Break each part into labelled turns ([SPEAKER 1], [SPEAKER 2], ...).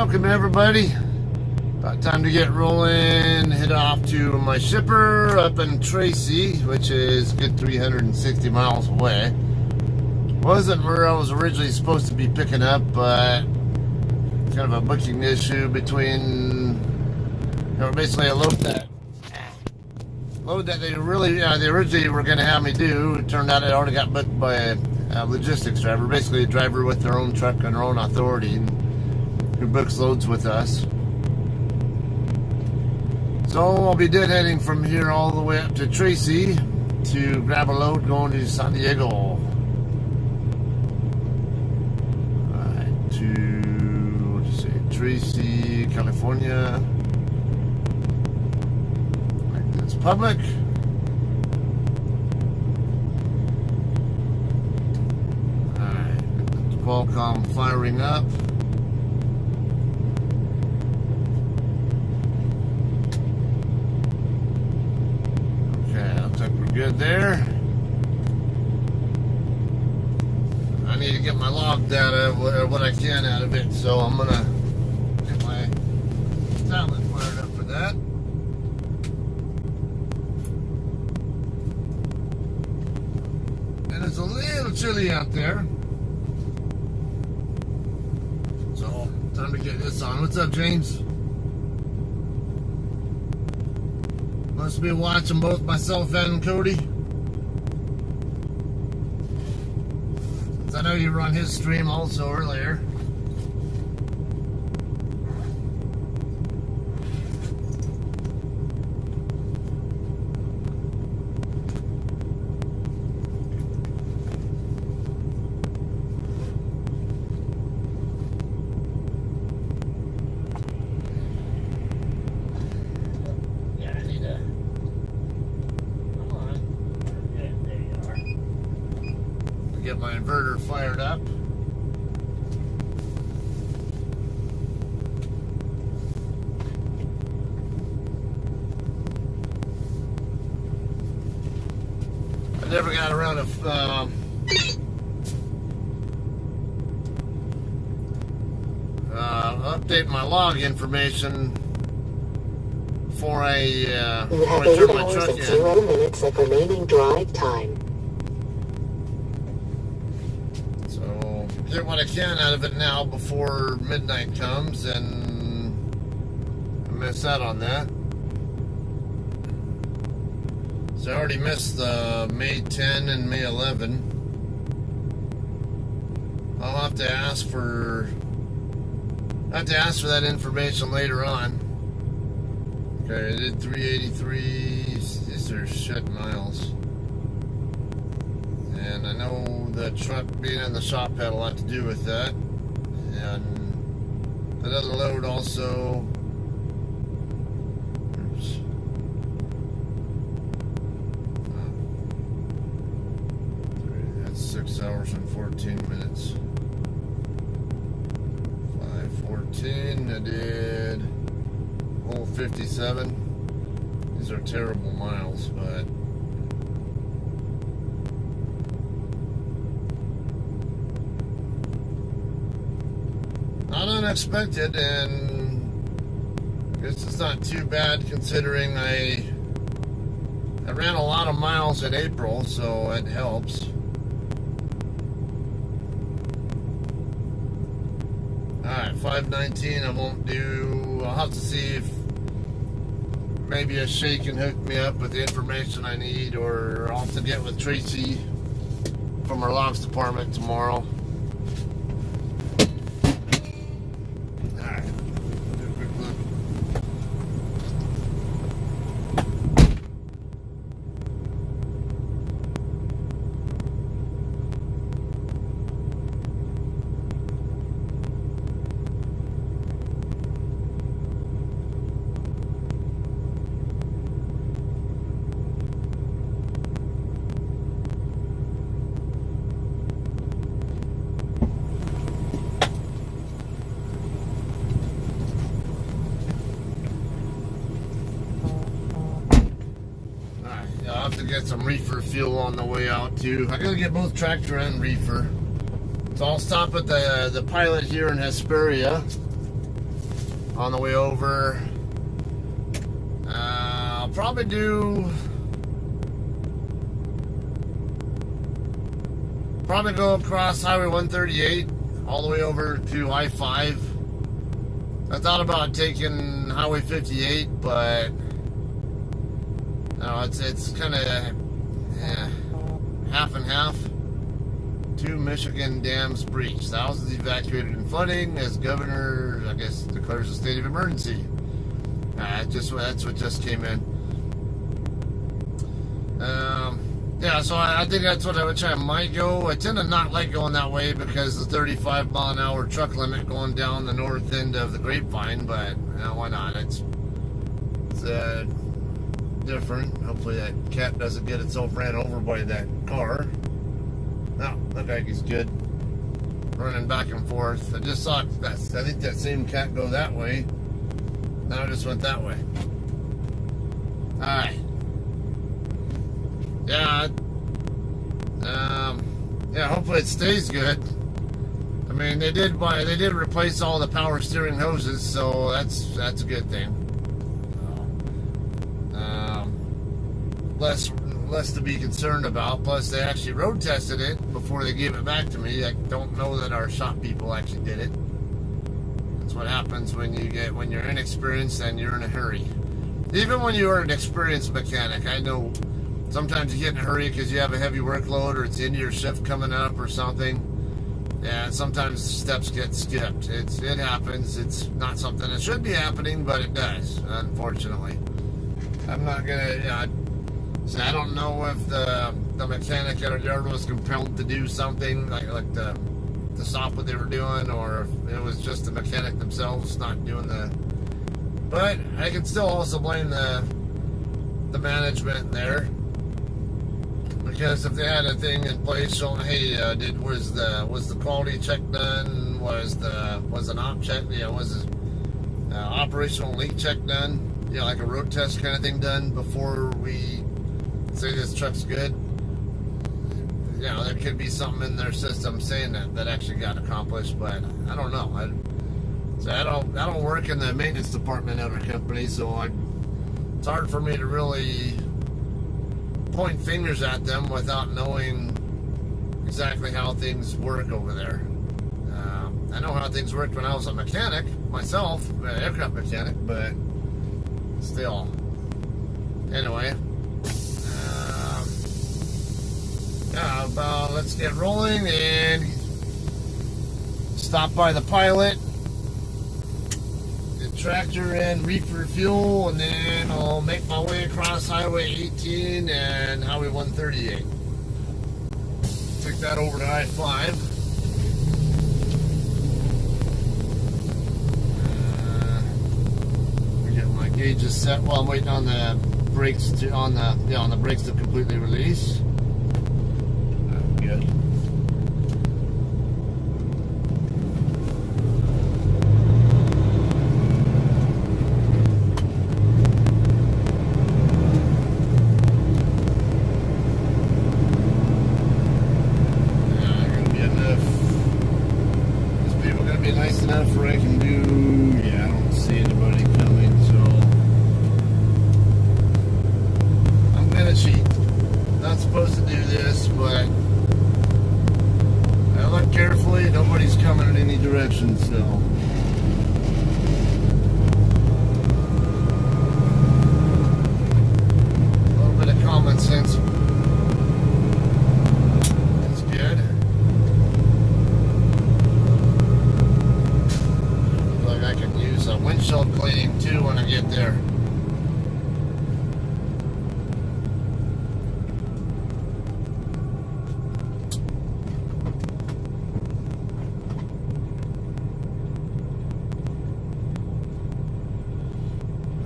[SPEAKER 1] Welcome everybody. About time to get rolling. Head off to my shipper up in Tracy, which is a good 360 miles away. Wasn't where I was originally supposed to be picking up, but it's kind of a booking issue between, basically a load that they originally were going to have me do. It turned out it already got booked by a logistics driver, basically a driver with their own truck and their own authority, who books loads with us. So I'll be deadheading from here all the way up to Tracy to grab a load going to San Diego. Alright, to Tracy, California. Like this, public. Alright, Qualcomm firing up. Good there. I need to get my log data, what I can out of it, so I'm gonna get my tablet fired up for that. And it's a little chilly out there, so time to get this on. What's up, James? Must be watching both myself and Cody. I know you were on his stream also earlier. Get my inverter fired up. I never got around to update my log information before I turn my truck in.
[SPEAKER 2] 0 minutes of remaining drive time.
[SPEAKER 1] Get what I can out of it now before midnight comes, and I miss out on that. So I already missed the May 10 and May 11. I'll have to ask for that information later on. Okay, I did 383. These are shit miles. And I know the truck being in the shop had a lot to do with that. And that other load also. Oops. That's 6 hours and 14 minutes. 5:14. I did whole 57. These are terrible miles, but. Not unexpected, and I guess it's not too bad considering I ran a lot of miles in April, so it helps. Alright, 519 I won't do. I'll have to see if maybe a shake can hook me up with the information I need, or I'll have to get with Tracy from our logs department tomorrow. I'll have to get some reefer fuel on the way out too. I gotta get both tractor and reefer. So I'll stop at the pilot here in Hesperia. on the way over. I'll probably go across Highway 138 all the way over to I-5. I thought about taking Highway 58, but no, it's kind of half and half. 2 Michigan dams breached. Thousands evacuated in flooding as governor, I guess, declares a state of emergency. That's what just came in. Yeah, so I think that's which I might go. I tend to not like going that way because the 35 mile an hour truck limit going down the north end of the Grapevine, but why not? It's different. Hopefully that cat doesn't get itself ran over by that car. No, look like he's good. Running back and forth. I just saw I think that same cat go that way. Now it just went that way. Alright. Yeah, hopefully it stays good. I mean, they did replace all the power steering hoses, so that's a good thing. Less to be concerned about. Plus, they actually road tested it before they gave it back to me. I don't know that our shop people actually did it. That's what happens when you're inexperienced and you're in a hurry. Even when you are an experienced mechanic, I know sometimes you get in a hurry because you have a heavy workload or it's the end of your shift coming up or something. And sometimes steps get skipped. It happens. It's not something that should be happening, but it does, unfortunately. I'm not gonna. So I don't know if the mechanic at our yard was compelled to do something like to stop what they were doing, or if it was just the mechanic themselves not doing the. But I can still also blame the management there, because if they had a thing in place showing, hey, was the quality check done? Was an op check? Yeah, was an operational leak check done? Yeah, like a road test kind of thing done before we say this truck's good. You know, there could be something in their system saying that actually got accomplished, but I don't know. I don't work in the maintenance department at our company, so it's hard for me to really point fingers at them without knowing exactly how things work over there. I know how things worked when I was a mechanic myself, an aircraft mechanic, but still. Anyway. Let's get rolling and stop by the pilot, get tractor and reefer fuel, and then I'll make my way across Highway 18 and Highway 138. Take that over to I-5. Get my gauges set while I'm waiting on the brakes to completely release. Good. Nice enough where I can do, I don't see anybody coming, so I'm gonna cheat. Not supposed to do this, but I look carefully, nobody's coming in any direction, so a little bit of common sense. That's good. I can use a windshield cleaning too when I get there.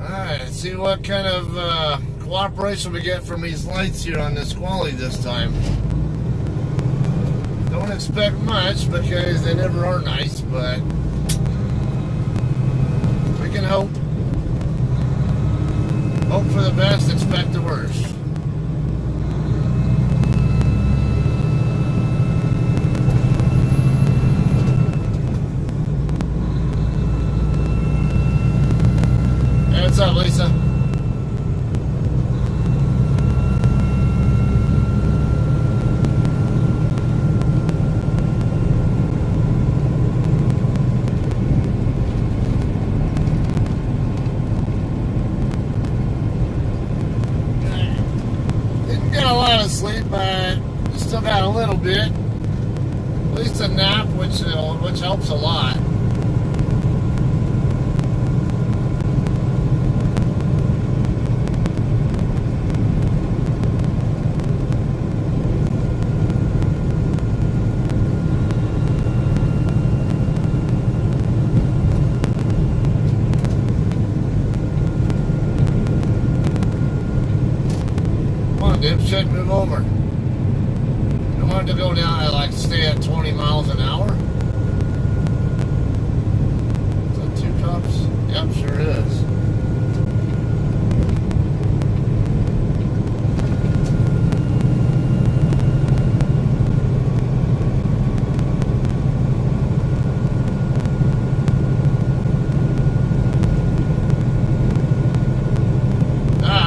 [SPEAKER 1] Alright, let's see what kind of cooperation we get from these lights here on this quality this time. Don't expect much because they never are nice, but can hope for the best, expect the worst. What's up, Lisa? Didn't get a lot of sleep, but still got a little bit. At least a nap, which helps a lot. Dipshit, move over. I wanted to go down, I like stay at 20 miles an hour. Is that 2 cops? Yep, sure is.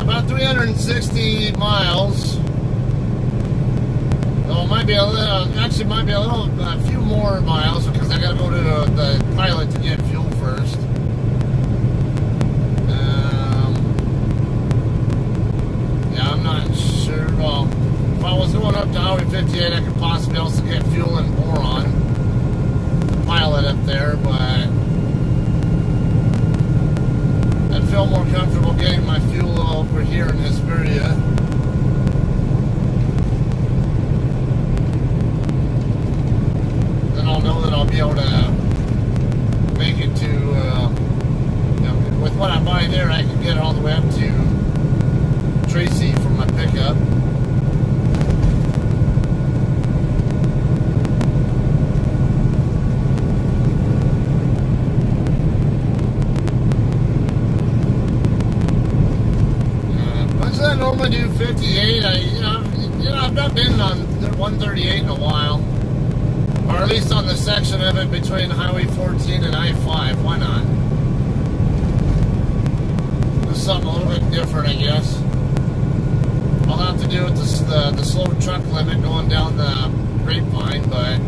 [SPEAKER 1] About 360 miles. Oh, it might be a little, actually might be a few more miles because I gotta go to the pilot to get fuel first. Yeah, I'm not sure. Well, if I was going up to Highway 58, I could possibly also get fuel in Boron. Pilot up there, but I'd feel more comfortable getting my fuel over here in Hesperia. Then I'll know that I'll be able to make it to, with what I buy there, I can get all the way up to Tracy for my pickup. I normally do 58. I've not been on 138 in a while, or at least on the section of it between Highway 14 and I-5. Why not? There's something a little bit different, I guess. I'll have to do with the slow truck limit going down the Grapevine, but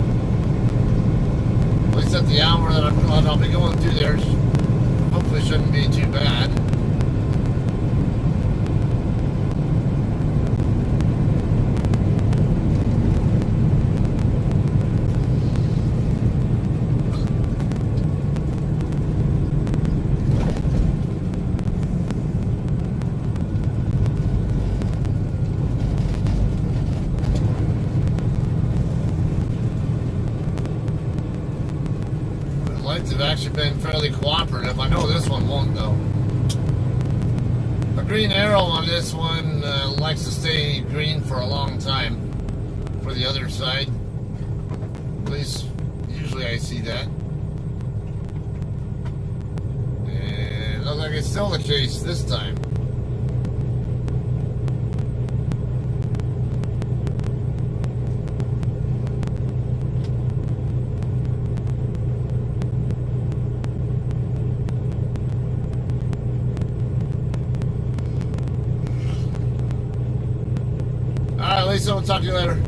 [SPEAKER 1] at least at the hour that I'll be going through there, hopefully shouldn't be too bad. Have actually been fairly cooperative. I know this one won't though. The green arrow on this one likes to stay green for a long time for the other side. At least usually I see that. And it looks like it's still the case this time. Alright, Lisa, we'll talk to you later.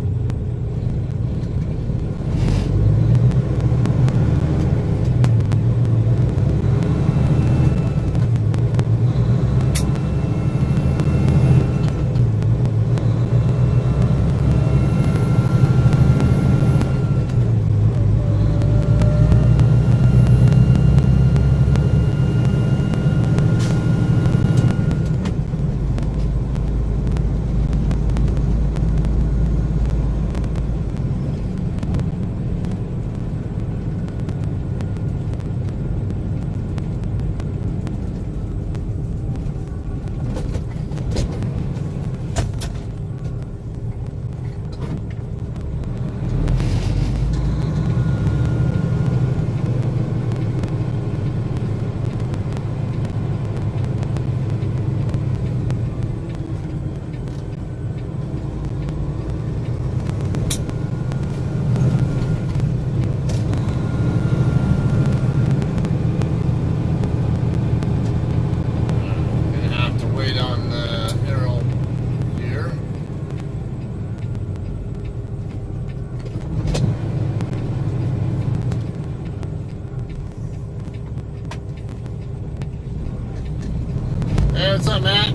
[SPEAKER 1] Hey, what's up, Matt?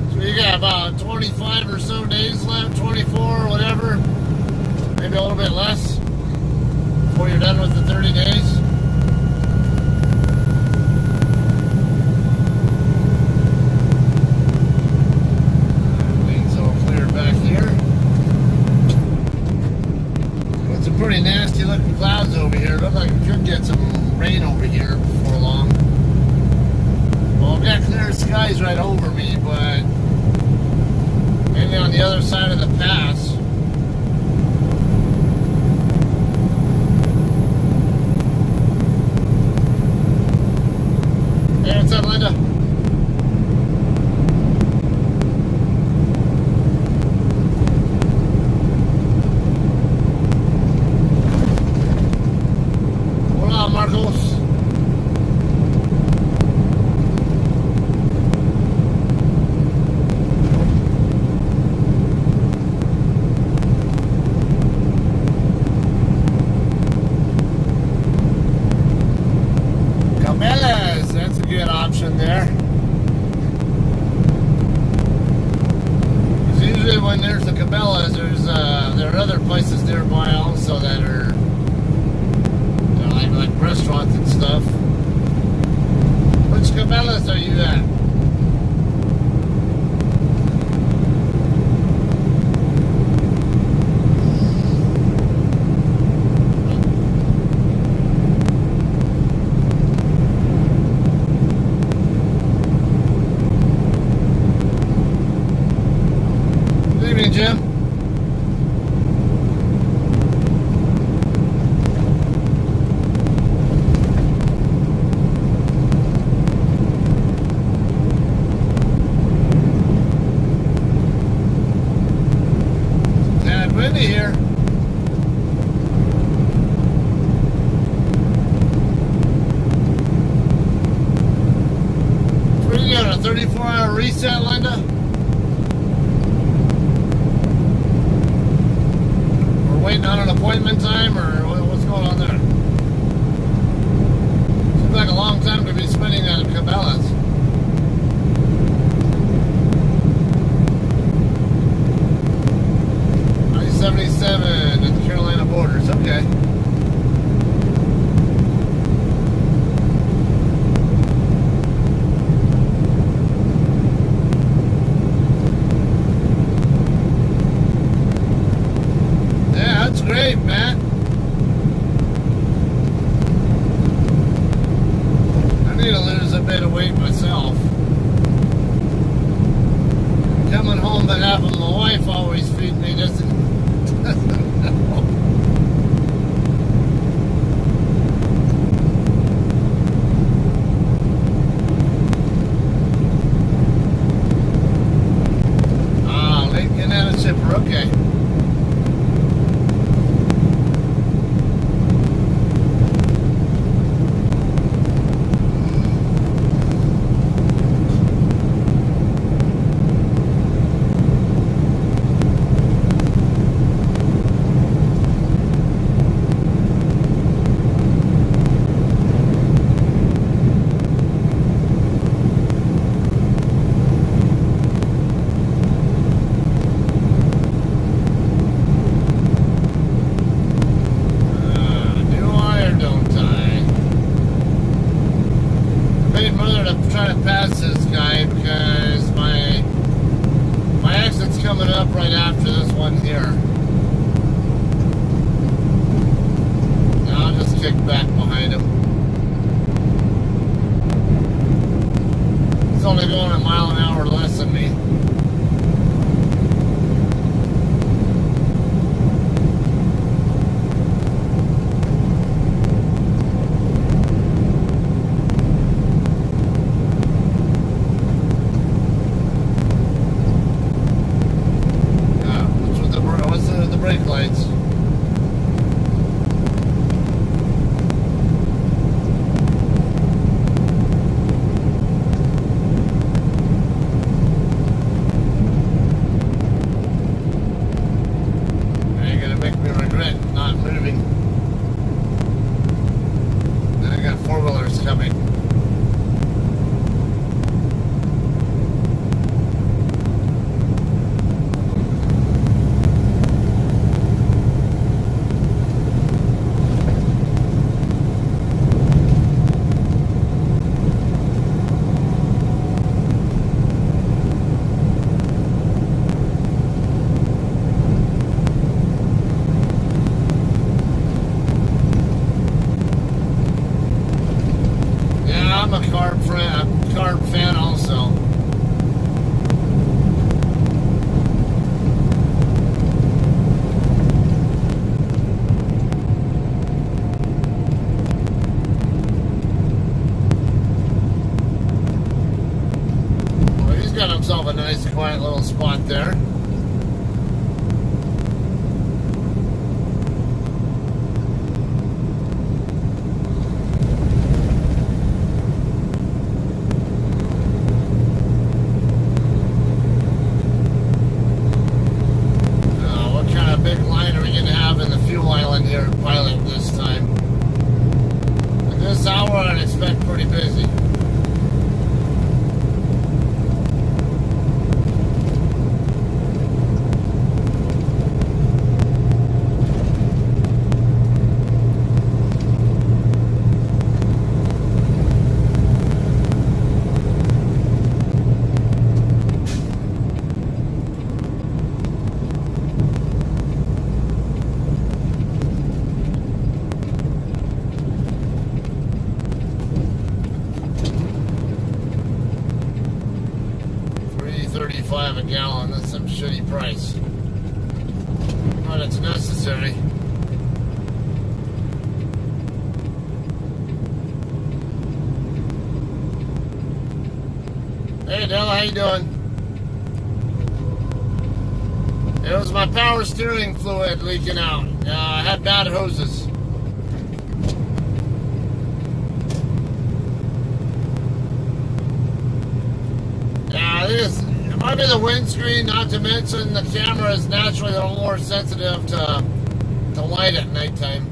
[SPEAKER 1] So you got about 25 or so days left, 24, whatever. Maybe a little bit less before you're done with the 30 days. Pretty nasty looking clouds over here. Look like we could get some rain over here before long. Well, I've got clear skies right over me, but maybe on the other side of the pass. Hey, what's up, Linda? Marcos. Cabela's, that's a good option there. Because usually when there's the Cabela's, there are other places nearby also that are like restaurants and stuff. Which Cabela's are you at? Good evening, Jim. Windy here. What do you got, a 34-hour reset, Linda? We're waiting on an appointment time, or what's going on there? Seems like a long time to be spending at Cabela's. 77 at the Carolina borders, okay. Yeah, that's great, Matt. I need to lose a bit of weight myself. Coming home, but having my wife always feed me just late getting out of shipper, okay. Try to pass this guy because my exit's coming up right after this one here. Now I'll just kick back behind him. He's only going a mile an hour less than me. Brake lights. carb fan also. Well, he's got himself a nice, quiet little spot there. Big line are we going to have in the fuel island here at Pilot this time? At this hour, I'd expect pretty busy. $3.35 a gallon. That's some shitty price, but it's necessary. Hey Della, how you doing? It was my power steering fluid leaking out. I had bad hoses. It might be the windscreen, not to mention the camera is naturally a little more sensitive to light at nighttime.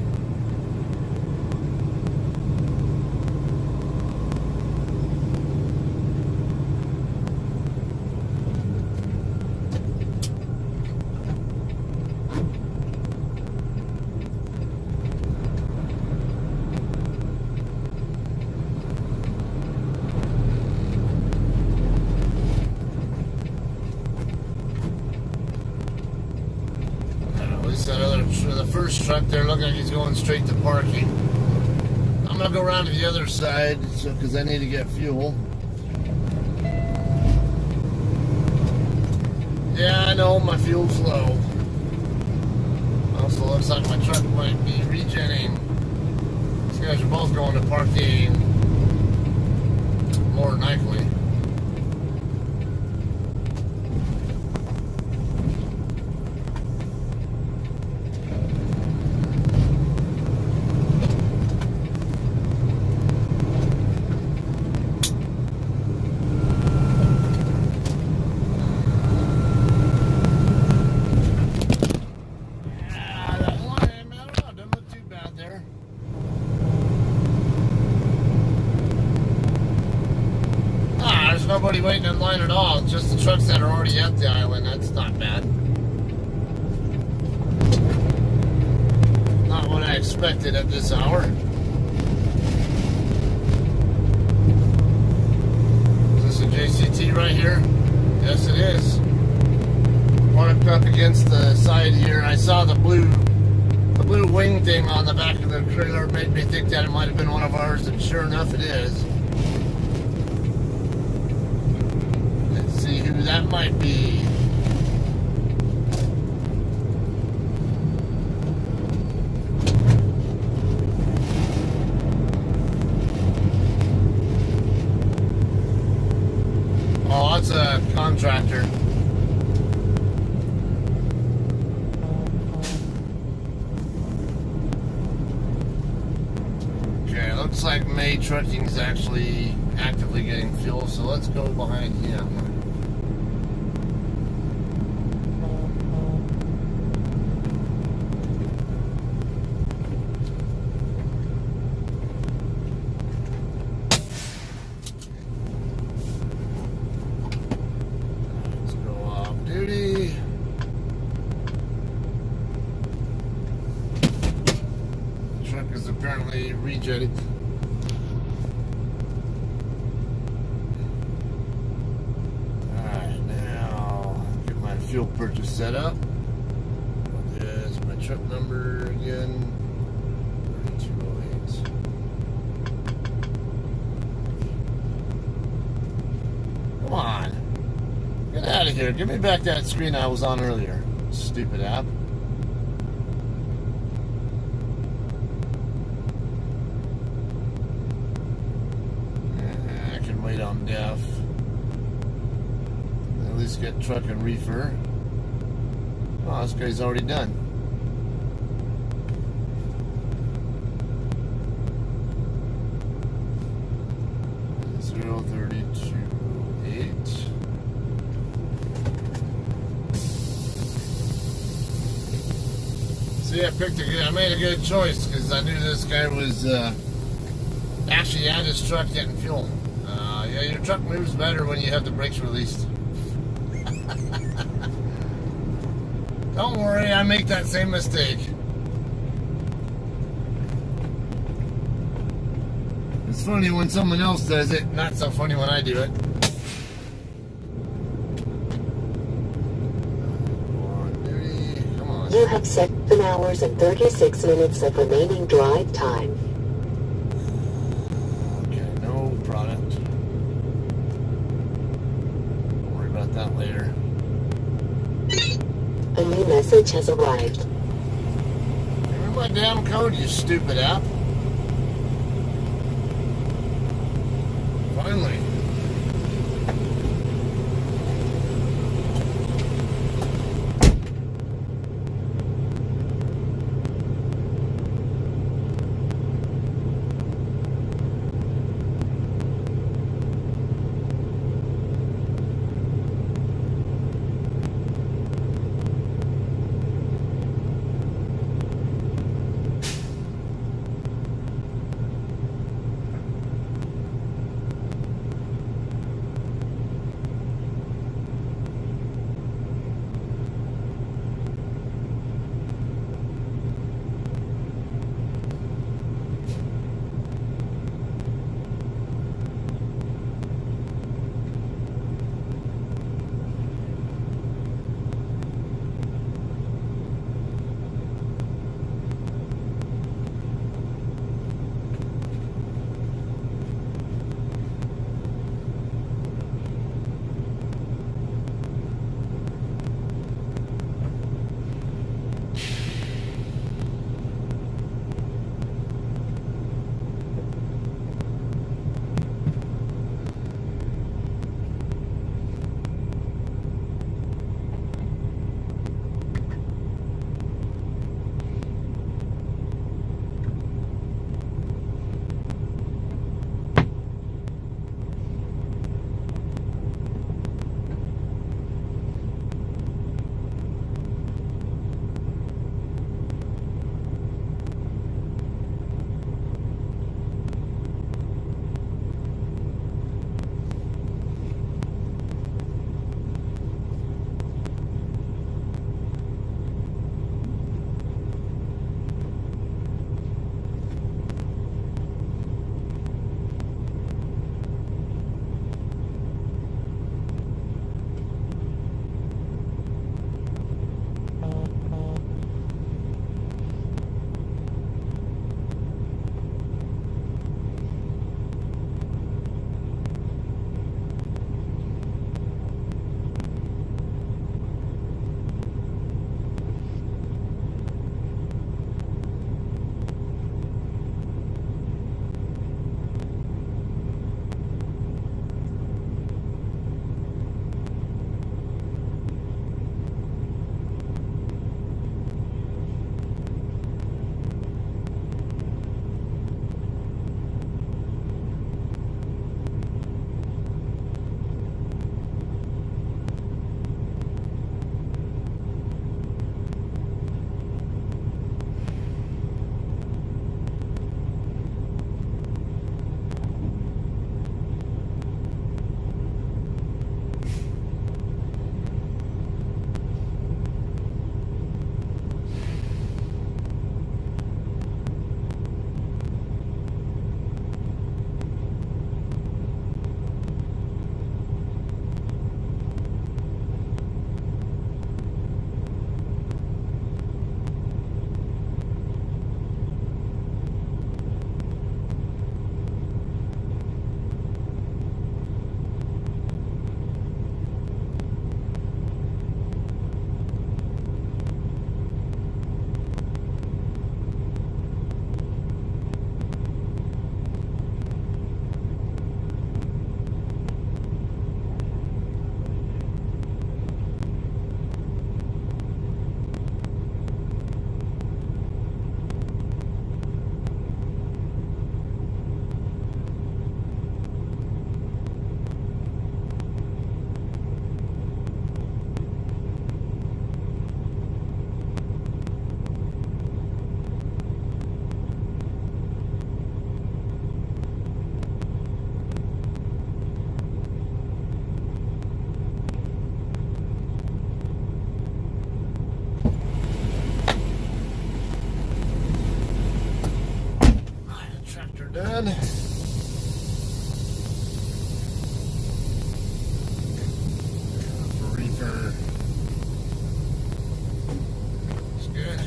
[SPEAKER 1] The first truck there looked like he's going straight to parking. I'm gonna go around to the other side because I need to get fuel. Yeah, I know my fuel's low. Also looks like my truck might be regenning. These guys are both going to parking, more than likely. Nobody waiting in line at all. It's just the trucks that are already at the island. That's not bad. Not what I expected at this hour. Is this a JCT right here? Yes, it is. Parked up against the side here. I saw the blue wing thing on the back of the trailer. It made me think that it might have been one of ours, and sure enough, it is. See who that might be. Oh, that's a contractor. Okay, looks like May Trucking is actually actively getting fuel, so let's go behind him. Apparently rejetted. Alright, now get my fuel purchase set up. What is my truck number again? 3208. out of here. Give me back that screen I was on earlier. Stupid app. I can wait on def. At least get truck and reefer. Oh, this guy's already done. 032.8. See, I made a good choice because I knew this guy was actually at his truck getting fuel. Yeah, your truck moves better when you have the brakes released. Don't worry, I make that same mistake. It's funny when someone else does it, not so funny when I do it. Come on.
[SPEAKER 2] You have 7 hours and 36 minutes of remaining drive time.
[SPEAKER 1] Okay, no product. Don't worry about that later.
[SPEAKER 2] A new message has arrived.
[SPEAKER 1] Remember my damn code, you stupid app. Finally. on. Reefer. It's good.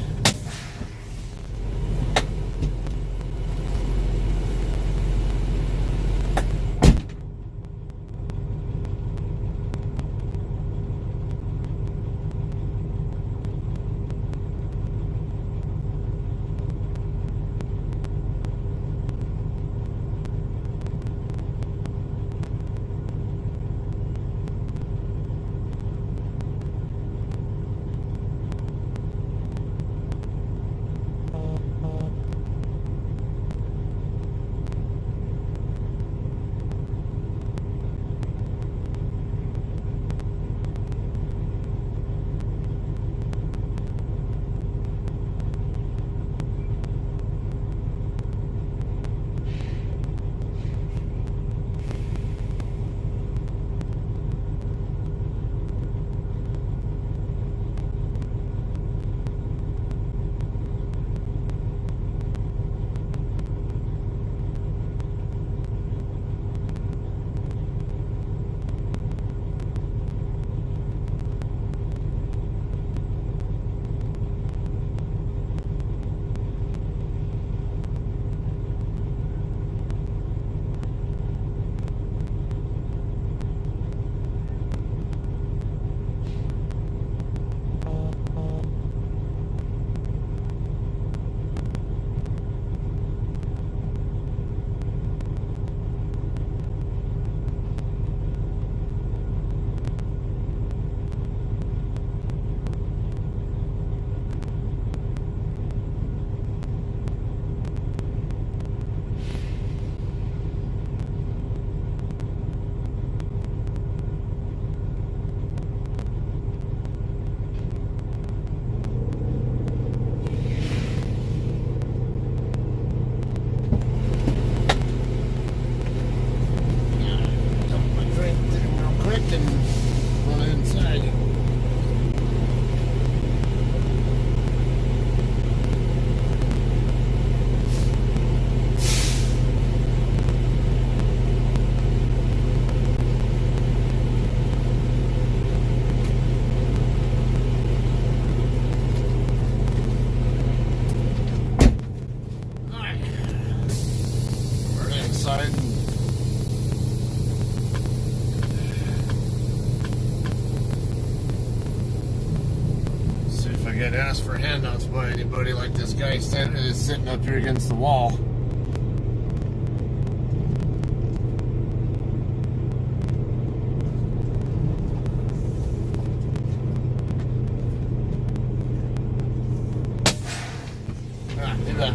[SPEAKER 1] Get asked for handouts by anybody like this guy is sitting up here against the wall. Do that.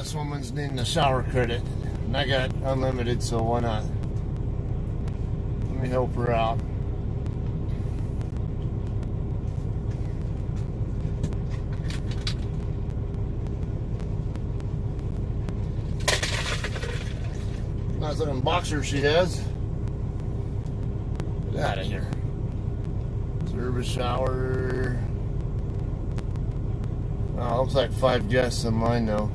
[SPEAKER 1] this woman's needing a shower credit, and I got unlimited, so why not? Let me help her out. Nice looking boxer she has. Get out of here. Service shower. Oh, looks like 5 guests in mine now.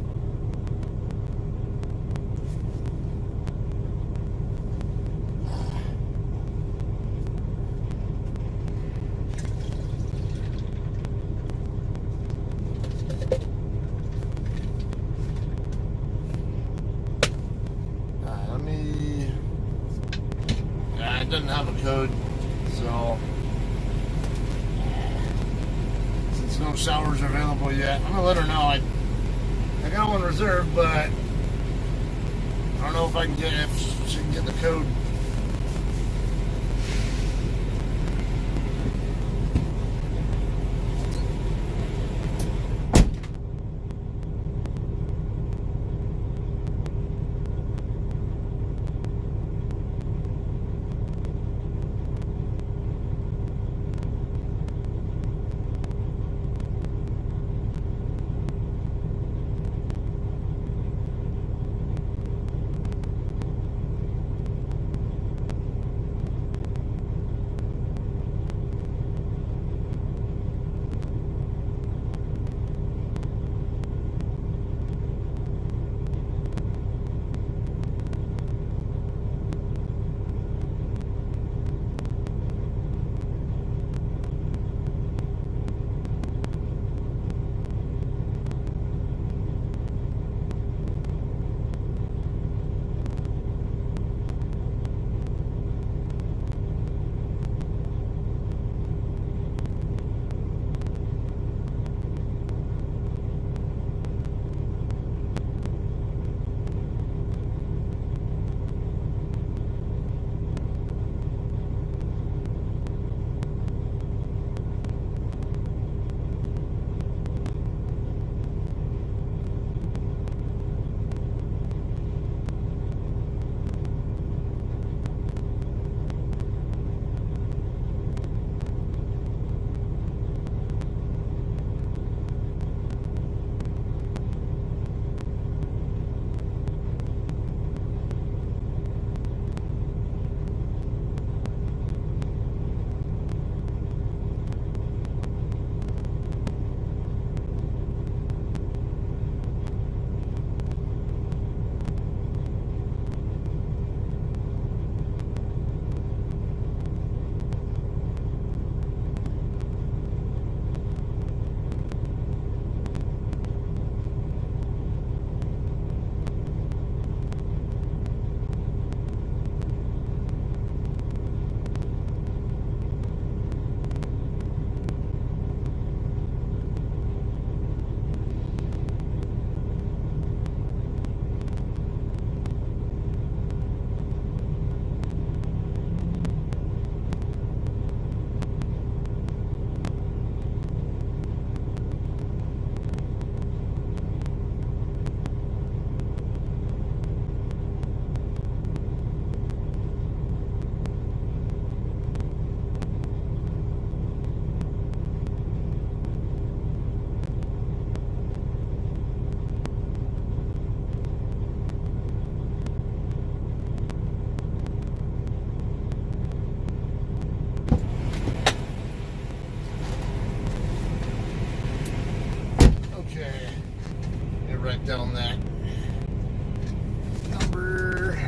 [SPEAKER 1] It doesn't have a code, so since no showers are available yet, I'm gonna let her know I got one reserved, but I don't know if she can get the code. Write down that number.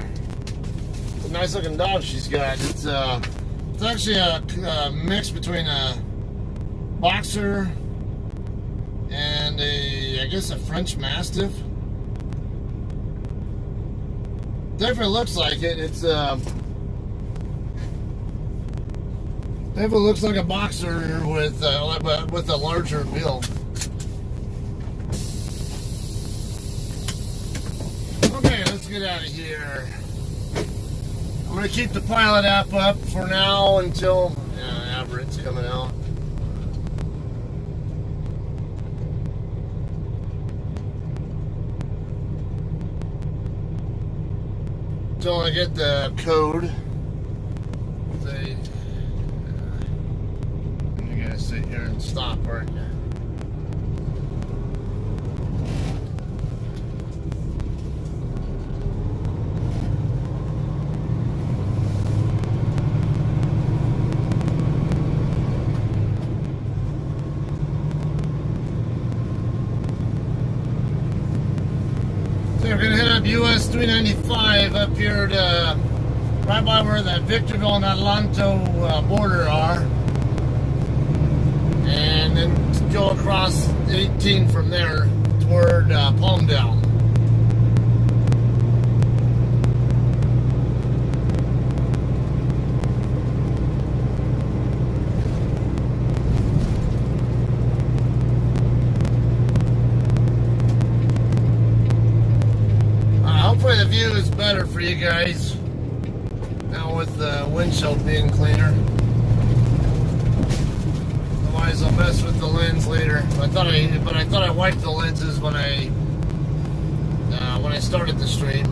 [SPEAKER 1] It's a nice looking dog she's got. It's actually a mix between a boxer and I guess a French Mastiff. Definitely looks like it. It's definitely looks like a boxer with a larger build. Get out of here. I'm going to keep the pilot app up for now until Averett's coming out. Until I get the code. You're gonna sit here and stop, aren't you? So we're gonna hit up US 395 up here to right by where the Victorville and Adelanto border are, and then go across 18 from there toward Palmdale. Hopefully the view is better for you guys now with the windshield being cleaner. Otherwise, I'll mess with the lens later. I thought I wiped the lenses when I started the stream.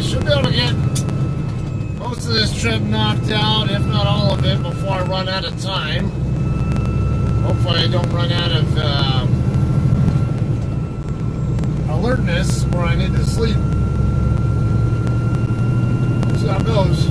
[SPEAKER 1] Should be able to get most of this trip knocked out, if not all of it, before I run out of time. Hopefully I don't run out of alertness where I need to sleep. See how it goes.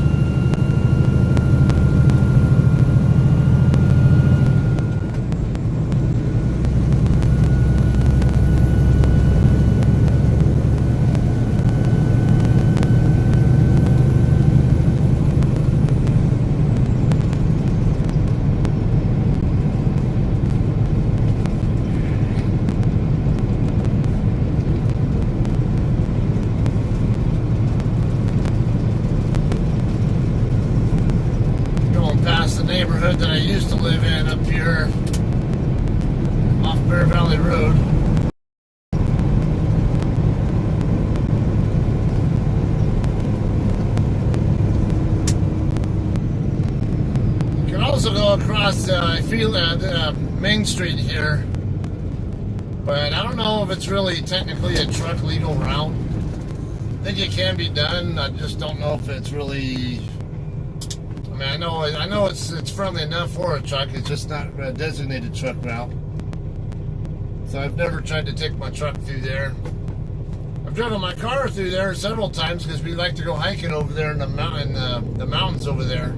[SPEAKER 1] Neighborhood that I used to live in up here off Bear Valley Road. You can also go across Main Street here, but I don't know if it's really technically a truck legal route. I think it can be done. I just don't know if it's really. I know it's friendly enough for a truck. It's just not a designated truck route. So I've never tried to take my truck through there. I've driven my car through there several times because we like to go hiking over there in the mountains over there.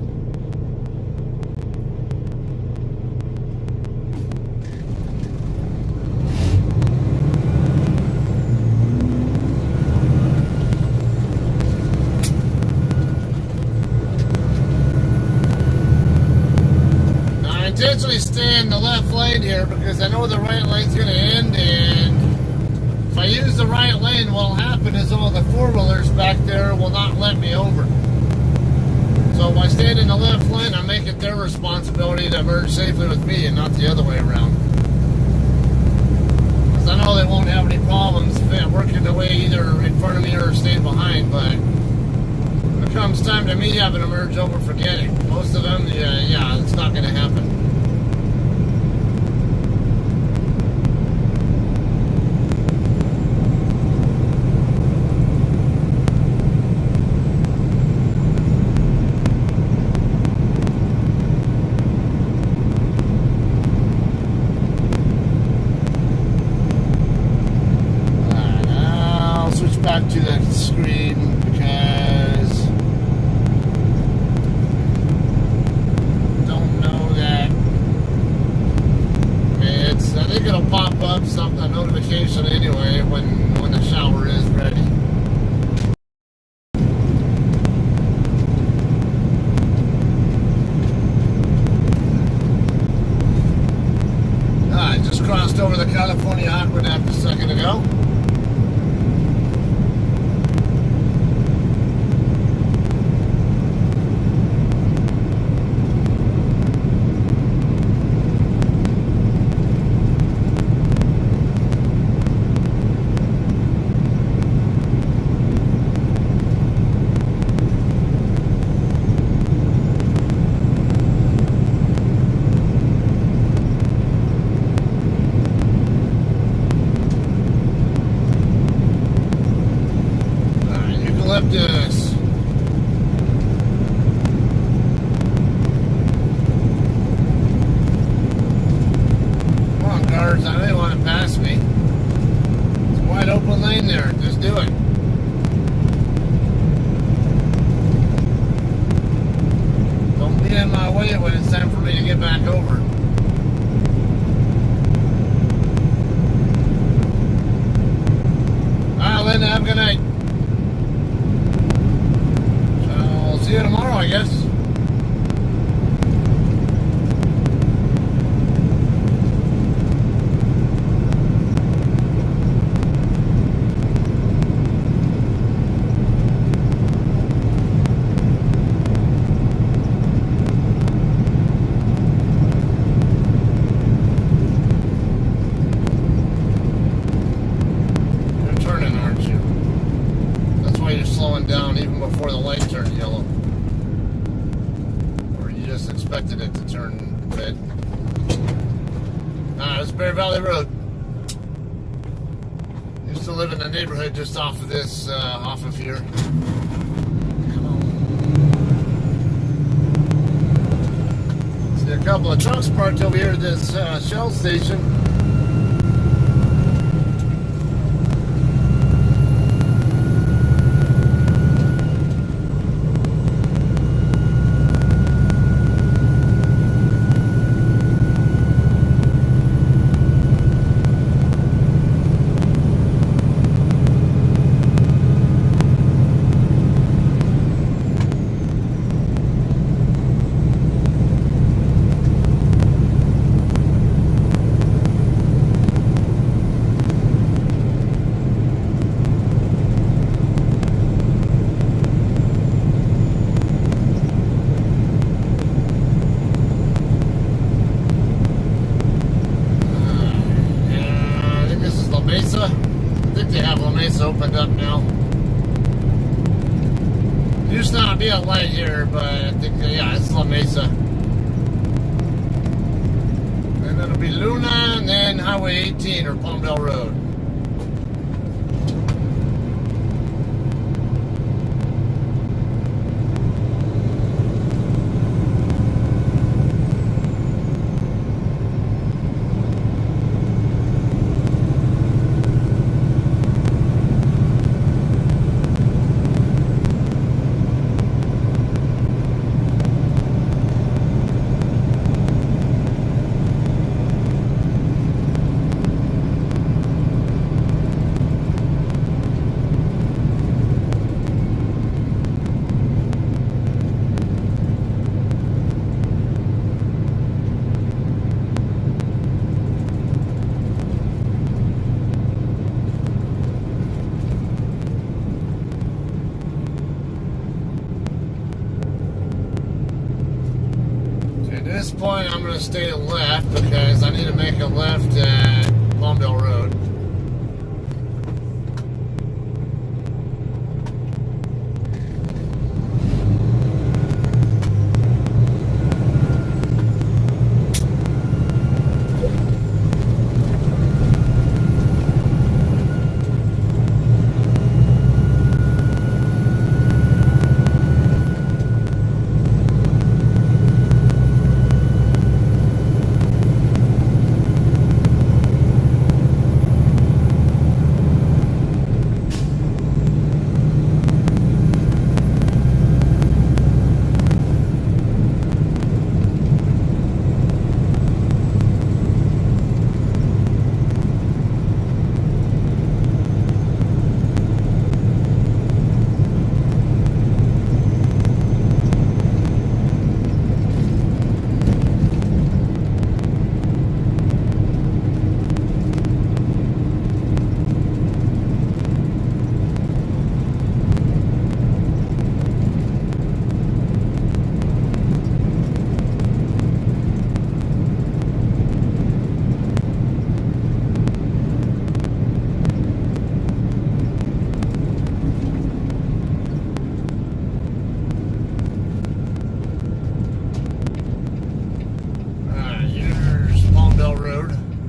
[SPEAKER 1] Intentionally stay in the left lane here because I know the right lane's going to end, and if I use the right lane, what'll happen is all the four-wheelers back there will not let me over. So by staying in the left lane, I make it their responsibility to merge safely with me and not the other way around. Because I know they won't have any problems working their way either in front of me or staying behind, but when it comes time to me having to merge over, forget it. Most of them, yeah, it's not going to happen. Back to the screen because don't know that. I think it'll pop up a notification anyway when the shower is ready. I just crossed over the California Aqueduct a second ago. my way when it's time for me to get back over. Alright, Linda, have a good night. So, I'll see you tomorrow, I guess. Down even before the light turned yellow, or you just expected it to turn red. It's Bear Valley Road. Used to live in a neighborhood just off of this, off of here. Come on. See a couple of trucks parked over here at this Shell station. Opened up now. Used to not be a light here, but I think, yeah, it's La Mesa. And it'll be Luna and then Highway 18 or Palmdale Road. At this point, I'm going to stay left because I need to make a left at Palmdale Road.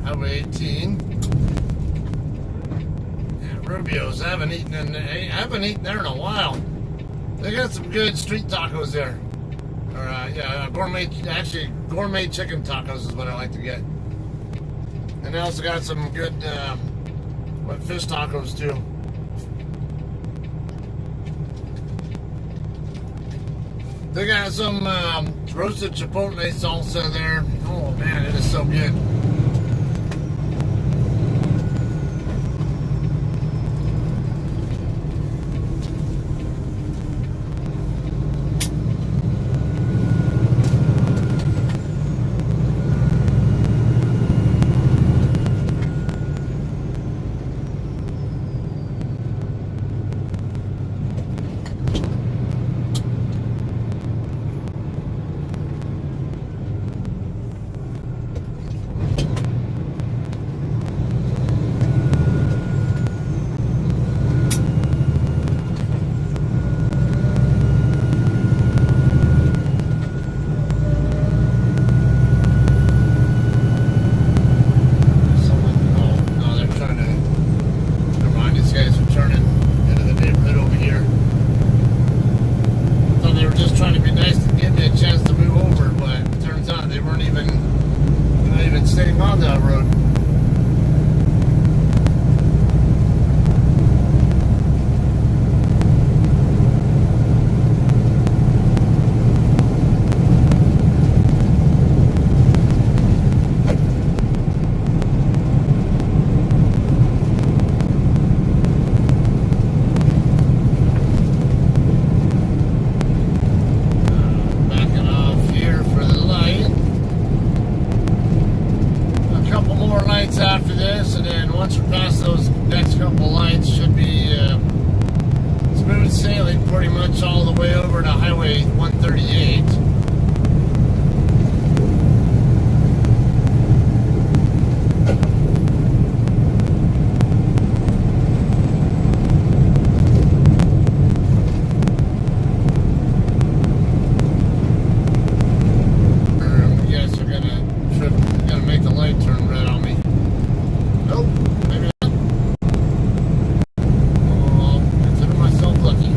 [SPEAKER 1] Highway 18. Yeah, Rubio's. I haven't eaten there in a while. They got some good street tacos there. Or yeah, gourmet chicken tacos is what I like to get. And they also got some good fish tacos too. They got some roasted chipotle salsa there. Oh man, it is so good. Staying on that road. Backing off here for the light. Lights after this, and then once we're past those next couple lights, should be smooth sailing pretty much all the way over to Highway 138. Yes, we're gonna make the light turn red on me. Nope, maybe not. Oh, consider myself lucky.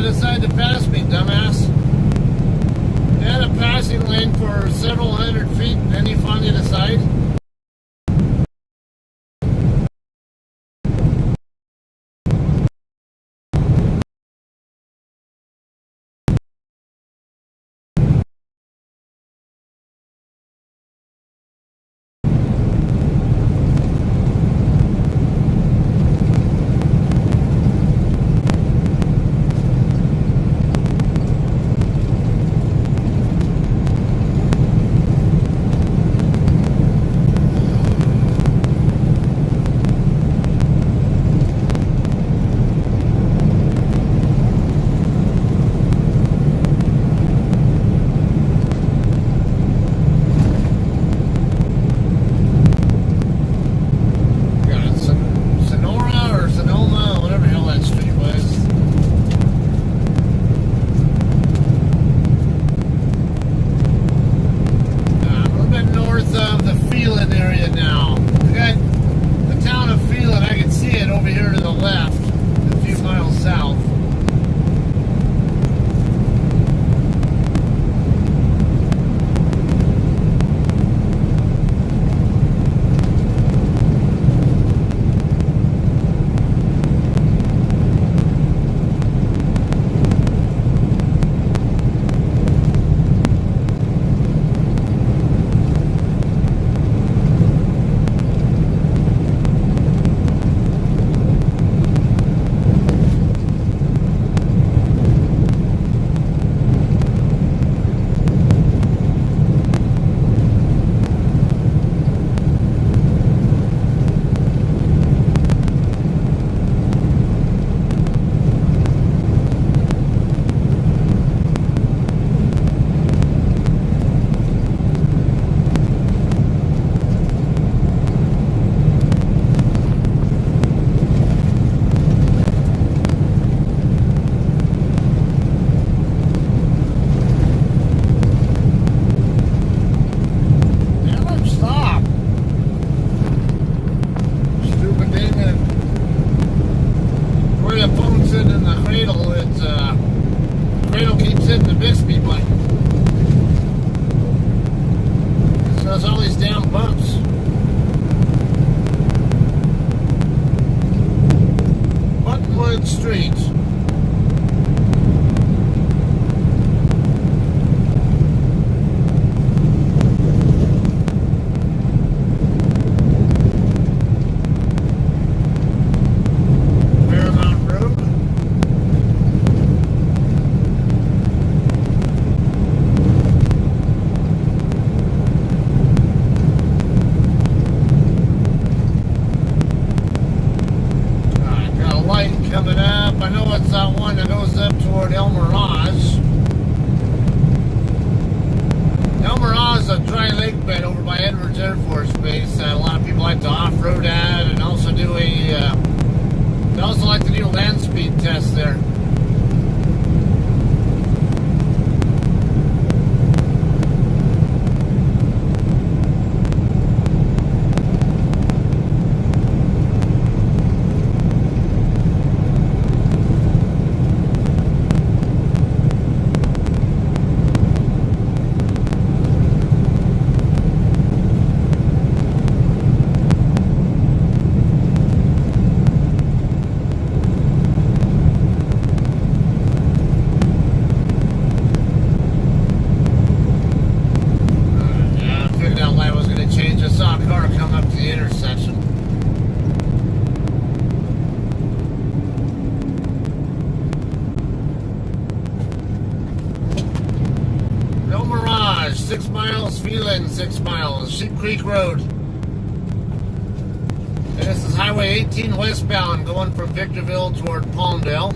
[SPEAKER 1] decide to pass me, dumbass? You had a passing lane for several hundred feet, and then you finally decide? Creek Road. And this is Highway 18 westbound going from Victorville toward Palmdale.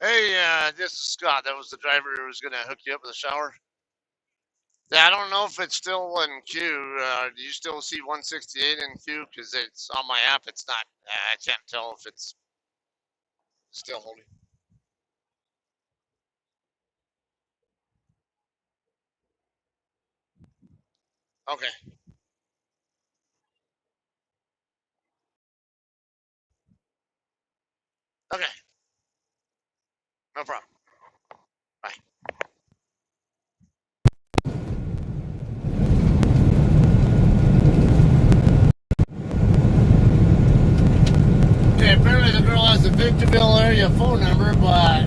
[SPEAKER 1] Hey, this is Scott. That was the driver who was going to hook you up with a shower. Yeah, I don't know if it's still in queue. Do you still see 168 in queue? Because it's on my app. It's not. I can't tell if it's still holding. Okay. Okay. No problem. Bye. Okay, apparently the girl has the Victorville area phone number, but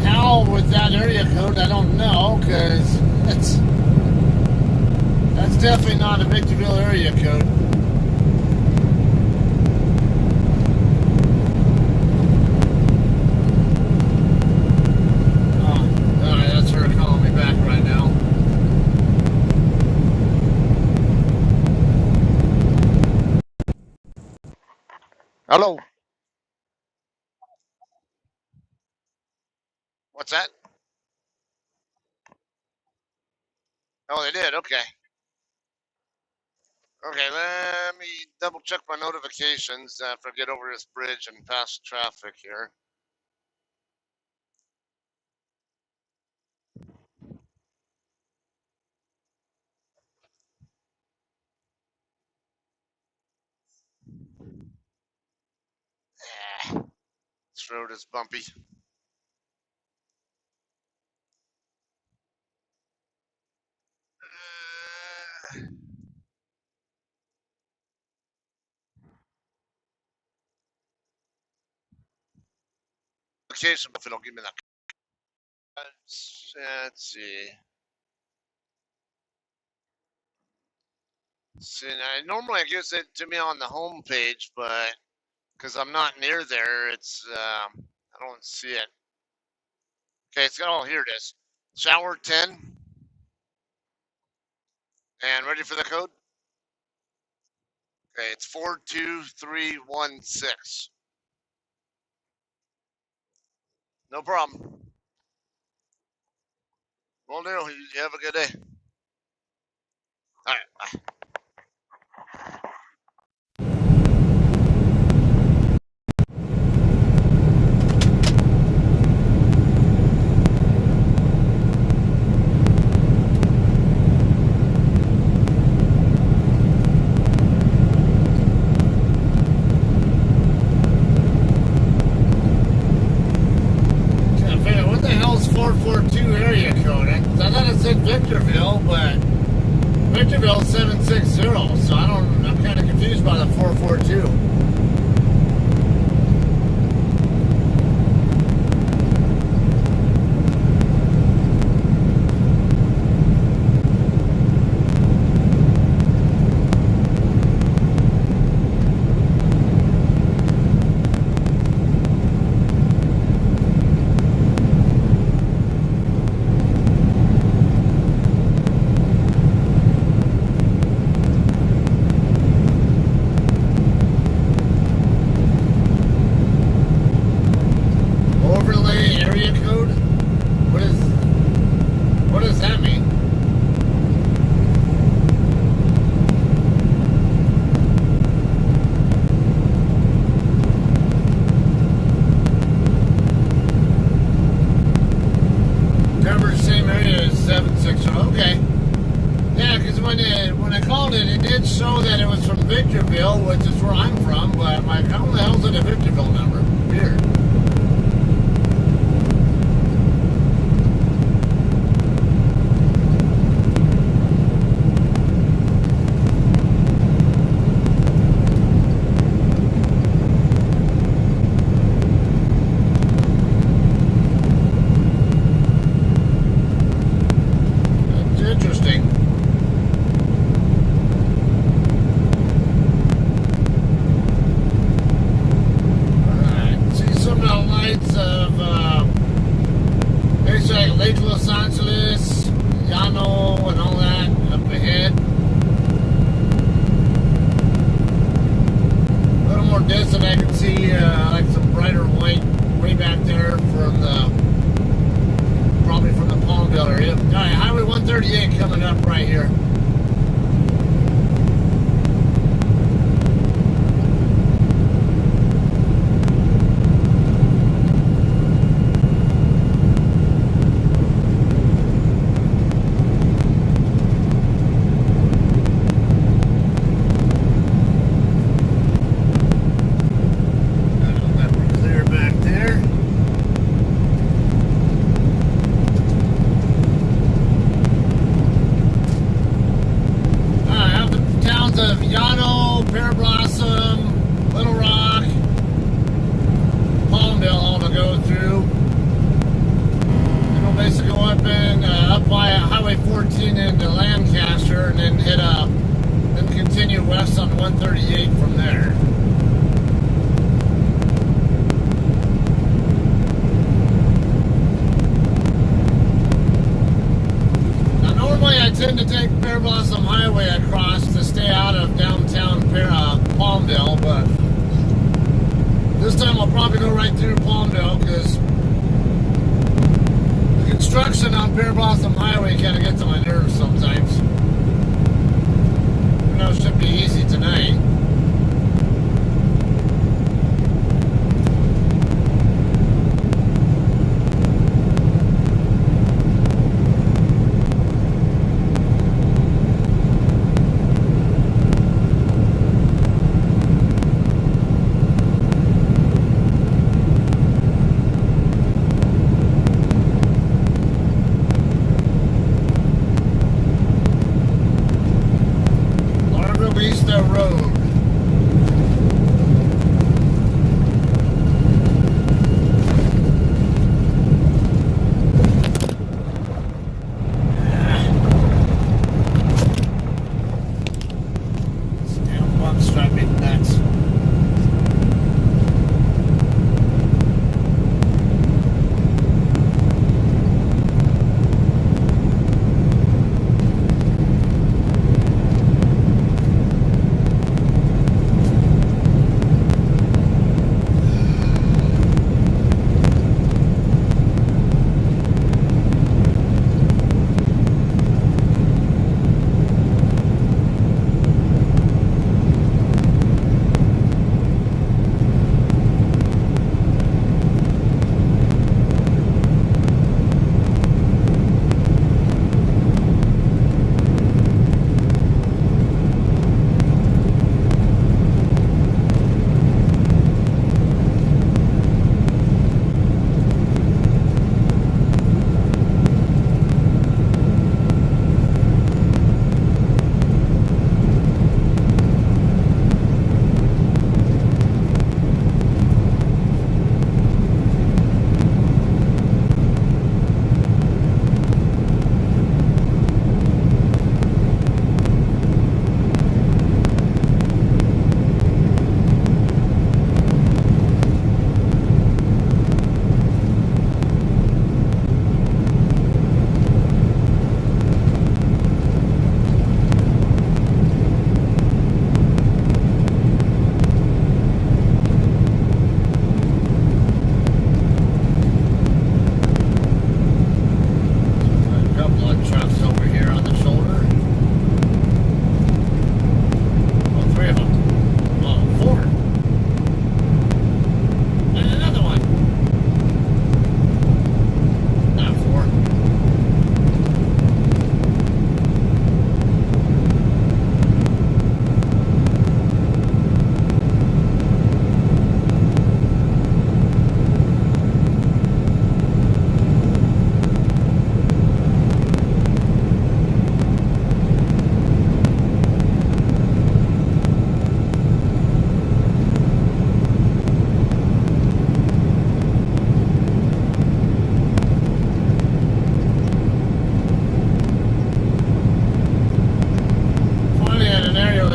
[SPEAKER 1] how with that area code, I don't know, because that's definitely not a Victorville area code. Oh, alright, that's her calling me back right now. Hello. What's that? Oh, they did. Okay. Okay, let me double check my notifications after I get over this bridge and past traffic here. This road is bumpy. Location, if it'll give me that. Let's see. See, normally it gives it to me on the home page, but because I'm not near there, it's I don't see it. Okay, it's got all here. It is. Shower 10. And ready for the code? Okay, it's 42316. No problem. Will do. You have a good day. All right, bye. Can't figure out what the hell's 442 area code. I thought it said Victorville, but Victorville 760. So I'm kind of confused by the 442. Overlay area code? What does that mean? Covers the same area as 760. Okay. Yeah, because when I called it, it did show that it was from Victorville, which is where I'm from, but I'm like, how the hell's it a Victorville number? Weird. That's interesting. Alright, see some of the lights of basically like Lake Los Angeles, Llano, and all that up ahead. A little more distant, I can see like some brighter white way back there for Highway 14 into Lancaster, and then then continue west on 138 from there. Now, normally I tend to take Pear Blossom Highway across to stay out of downtown Palmdale, but this time I'll probably go right through Palmdale because construction on Pear Blossom Highway kind of gets on my nerves sometimes. I know it should be easy tonight. Road. Damn bumps drive me nuts.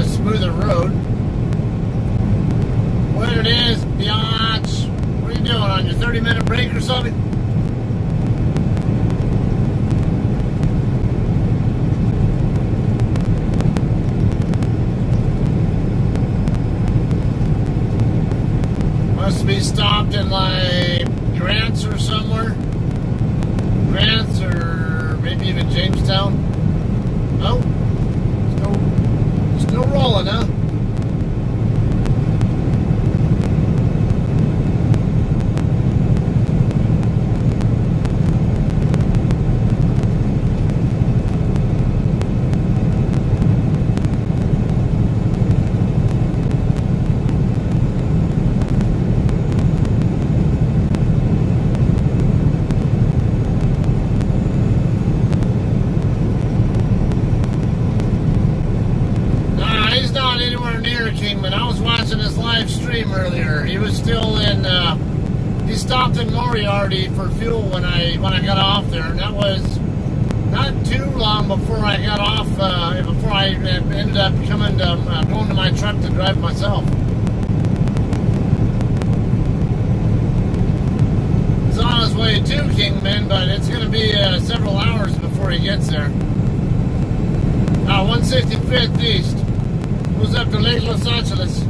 [SPEAKER 1] Smoother road. What it is, biatch. What are you doing on your 30-minute break or something? Must be stopped in like Grants or somewhere. Grants or maybe even Jamestown. No? Still rolling, huh? When I was watching his live stream earlier, he was still in. He stopped in Moriarty for fuel when I got off there, and that was not too long before I got off, before I ended up coming to, going to my truck to drive myself. He's on his way to Kingman, but it's going to be several hours before he gets there. 165th East. Goes up to Lake Los Angeles.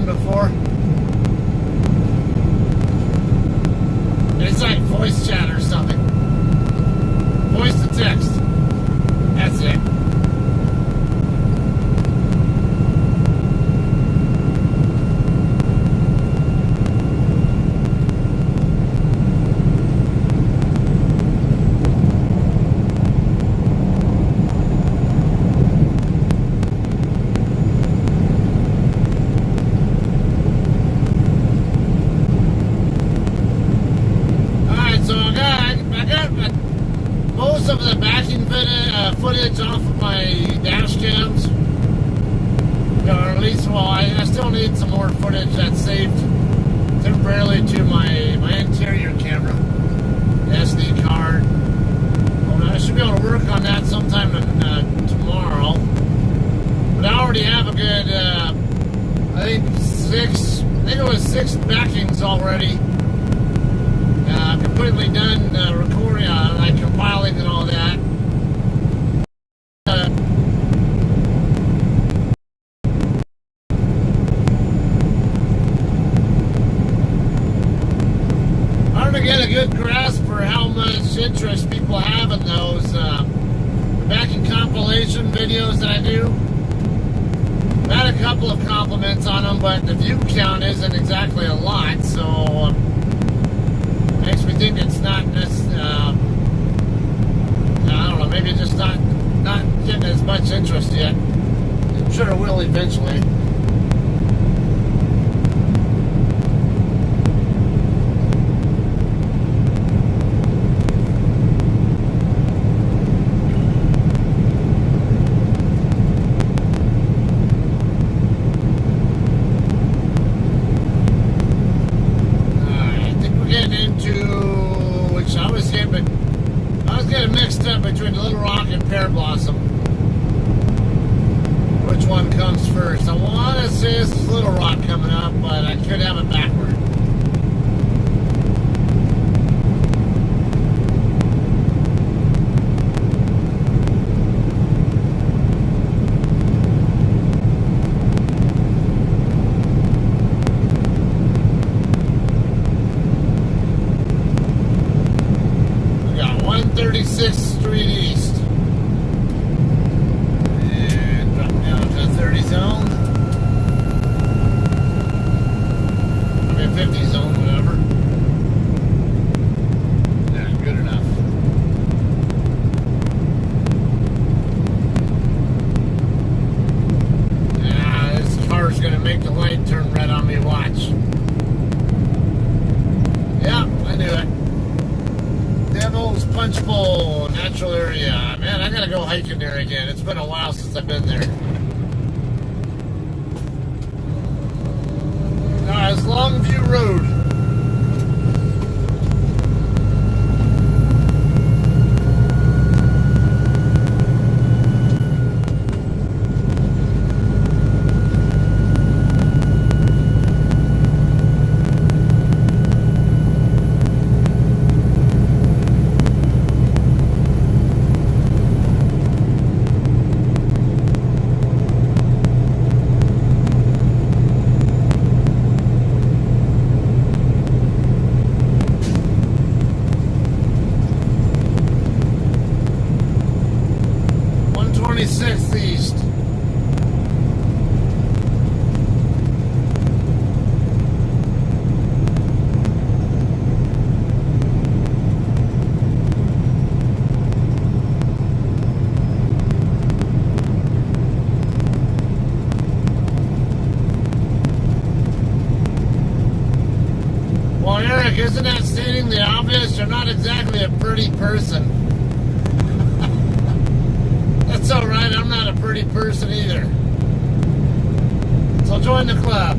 [SPEAKER 1] Before. It's like voice chat or something. Voice to text. That's it. Most of the backing footage off of my dash cams, or at least, well, I still need some more footage that's saved temporarily to my interior camera, the SD card. Well, I should be able to work on that sometime tomorrow. But I already have a good, I think it was six backings already. Completely done recording, like compiling and all that. Hard to get a good grasp for how much interest people have in those backing compilation videos that I do. I've had a couple of compliments on them, but the view count isn't exactly a lot, so makes me think it's not this, I don't know, maybe it's just not getting as much interest yet. I'm sure it will eventually. I was getting mixed up between Little Rock and Pear Blossom. Which one comes first? I want to say this is Little Rock coming up, but I could have it backward. We got 136th Street East. And drop down to the 30 zone. I mean 50 zone, whatever. Yeah, good enough. Yeah, this car's gonna make the light turn red on me, watch. Yeah, I knew it. Devil's Punch Bowl, natural area. Man, I gotta go hiking there again. It's been a while since I've been there. It's Longview Road. Eric, isn't that stating the obvious? You're not exactly a pretty person. That's alright, I'm not a pretty person either. So join the club.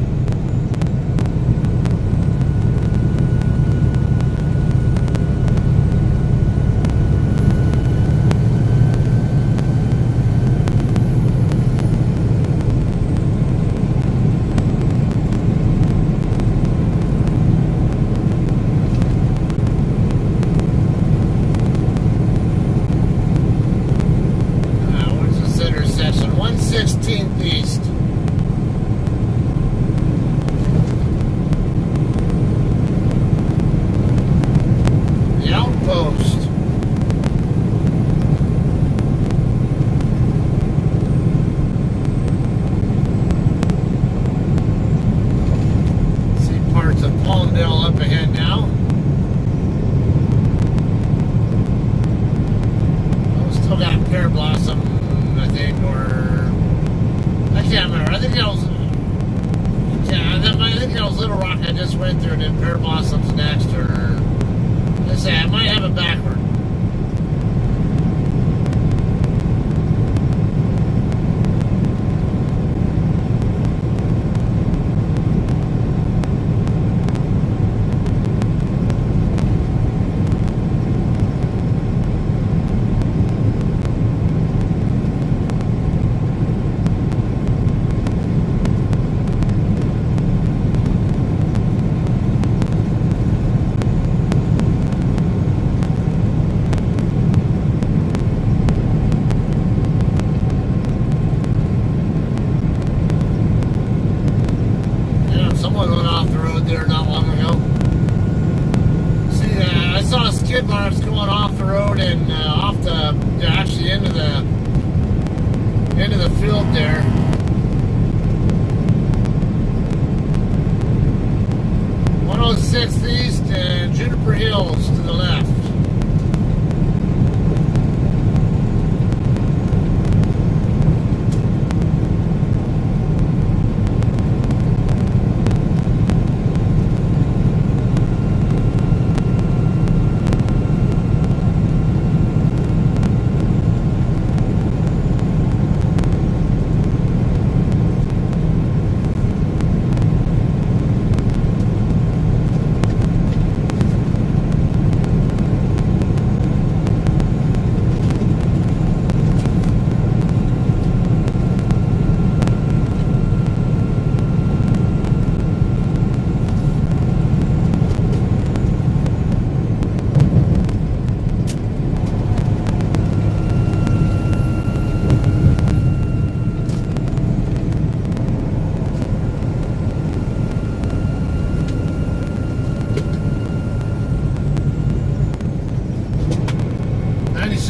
[SPEAKER 1] Where's this intersection? 116th East. The Outpost. See parts of Palmdale up ahead now. Oh, still got Pear Blossom, I think, or I can't remember. I think that was Little Rock I just went through, and then Pear Blossom's next, or let's say I might have it backward. Someone went off the road there not long ago. See, I saw skid marks going off the road and off the actually into the field there. .106 East and Juniper Hills to the left.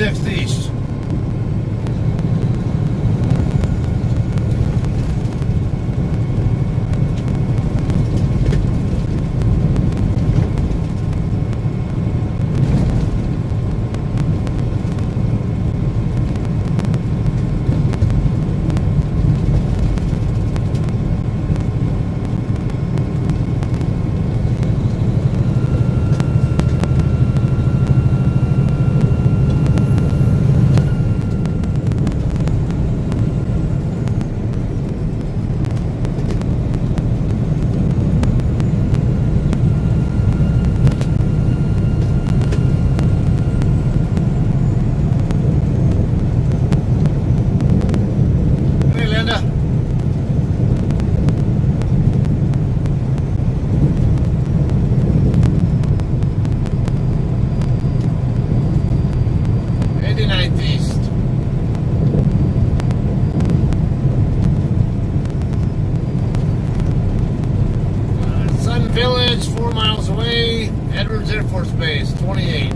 [SPEAKER 1] East. Village, 4 miles away. Edwards Air Force Base, 28.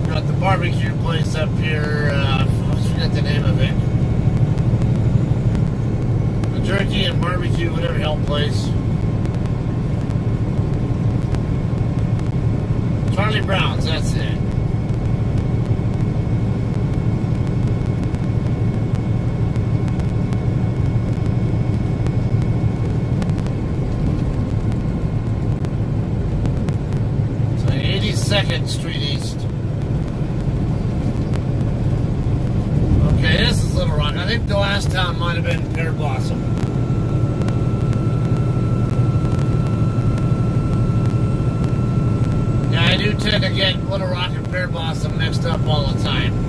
[SPEAKER 1] Got the barbecue place up here. I forget the name of it. The jerky and barbecue, whatever hell place. Trying Charlie Brown's, that's it. So 82nd Street East. Okay, this is Little Rock. I think the last town might have been Pear Blossom. Yeah, I do tend to get Little Rock and Pear Blossom mixed up all the time.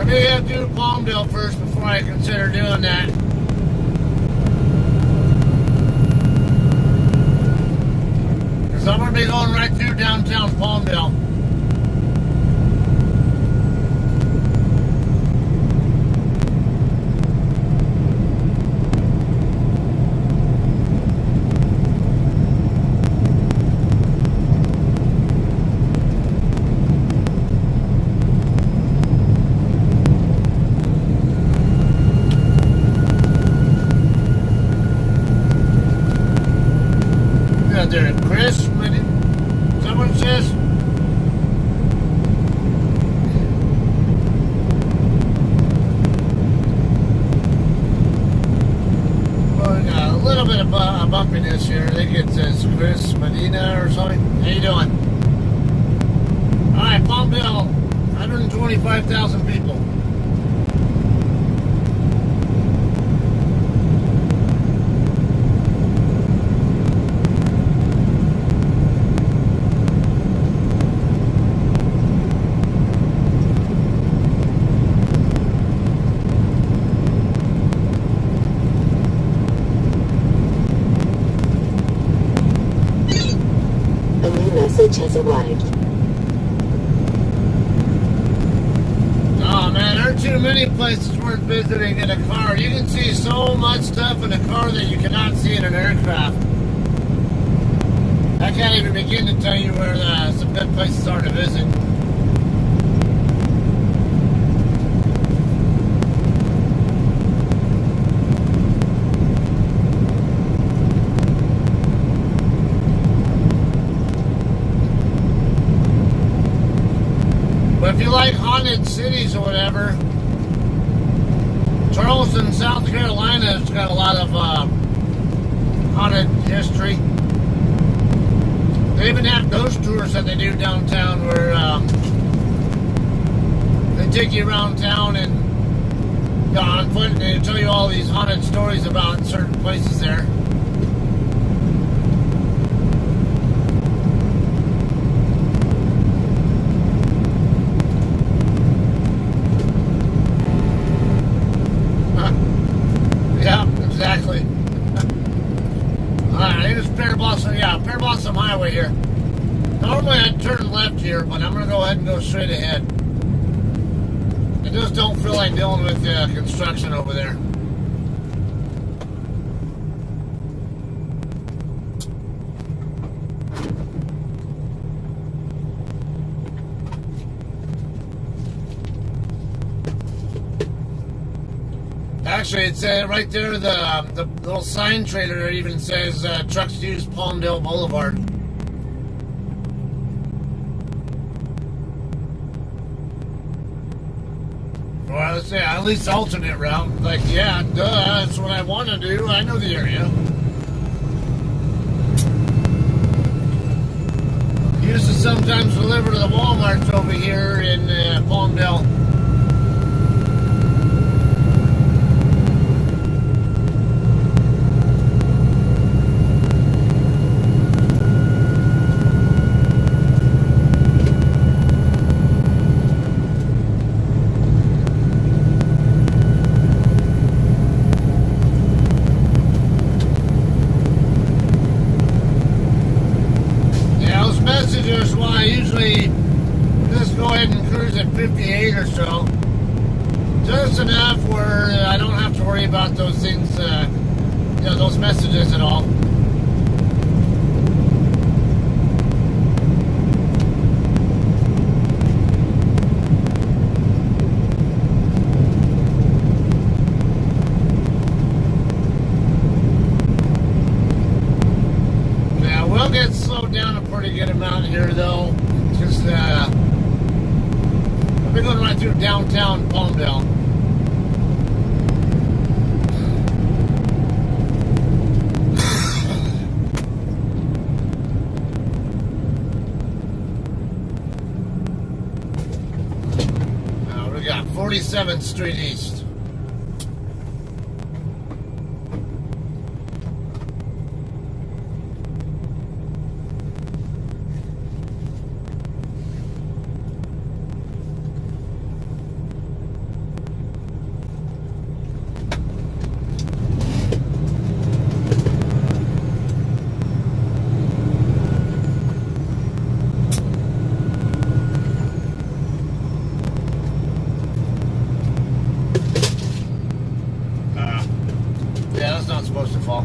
[SPEAKER 1] Maybe I'll do Palmdale first before I consider doing that. Because I'm going to be going right through downtown Palmdale. There, Chris, someone says. Well, a little bit of bumpiness here. I think it says Chris Medina or something. How you doing? All right, Palmdale, 125,000 people.
[SPEAKER 2] Message has arrived.
[SPEAKER 1] Oh man, there are too many places worth visiting in a car. You can see so much stuff in a car that you cannot see in an aircraft. I can't even begin to tell you where some good places are to visit. But if you like haunted cities or whatever, Charleston, South Carolina has got a lot of haunted history. They even have those tours that they do downtown where they take you around town and on foot and they tell you all these haunted stories about certain places there. Yeah, exactly. Alright, I think it's Pear Blossom. Yeah, Pear Blossom Highway here. Normally I'd turn left here, but I'm going to go ahead and go straight ahead. I just don't feel like dealing with construction over there. Actually, it says right there, the little sign trailer there even says trucks use Palmdale Boulevard. Well, let's say at least alternate route. Like, yeah, duh, that's what I want to do. I know the area. Used to sometimes deliver to the Walmarts over here in Palmdale. go ahead and cruise at 58 or so. Just enough where I don't have to worry about those things, those messages at all. Yeah, we'll get slowed down a pretty good amount here though. Just, I've been going right through downtown Palmdale. We got 47th Street East. Yeah, that's not supposed to fall.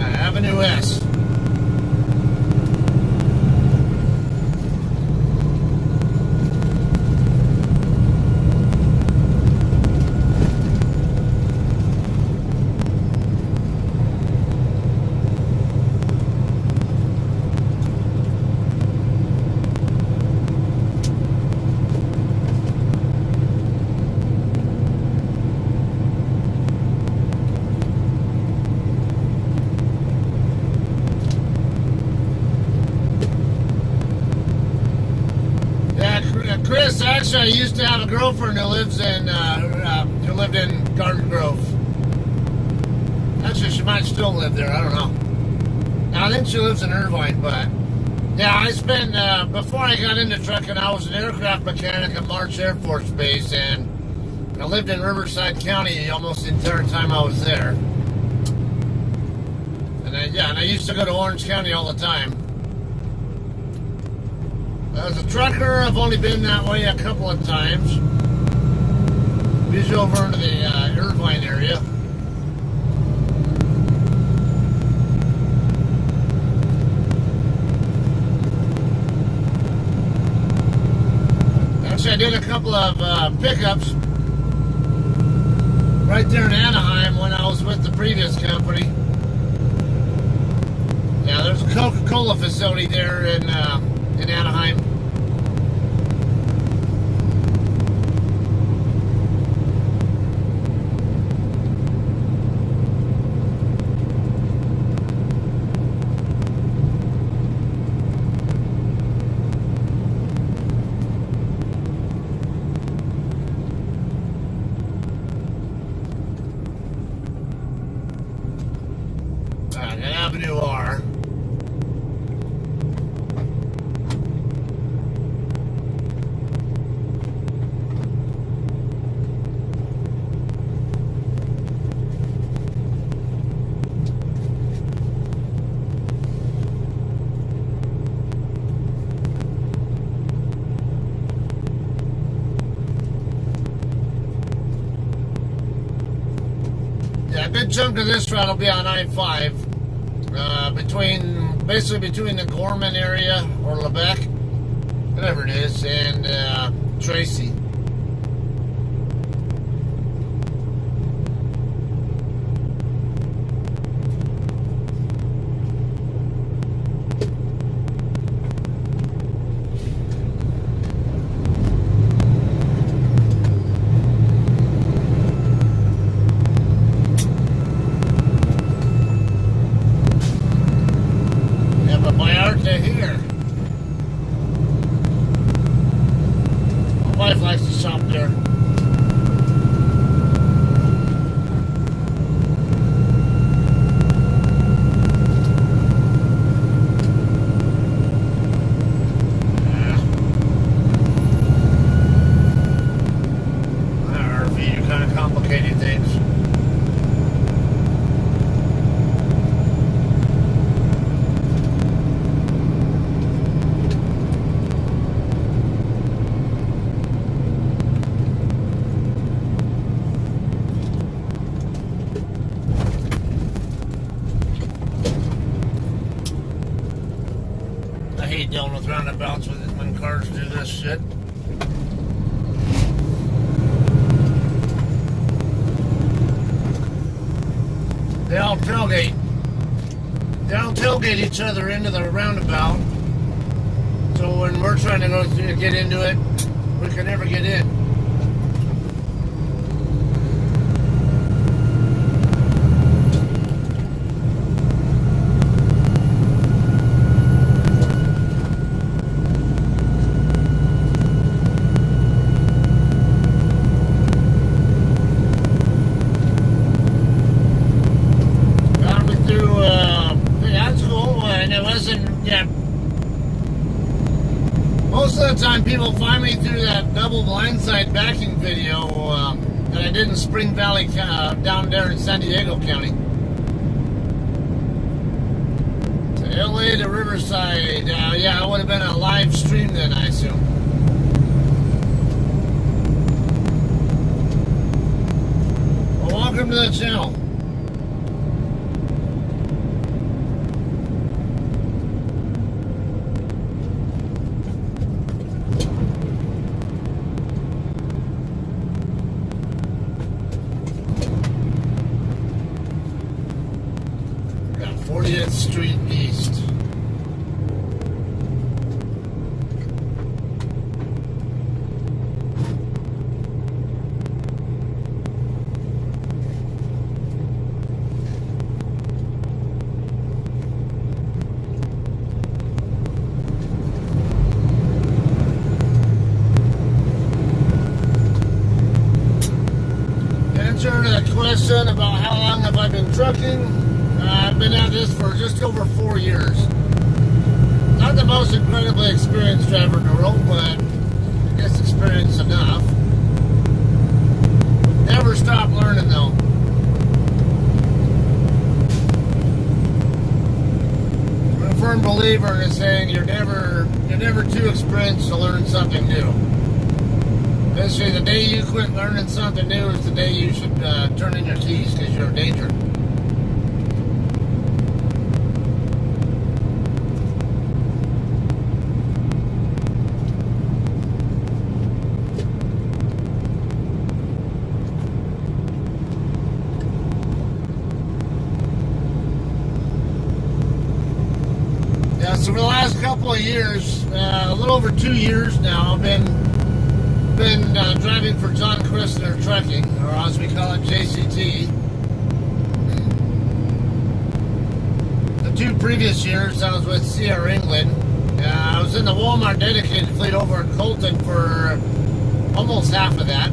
[SPEAKER 1] Avenue S. Chris, actually, I used to have a girlfriend who lived in Garden Grove. Actually, she might still live there. I don't know. Now, I think she lives in Irvine, but yeah, I spent before I got into trucking, I was an aircraft mechanic at March Air Force Base, and I lived in Riverside County almost the entire time I was there. And I used to go to Orange County all the time. As a trucker, I've only been that way a couple of times. Usually over into the Irvine area. Actually, I did a couple of pickups right there in Anaheim when I was with the previous company. Yeah, there's a Coca-Cola facility there in Anaheim. Avenue R. Yeah, a good chunk of this route will be on I-5. Basically between the Gorman area or Lebec, whatever it is, and Tracy. Here. My wife likes to shop there. problem with roundabouts when cars do this shit. They all tailgate. They all tailgate each other into the roundabout. So when we're trying to go through to get into it, we can never get in. Most of the time people find me through that double blindside backing video that I did in Spring Valley, down there in San Diego County. To LA to Riverside, yeah, it would have been a live stream then, I assume. Well, welcome to the channel. Got 40th Street East. Answer to the question about how long have I been trucking. I've been at this for just over 4 years. Not the most incredibly experienced driver in the world, but I guess experienced enough. Never stop learning though. I'm a firm believer in saying you're never too experienced to learn something new. Basically, the day you quit learning something new is the day you should turn in your keys because you're a danger. Yeah, so for the last couple of years, a little over 2 years now, I've been driving for John Christner Trucking, or as we call it, JCT. The 2 previous years, I was with CR England. I was in the Walmart dedicated fleet over in Colton for almost half of that.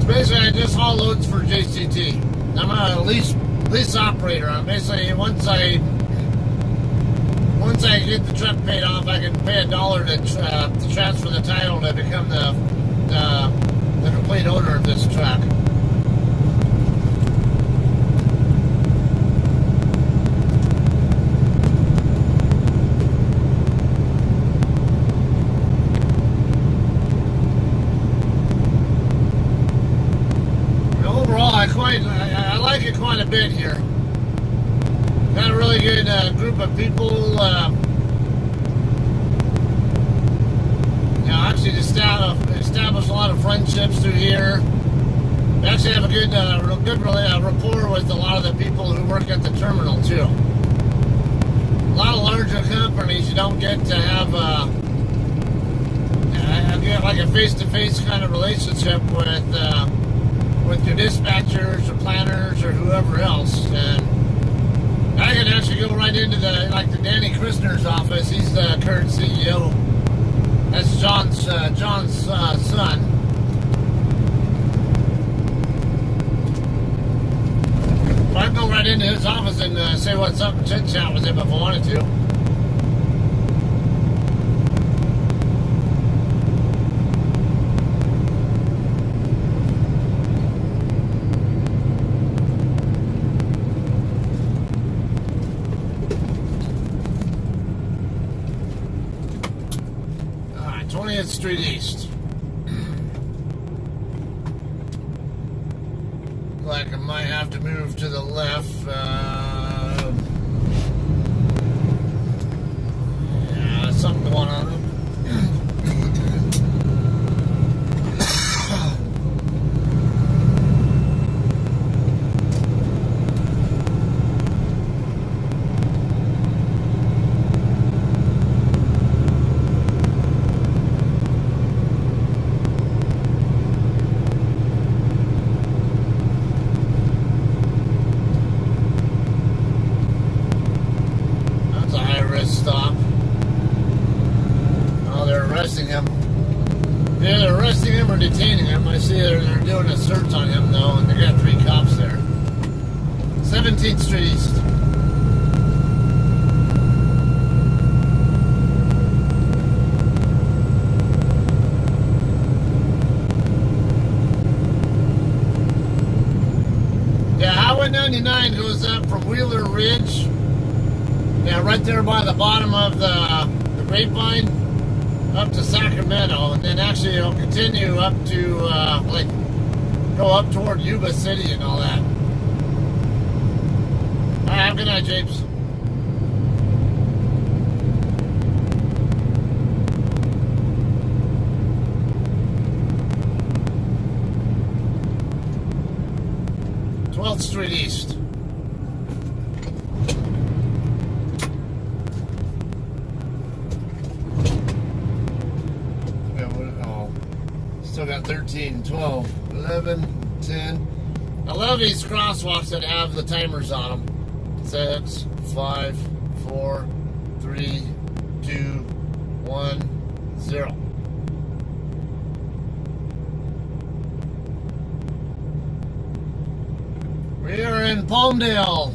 [SPEAKER 1] So basically, I just haul loads for JCT. I'm a lease operator. I'm basically once I get the truck paid off, I can pay $1 to transfer the title to become the complete owner of this truck. Overall, I like it quite a bit here. Got a really good group of people. Actually established a lot of friendships through here. We actually have a good rapport with a lot of the people who work at the terminal too. A lot of larger companies, you don't get to have like a face-to-face kind of relationship with your dispatchers or planners or whoever else. And I can actually go right into the Danny Christner's office. He's the current CEO. That's John's son. I can go right into his office and say what's up and chit chat with him if I wanted to. All right, 20th Street East. like I might have to move to the left. Yeah, something going on. Stop. Oh, they're arresting him. Yeah, they're arresting him or detaining him. I see they're doing a search on him, though, and they got 3 cops there. 17th Street East. Yeah, Highway 99 goes up from Wheeler Ridge. Yeah, right there by the bottom of the Grapevine up to Sacramento, and then actually it'll continue up to like go up toward Yuba City and all that. All right, have a good night, Japes. Street East. Still got 13, 12, 11, 10. I love these crosswalks that have the timers on them. 6, 5, 4, 3, 2, 1, 0. We are in Palmdale,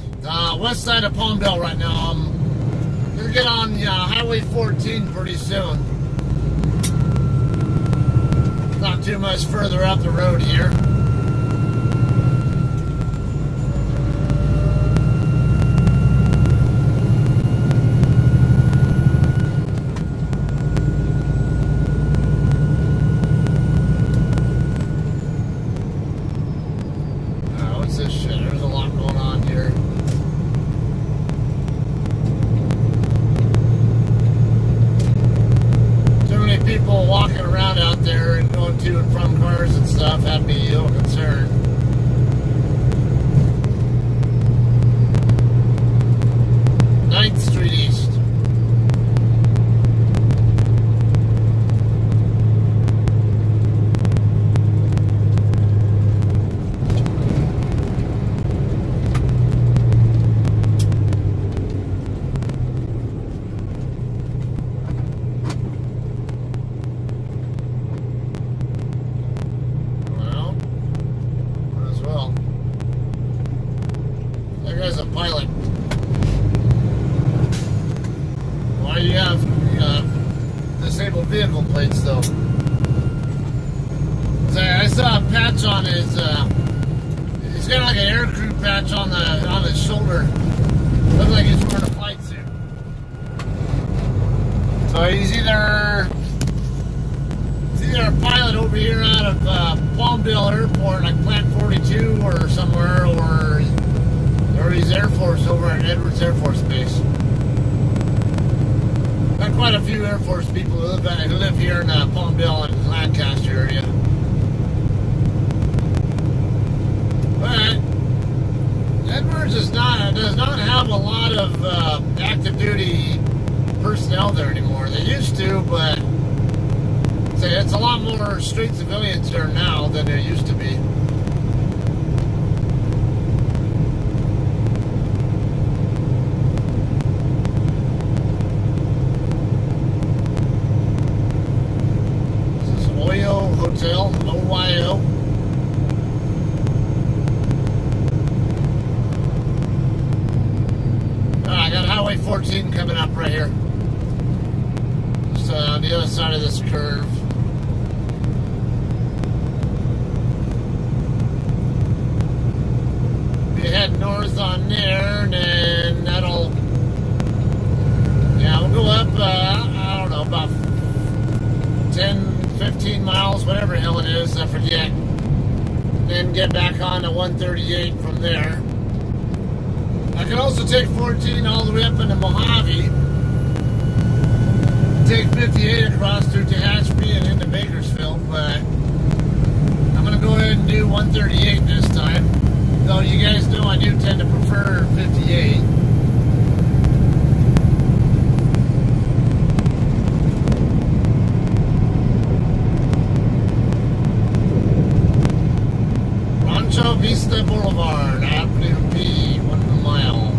[SPEAKER 1] west side of Palmdale right now. I'm going to get on Highway 14 pretty soon. Not too much further up the road here. What's this shit? There's a lot going on here. Too many people walking around out there and going to and from cars and stuff have me a little concerned. Ninth Street East. As a pilot, why do you have disabled vehicle plates though? So I saw a patch on his. He's got like an aircrew patch on his shoulder. Looks like he's wearing a flight suit. So he's either a pilot over here out of Palmdale Airport, like Plant 42 or somewhere, or he's Air Force over at Edwards Air Force Base. Got quite a few Air Force people who live here in Palmdale and Lancaster area. But Edwards does not have a lot of active duty personnel there anymore. They used to, but it's a lot more straight civilians there now than there used to be. Hotel, OYO. I got Highway 14 coming up right here. Just on the other side of this curve. You head north on there, and then that'll, we'll go up, I don't know, about 10, 15 miles, whatever the hell it is, I forget. then get back on to 138 from there. I can also take 14 all the way up into Mojave, take 58 across through Tehachapi and into Bakersfield, but I'm going to go ahead and do 138 this time. Though you guys know I do tend to prefer 58. Rancho Vista Boulevard, Avenue P, 1 mile.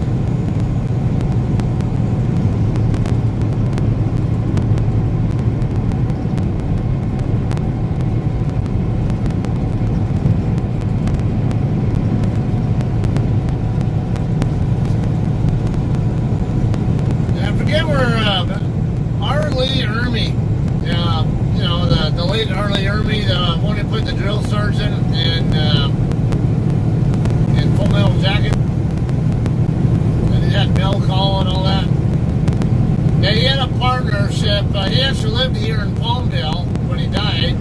[SPEAKER 1] The drill sergeant in Full Metal Jacket, and he had mail call and all that. Yeah, he had a partnership. He actually lived here in Palmdale when he died,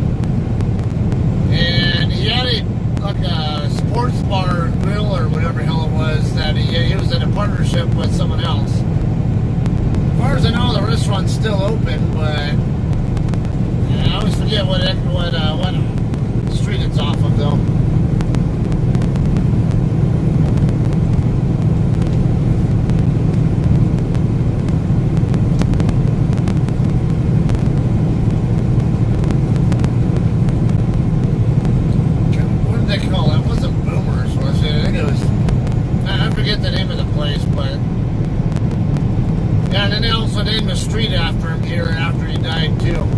[SPEAKER 1] and he had a sports bar grill or whatever the hell it was that he was in a partnership with someone else. As far as I know, the restaurant's still open, but I always forget what street it's off of, though. What did they call it? It wasn't Boomers, was it? I think it was... I forget the name of the place, but... Yeah, and then they also named a street after him here after he died, too.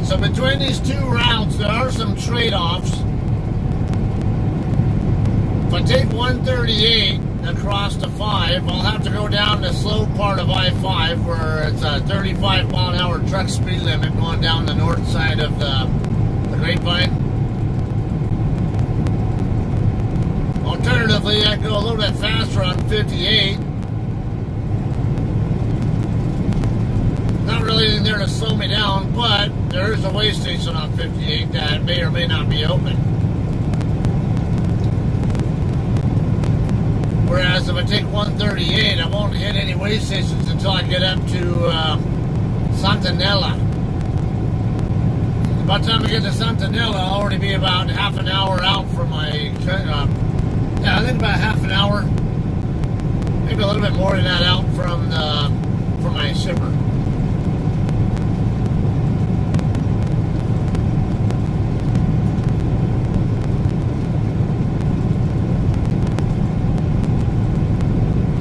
[SPEAKER 1] So between these two routes, there are some trade-offs. If I take 138 across to 5, I'll have to go down the slow part of I-5 where it's a 35 mile an hour truck speed limit going down the north side of the Grapevine. Alternatively, I go a little bit faster on 58. Not really anything there to slow me down, but there is a way station on 58 that may or may not be open. Whereas if I take 138, I won't hit any way stations until I get up to Santanella. By the time I get to Santanella, I'll already be about half an hour out from my... yeah, I think about half an hour. Maybe a little bit more than that out from my shipper.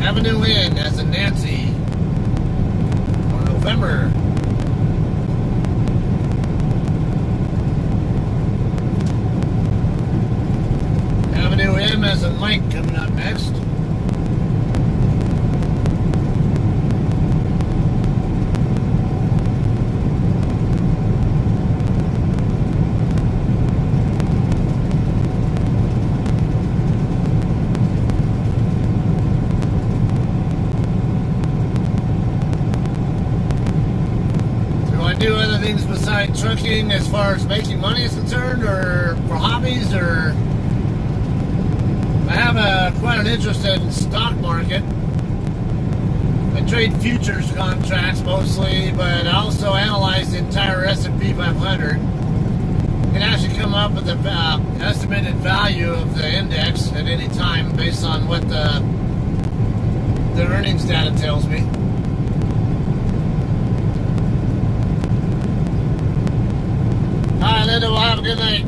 [SPEAKER 1] Avenue Inn as in Nancy or November. Avenue M as in Mike coming up next. Do other things besides trucking as far as making money is concerned, or for hobbies, or I have quite an interest in stock market. I trade futures contracts mostly, but I also analyze the entire S&P 500. You can actually come up with the estimated value of the index at any time based on what the earnings data tells me. All right, Linda, well, have a good night.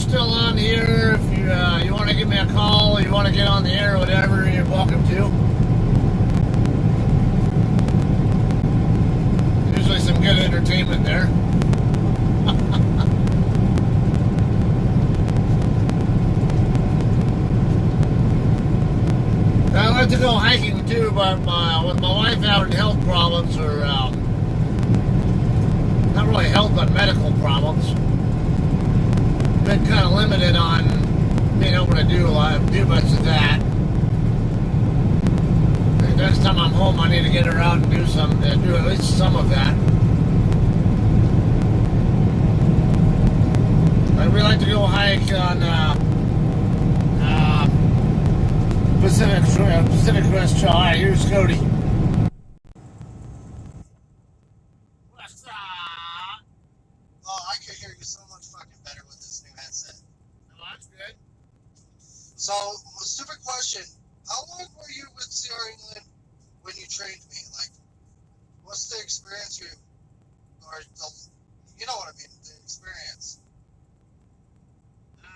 [SPEAKER 1] still on here. If you want to give me a call, or you want to get on the air, or whatever, you're welcome to. Usually some good entertainment there. I like to go hiking too, but with my wife having health problems, or not really health, but medical problems, been kind of limited on being able to do much of that. And next time I'm home, I need to get her out and do at least some of that. We like to go hike on Pacific Crest Trail. All right, here's Cody. What's up?
[SPEAKER 3] Oh, I can hear you so much fucking better with this new headset.
[SPEAKER 1] Oh, that's good.
[SPEAKER 3] So, a stupid question. How long were you with CR England when you trained me? Like, what's the experience you know what I mean, the experience?
[SPEAKER 1] I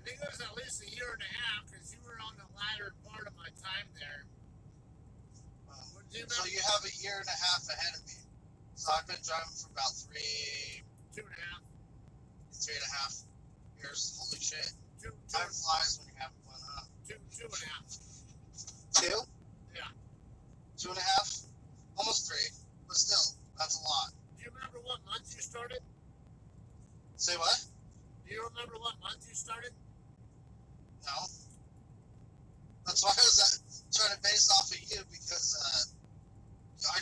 [SPEAKER 1] think it was at least a year and a half, because you were on the latter part of my time there.
[SPEAKER 3] So you have a year and a half ahead of me. So I've been driving for about
[SPEAKER 1] 2.5
[SPEAKER 3] years. Holy shit.
[SPEAKER 1] Time
[SPEAKER 3] flies when you're having fun, huh?
[SPEAKER 1] 2.5.
[SPEAKER 3] 2?
[SPEAKER 1] Yeah.
[SPEAKER 3] 2.5? Almost 3. But still, that's a lot.
[SPEAKER 1] Do you remember what month you started?
[SPEAKER 3] Say what?
[SPEAKER 1] Do you remember what month you started?
[SPEAKER 3] No. That's why I was trying to base off of you, because I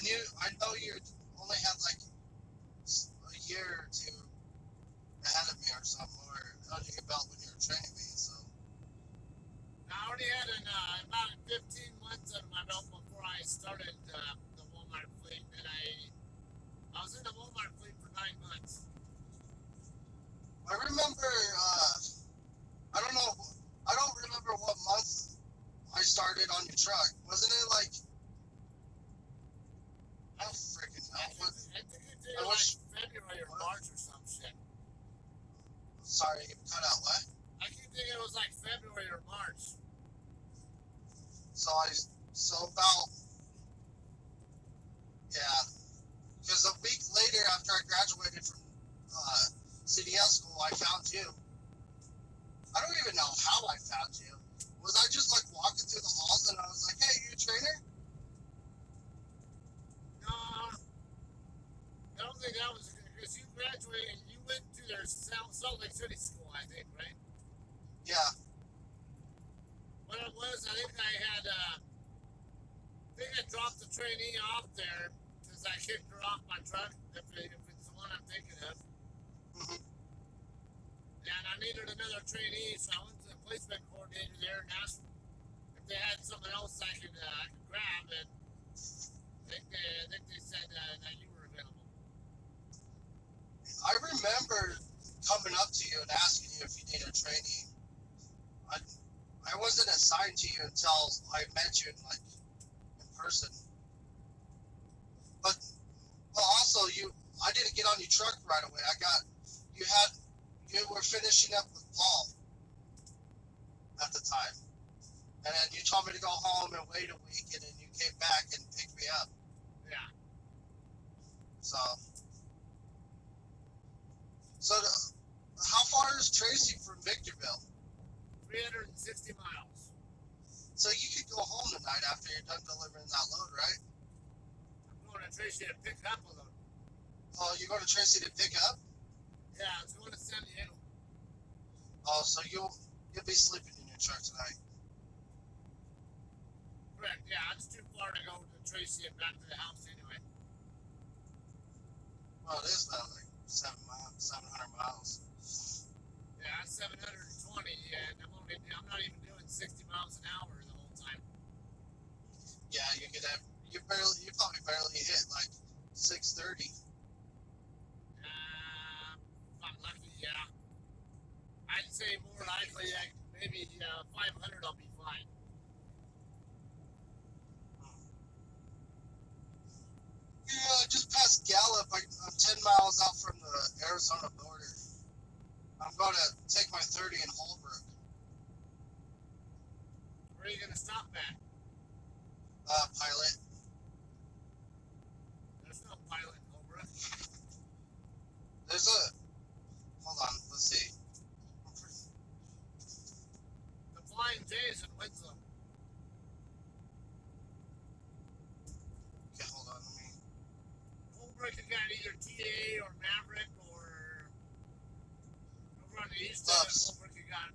[SPEAKER 3] know you only had like a year or 2 ahead of me or something, or under your belt when you were training me. So
[SPEAKER 1] I already had about 15 months under my belt before I started the Walmart fleet, and I was in the Walmart fleet for 9 months.
[SPEAKER 3] I remember. I don't remember what month I started on your truck. Wasn't it like? I don't freaking know.
[SPEAKER 1] I think it did like February or March or some shit.
[SPEAKER 3] Sorry, you cut out what?
[SPEAKER 1] I keep thinking it was like February or March.
[SPEAKER 3] So about, yeah, because a week later after I graduated from CDL school, I found you. I don't even know how I found you. Was I just like walking through the halls and I was like, hey, you a trainer?
[SPEAKER 1] No, I don't think that was because you graduated. You went to their Salt Lake City school, I think, right?
[SPEAKER 3] Yeah.
[SPEAKER 1] What it was, I think I dropped the trainee off there because I kicked her off my truck, if it's the one I'm thinking of.
[SPEAKER 3] Mm-hmm.
[SPEAKER 1] And I needed another trainee, so I went to the placement coordinator there and asked if they had someone else I could grab, and I think they said that you were available.
[SPEAKER 3] I remember coming up to you and asking you if you needed a trainee. I wasn't assigned to you until I met you in person. But also I didn't get on your truck right away. You were finishing up with Paul at the time. And then you told me to go home and wait a week, and then you came back and picked me up.
[SPEAKER 1] Yeah.
[SPEAKER 3] So how far is Tracy from Victorville?
[SPEAKER 1] 360 miles.
[SPEAKER 3] So you could go home tonight after you're done delivering that load, right?
[SPEAKER 1] I'm going to Tracy to pick up a load.
[SPEAKER 3] Oh, you're going to Tracy to pick up?
[SPEAKER 1] Yeah, I was going to San Diego.
[SPEAKER 3] Oh, so you'll be sleeping in your truck tonight.
[SPEAKER 1] Correct, yeah, it's too far to go to Tracy and back to the house anyway.
[SPEAKER 3] Well, it is about like 700 miles.
[SPEAKER 1] Yeah, that's 720, and I'm not even doing 60 miles an hour the whole time.
[SPEAKER 3] Yeah, you probably barely hit like 630.
[SPEAKER 1] If I'm lucky, yeah. I'd say more likely, maybe 500 I'll be fine.
[SPEAKER 3] Yeah, just past Gallup. I'm 10 miles out from the Arizona border. I'm going to pilot.
[SPEAKER 1] There's no pilot in Cobra.
[SPEAKER 3] There's a. Hold on, let's see.
[SPEAKER 1] The Flying J is in Winslow.
[SPEAKER 3] Okay, hold on, let me.
[SPEAKER 1] Cobra can got either TA or Maverick or over on the east side of Cobra can got.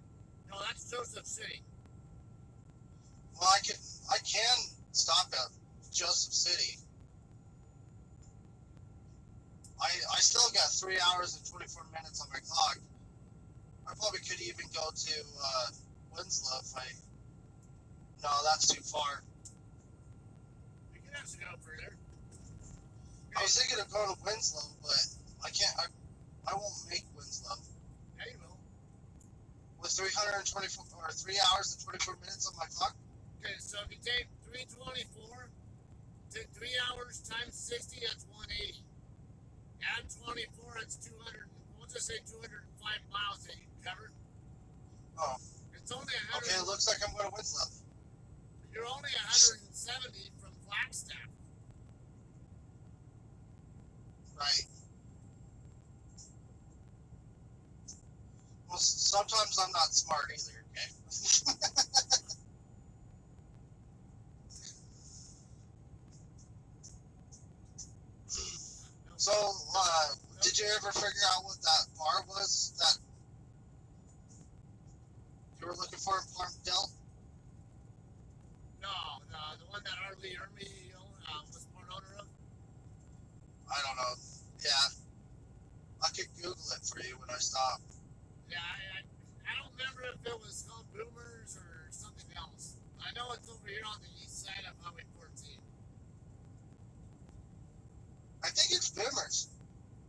[SPEAKER 1] No, that's Joseph City.
[SPEAKER 3] Well, I can stop at Joseph City. I still got 3 hours and 24 minutes on my clock. I probably could even go to Winslow if I. No, that's too far.
[SPEAKER 1] We can actually go further.
[SPEAKER 3] I was thinking of going to Winslow, but I can't. I won't make Winslow.
[SPEAKER 1] Yeah, you will.
[SPEAKER 3] With 324 or 3 hours and 24 minutes on my clock.
[SPEAKER 1] Okay, so if you take 324, take 3 hours times 60, that's 180. Add 24, that's 200. We'll just say 205 miles that you covered.
[SPEAKER 3] Oh.
[SPEAKER 1] It's only 100.
[SPEAKER 3] Okay, it looks like I'm going to Winslow.
[SPEAKER 1] You're only 170 from Flagstaff.
[SPEAKER 3] Right. Well, sometimes I'm not smart either, okay? So, did you ever figure out what that bar was that you were looking for in Palmdale?
[SPEAKER 1] No, the one that Arlie Ermy was part owner of.
[SPEAKER 3] I don't know. Yeah. I could Google it for you when I stop.
[SPEAKER 1] Yeah, I don't remember if it was called Boomers or something else. I know it's over here on the east side of Highway 14.
[SPEAKER 3] I think it's Boomers.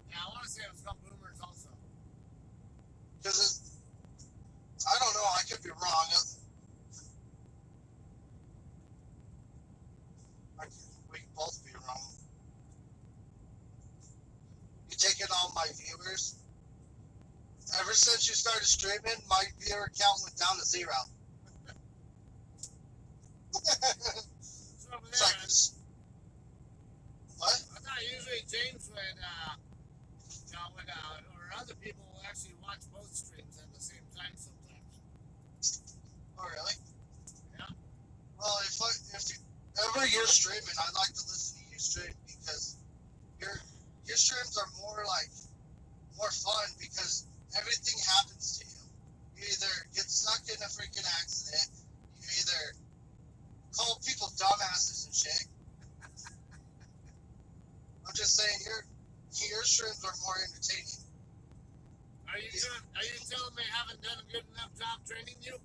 [SPEAKER 1] Yeah, I want to say it was called Boomers also.
[SPEAKER 3] Because I don't know, I could be wrong. We could both be wrong. You taking all my viewers? Ever since you started streaming, my viewer count went down to 0.
[SPEAKER 1] So over
[SPEAKER 3] It's
[SPEAKER 1] there,
[SPEAKER 3] like, what?
[SPEAKER 1] I thought usually James would, or other people will actually watch both streams at the same time sometimes.
[SPEAKER 3] Oh, really?
[SPEAKER 1] Yeah.
[SPEAKER 3] Well, if ever you're streaming, I'd like to listen to you stream because your streams are more fun because everything happens to you. You either get stuck in a freaking accident, you either call people dumbasses and shit. I'm just saying your streams are more entertaining.
[SPEAKER 1] Are you telling me I haven't done a good enough job training you?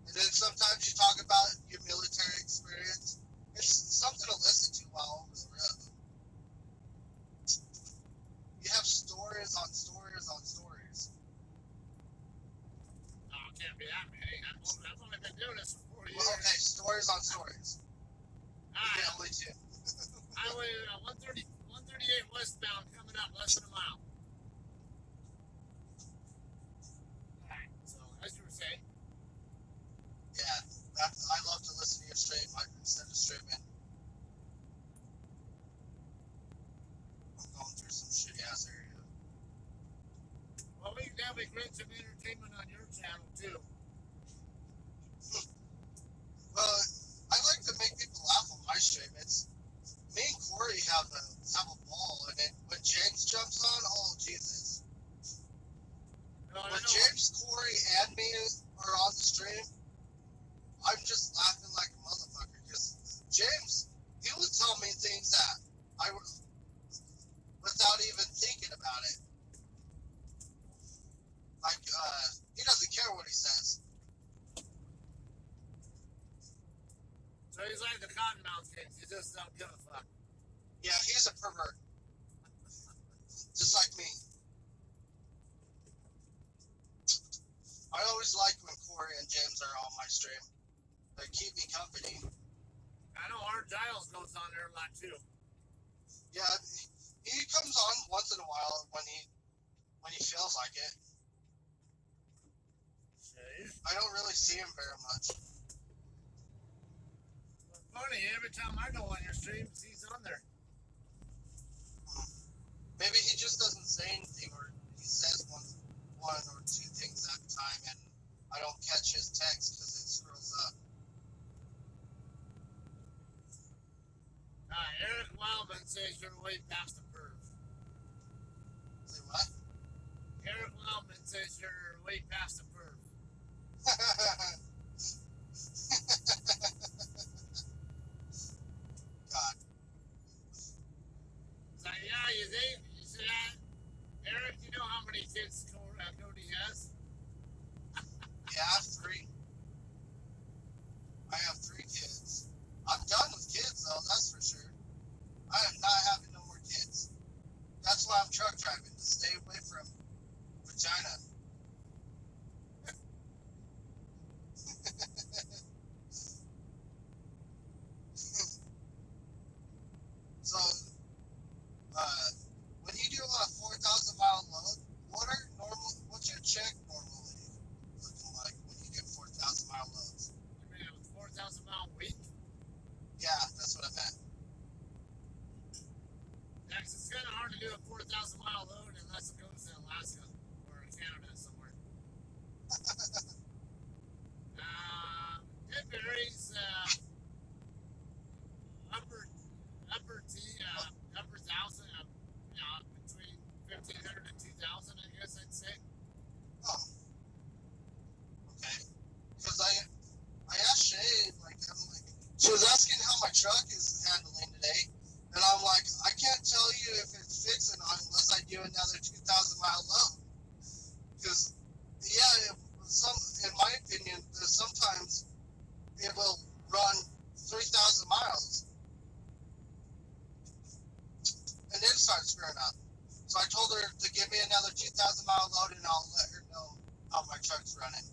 [SPEAKER 3] And then sometimes you talk about your military experience. It's something to listen to while over the road. You have stories on stories on stories.
[SPEAKER 1] Oh, it can't be that many. I've only been doing this for 4 years.
[SPEAKER 3] Well, okay, stories on stories. Yeah, only 2.
[SPEAKER 1] Highway 138 westbound coming up less than a mile. Alright, so as you were saying.
[SPEAKER 3] Yeah, I love to listen to your stream instead of streaming. I'm going through some shitty ass area.
[SPEAKER 1] Well, we can definitely create some entertainment on your channel too.
[SPEAKER 3] Well, I like to make people laugh on my stream. It's me and Corey have a ball, and then when James jumps on, oh Jesus!
[SPEAKER 1] No,
[SPEAKER 3] When James, Corey, and me are on the stream, I'm just laughing like a motherfucker. Because James, he would tell me things that I would, without even thinking about it. Like, he doesn't care what he says.
[SPEAKER 1] So he's like the Cottonmouth kids. He just don't give a fuck.
[SPEAKER 3] Yeah, he's a pervert. Just like me. I always like when Corey and James are on my stream. They keep me company.
[SPEAKER 1] I know Art Giles goes on there a lot too.
[SPEAKER 3] Yeah, he comes on once in a while when he feels like it.
[SPEAKER 1] Jeez.
[SPEAKER 3] I don't really see him very much.
[SPEAKER 1] Funny, every time I go on your streams, he's on there.
[SPEAKER 3] Maybe he just doesn't say anything, or he says one or two things at a time, and I don't catch his text because it scrolls up.
[SPEAKER 1] Eric Wildman says you're way past the perv.
[SPEAKER 3] Say what?
[SPEAKER 1] Eric Wildman says you're way past the perv.
[SPEAKER 3] God.
[SPEAKER 1] So yeah, you think? You said that? Eric, you know how many kids Cody has?
[SPEAKER 3] Yeah, I have 3. I have 3 kids. I'm done with kids, though, that's for sure. I am not having no more kids. That's why I'm truck driving, to stay away from vagina. So, when you do a 4,000-mile load, what's your check normally looking like when you get 4,000-mile loads?
[SPEAKER 1] You mean it was 4,000-mile week?
[SPEAKER 3] Yeah, that's what I meant.
[SPEAKER 1] Yeah, 'cause it's kind of hard to do a 4,000-mile load unless it goes to Alaska or Canada somewhere. It varies. Upper thousand, between 1,500 and 2,000, I guess I'd say.
[SPEAKER 3] Oh, okay. Because I asked Shay, she was asking how my truck is handling today, and I'm like, I can't tell you if it's fixing on unless I do another 2,000-mile load. Because, yeah, in my opinion, sometimes it will run 3,000 miles and then start screwing up. So I told her to give me another 2,000-mile load and I'll let her know how my truck's running.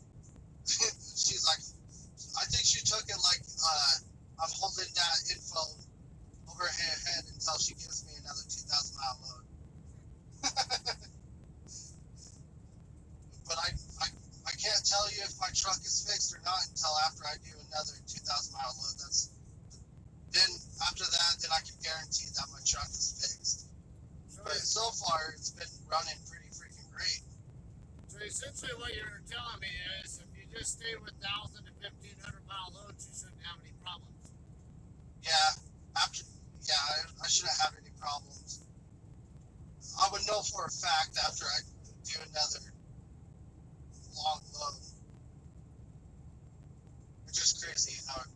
[SPEAKER 3] She's like, I think she took it like I'm holding that info over her head until she gives me another 2,000-mile load. But I can't tell you if my truck is fixed or not until after I do another 2,000-mile load. Then after that, then I can guarantee that my truck is fixed.
[SPEAKER 1] So,
[SPEAKER 3] But so far, it's been running pretty freaking great.
[SPEAKER 1] so essentially what you're telling me is if you just stay with 1,000 to 1,500-mile loads, you shouldn't have any problems.
[SPEAKER 3] Yeah, I shouldn't have any problems. I would know for a fact after I do another long load. It's just crazy how it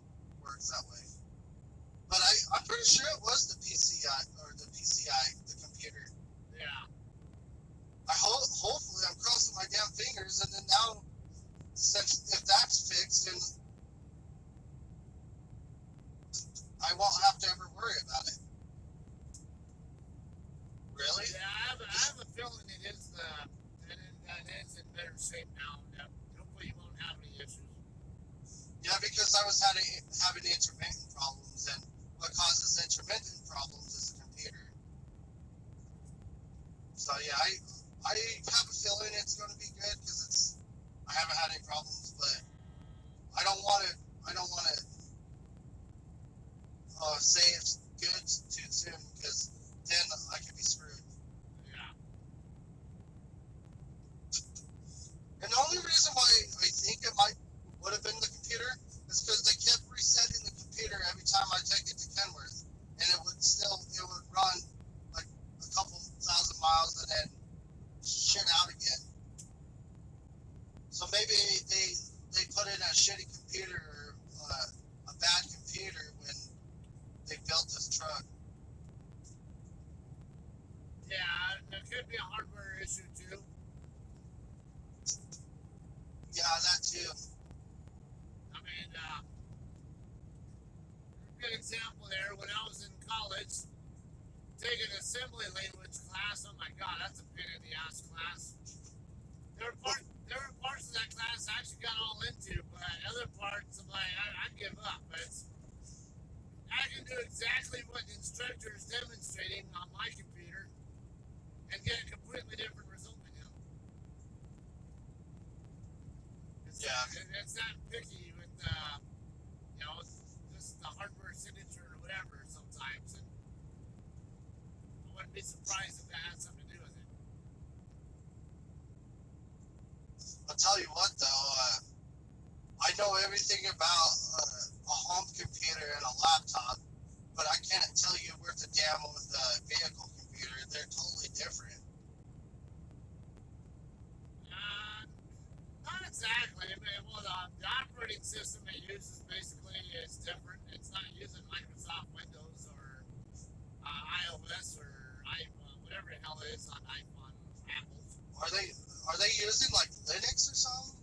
[SPEAKER 3] works that way. But I'm pretty sure it was the PCI, the computer.
[SPEAKER 1] Yeah.
[SPEAKER 3] Hopefully I'm crossing my damn fingers, and then now, if that's fixed, then I won't have to ever worry about it. Really?
[SPEAKER 1] Yeah, I have a feeling it is in better shape now. Yeah. Hopefully you won't have any issues.
[SPEAKER 3] Yeah, because I was having intermittent problems, and what causes intermittent problems is the computer. So yeah, I have a feeling it's going to be good because I haven't had any problems, but I don't want to say it's good too soon because then I could be screwed.
[SPEAKER 1] Yeah.
[SPEAKER 3] And the only reason why I think it would have been the computer is because they kept resetting the computer every time I take it to Kenworth, and it would run like a couple thousand miles and then shit out again. So maybe they put in a shitty computer or a bad computer when they built this truck.
[SPEAKER 1] Yeah, there could be a hardware issue too.
[SPEAKER 3] Yeah, that too.
[SPEAKER 1] I mean, a good example there, when I was in college, taking assembly language class, oh my god, that's a pain in the ass class. There were parts of that class I actually got all into, but other parts I'm like, I give up. But I can do exactly what the instructor is demonstrating on my computer and get a completely different result than him.
[SPEAKER 3] Yeah.
[SPEAKER 1] gets that picky with just the hardware signature or whatever sometimes, and I wouldn't be surprised if that had something to do with it.
[SPEAKER 3] I'll tell you what, though, I know everything about a home computer and a laptop, but I can't tell you worth a damn with a vehicle computer. They're totally different.
[SPEAKER 1] Not exactly. I mean, well, the operating system it uses basically is different. It's not using Microsoft Windows or iOS or whatever the hell it is on iPhone, Apple.
[SPEAKER 3] Are they using like Linux or something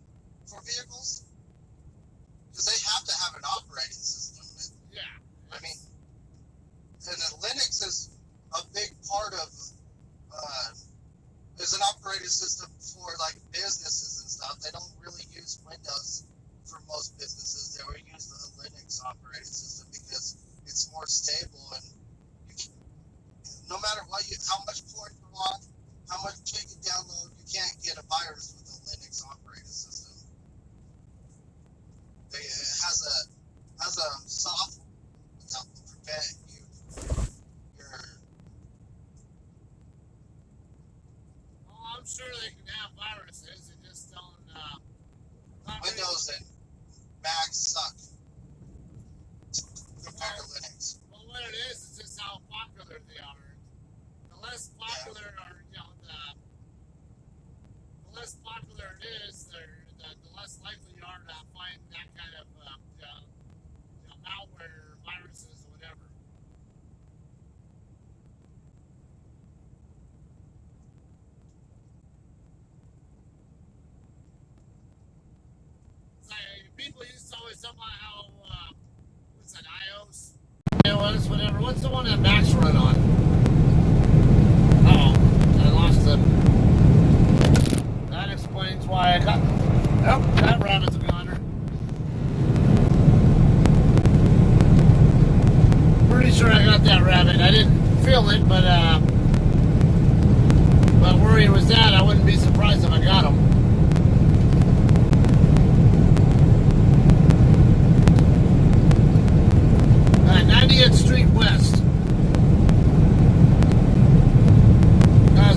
[SPEAKER 3] for vehicles? Because they have to have an operating system.
[SPEAKER 1] Yeah.
[SPEAKER 3] I mean, and Linux is a big part of is an operating system for like businesses and stuff. They don't really use Windows for most businesses. They will use the Linux operating system because it's more stable, and no matter what how much porn you want, how much you can download, you can't get a virus with a Linux operating system. It has a software that will prevent your.
[SPEAKER 1] Oh, I'm sure they can have viruses. They just don't.
[SPEAKER 3] Windows and Macs suck compared to Linux.
[SPEAKER 1] Well, what it is just how popular they are. The less popular are, the less popular it is, the less likely you are to find that kind of malware, viruses, or whatever. People used to always talk about how, what's that, iOS, whatever. What's the one that Macs run on? I lost it. That explains why I got. Oh, that rabbit's a goner. Pretty sure I got that rabbit. I didn't feel it, but where he was at, I wouldn't be surprised if I got him. 90th Street West.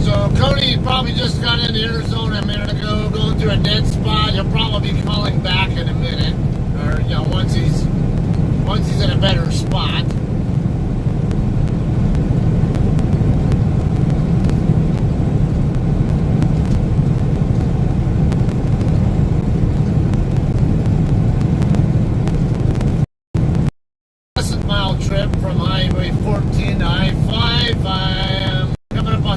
[SPEAKER 1] So Cody probably just got into Arizona a minute ago, going through a dead spot. He'll probably be calling back in a minute, or once he's in a better spot. Mile trip from Highway 14 to I-5. I'm coming up on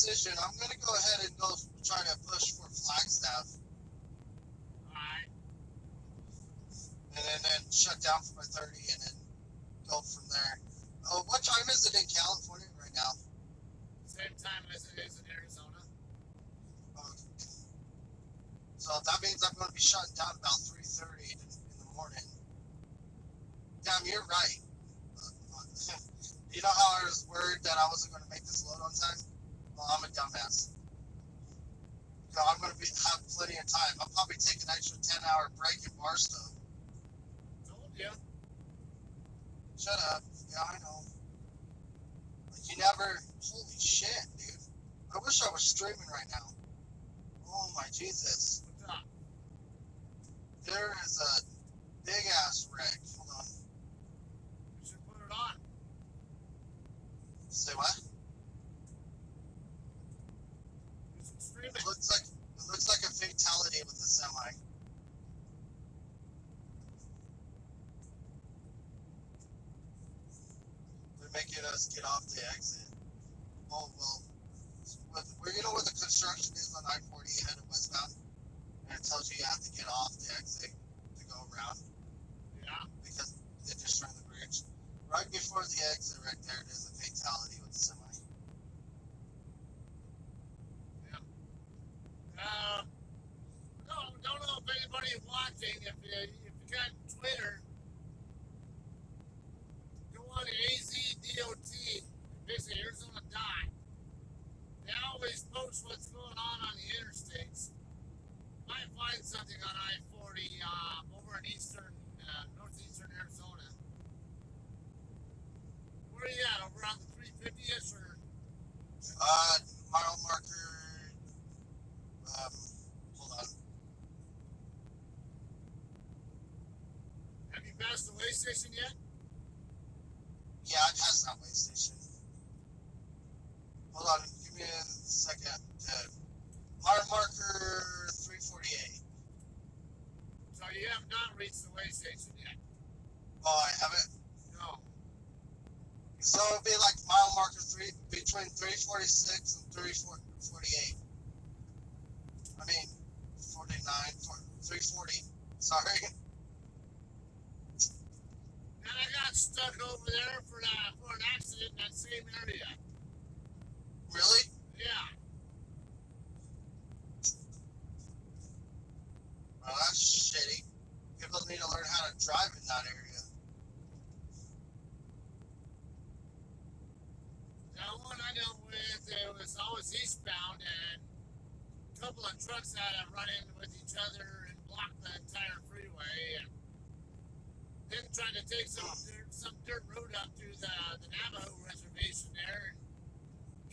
[SPEAKER 3] decision. I'm gonna go ahead and go try to push for Flagstaff,
[SPEAKER 1] Alright.
[SPEAKER 3] and then shut down for my 30, and then go from there. Oh, what time is it in California right now?
[SPEAKER 1] Same time as it is in Arizona.
[SPEAKER 3] So that means I'm going to be shutting down about 3:30 in the morning. Damn, you're right. You know how I was worried that I wasn't going to make this load on time? Well, I'm a dumbass. So I'm going to have plenty of time. I'll probably take an extra 10-hour break in Barstow.
[SPEAKER 1] Told you.
[SPEAKER 3] Shut up. Yeah, I know. You never... Holy shit, dude. I wish I was streaming right now. Oh my Jesus.
[SPEAKER 1] What's up?
[SPEAKER 3] There is a big-ass wreck. Hold on.
[SPEAKER 1] You should put it on.
[SPEAKER 3] Say what?
[SPEAKER 1] You should stream
[SPEAKER 3] It
[SPEAKER 1] it.
[SPEAKER 3] looks like a fatality with a semi. They're making us get off the exit. Oh well, where you know where the construction is on I-40 headed westbound, and it tells you have to get off the exit to go around
[SPEAKER 1] Yeah.
[SPEAKER 3] because they destroyed the bridge. Right before the exit, right there, there's a fatality with the semi.
[SPEAKER 1] Don't know if anybody watching, if you got Twitter, go on AZDOT, basically Arizona Dot. They always post what's going on the interstates. Might find something on I-40 over in northeastern Arizona. Where are you at? Over on the 350ish or?
[SPEAKER 3] Mile marker. Hold on.
[SPEAKER 1] Have you passed the way station yet?
[SPEAKER 3] Yeah, I passed that way station. Hold on, give me a second. Mile marker 348.
[SPEAKER 1] So you have not reached the way station yet?
[SPEAKER 3] Oh, I haven't.
[SPEAKER 1] No.
[SPEAKER 3] So it'd be like mile marker 3 between 346 and 348. I mean, 340. Sorry.
[SPEAKER 1] And I got stuck over there for an accident in that same area.
[SPEAKER 3] Really?
[SPEAKER 1] Yeah.
[SPEAKER 3] Well, that's shitty. People need to learn how to drive in that area.
[SPEAKER 1] That one I dealt with, it was always eastbound, and a couple of trucks had to run in with each other and block the entire freeway, and then trying to take some dirt road up to the Navajo reservation there, and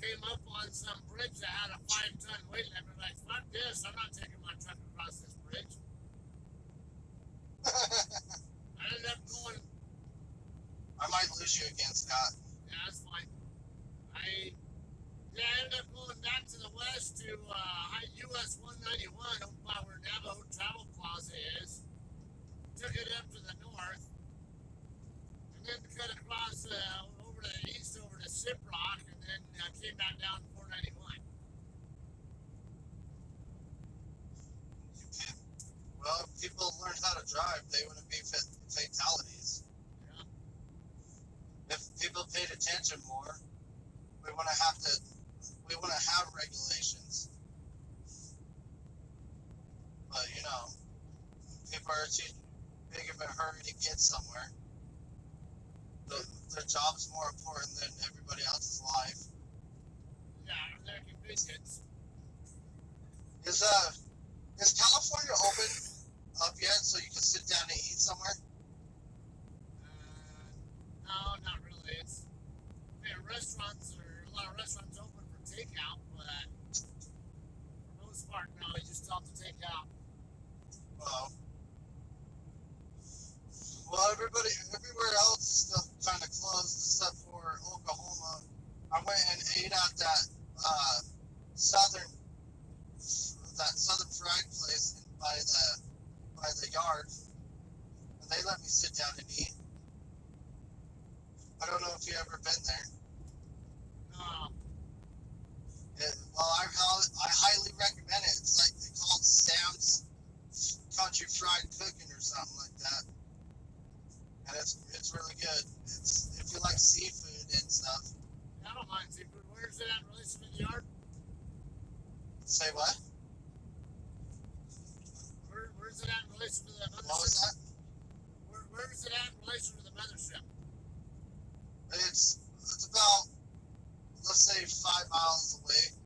[SPEAKER 1] came up on some bridge that had a 5-ton weight limit. Like, fuck this, I'm not taking my truck across this bridge. I ended up going,
[SPEAKER 3] I might lose you again, Scott.
[SPEAKER 1] yeah, that's fine. I ended up going back to the west to US 191 over by where Navajo Travel Plaza is. Took it up to the north, and then cut across over to the east over to Shiprock, and then came back down 491.
[SPEAKER 3] Well, if people learned how to drive, they wouldn't be fatalities.
[SPEAKER 1] Yeah.
[SPEAKER 3] If people paid attention more, we wouldn't have regulations. But you know, people are too big of a hurry to get somewhere. Their job's more important than everybody else's life.
[SPEAKER 1] Yeah, their convenience.
[SPEAKER 3] Is California open up yet so you can sit down and eat somewhere?
[SPEAKER 1] No, not really. It's a lot of restaurants open for takeout, but for the most part, no, you just have to take out.
[SPEAKER 3] Well, everywhere else is still kind of closed except for Oklahoma. I went and ate at that southern fried place by the yard, and they let me sit down and eat. I don't know if you ever been there.
[SPEAKER 1] No.
[SPEAKER 3] Say what?
[SPEAKER 1] Where's it at in relation to the mothership?
[SPEAKER 3] What was that?
[SPEAKER 1] Where is it at in relation to the mothership?
[SPEAKER 3] It's about, let's say, 5 miles away.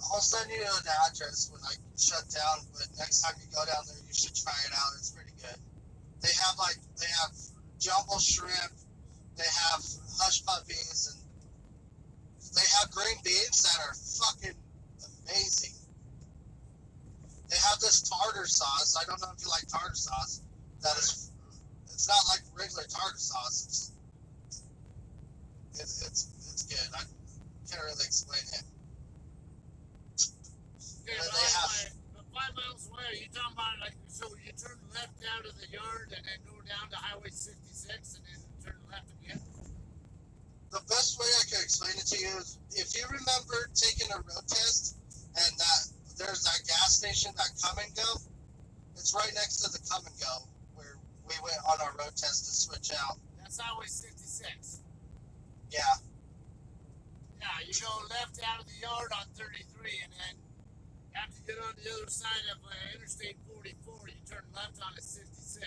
[SPEAKER 3] I'll send you an address when I shut down, but next time you go down there, you should try it out. It's pretty good. They have jumbo shrimp, they have hush puppies, and they have green beans that are fucking amazing. They have this tartar sauce. I don't know if you like tartar sauce. It's not like regular tartar sauce. It's good. I can't really explain it.
[SPEAKER 1] Okay, but 5 miles away, are you talking about like, so you turn left out of the yard and then go down to Highway 66 and then turn left again?
[SPEAKER 3] The best way I can explain it to you is if you remember taking a road test and that there's that gas station, that Come and Go, it's right next to the Come and Go where we went on our road test to switch out.
[SPEAKER 1] That's Highway 66.
[SPEAKER 3] Yeah.
[SPEAKER 1] Yeah, you go left out of the yard on 33 and then after you get on the other side of Interstate 44, you turn left on 66.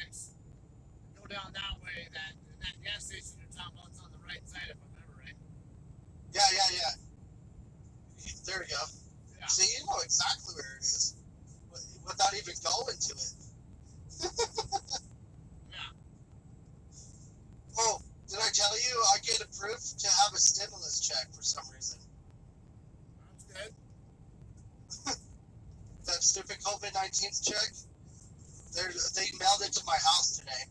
[SPEAKER 1] Go down that way. That gas station you're talking about is on the right side, if I remember right.
[SPEAKER 3] Yeah. There we go.
[SPEAKER 1] Yeah.
[SPEAKER 3] See, you know exactly where it is without even going to it.
[SPEAKER 1] Yeah.
[SPEAKER 3] Oh, did I tell you I get approved to have a stimulus check for some reason?
[SPEAKER 1] That's good.
[SPEAKER 3] That stupid COVID-19 check, they mailed it to my house today.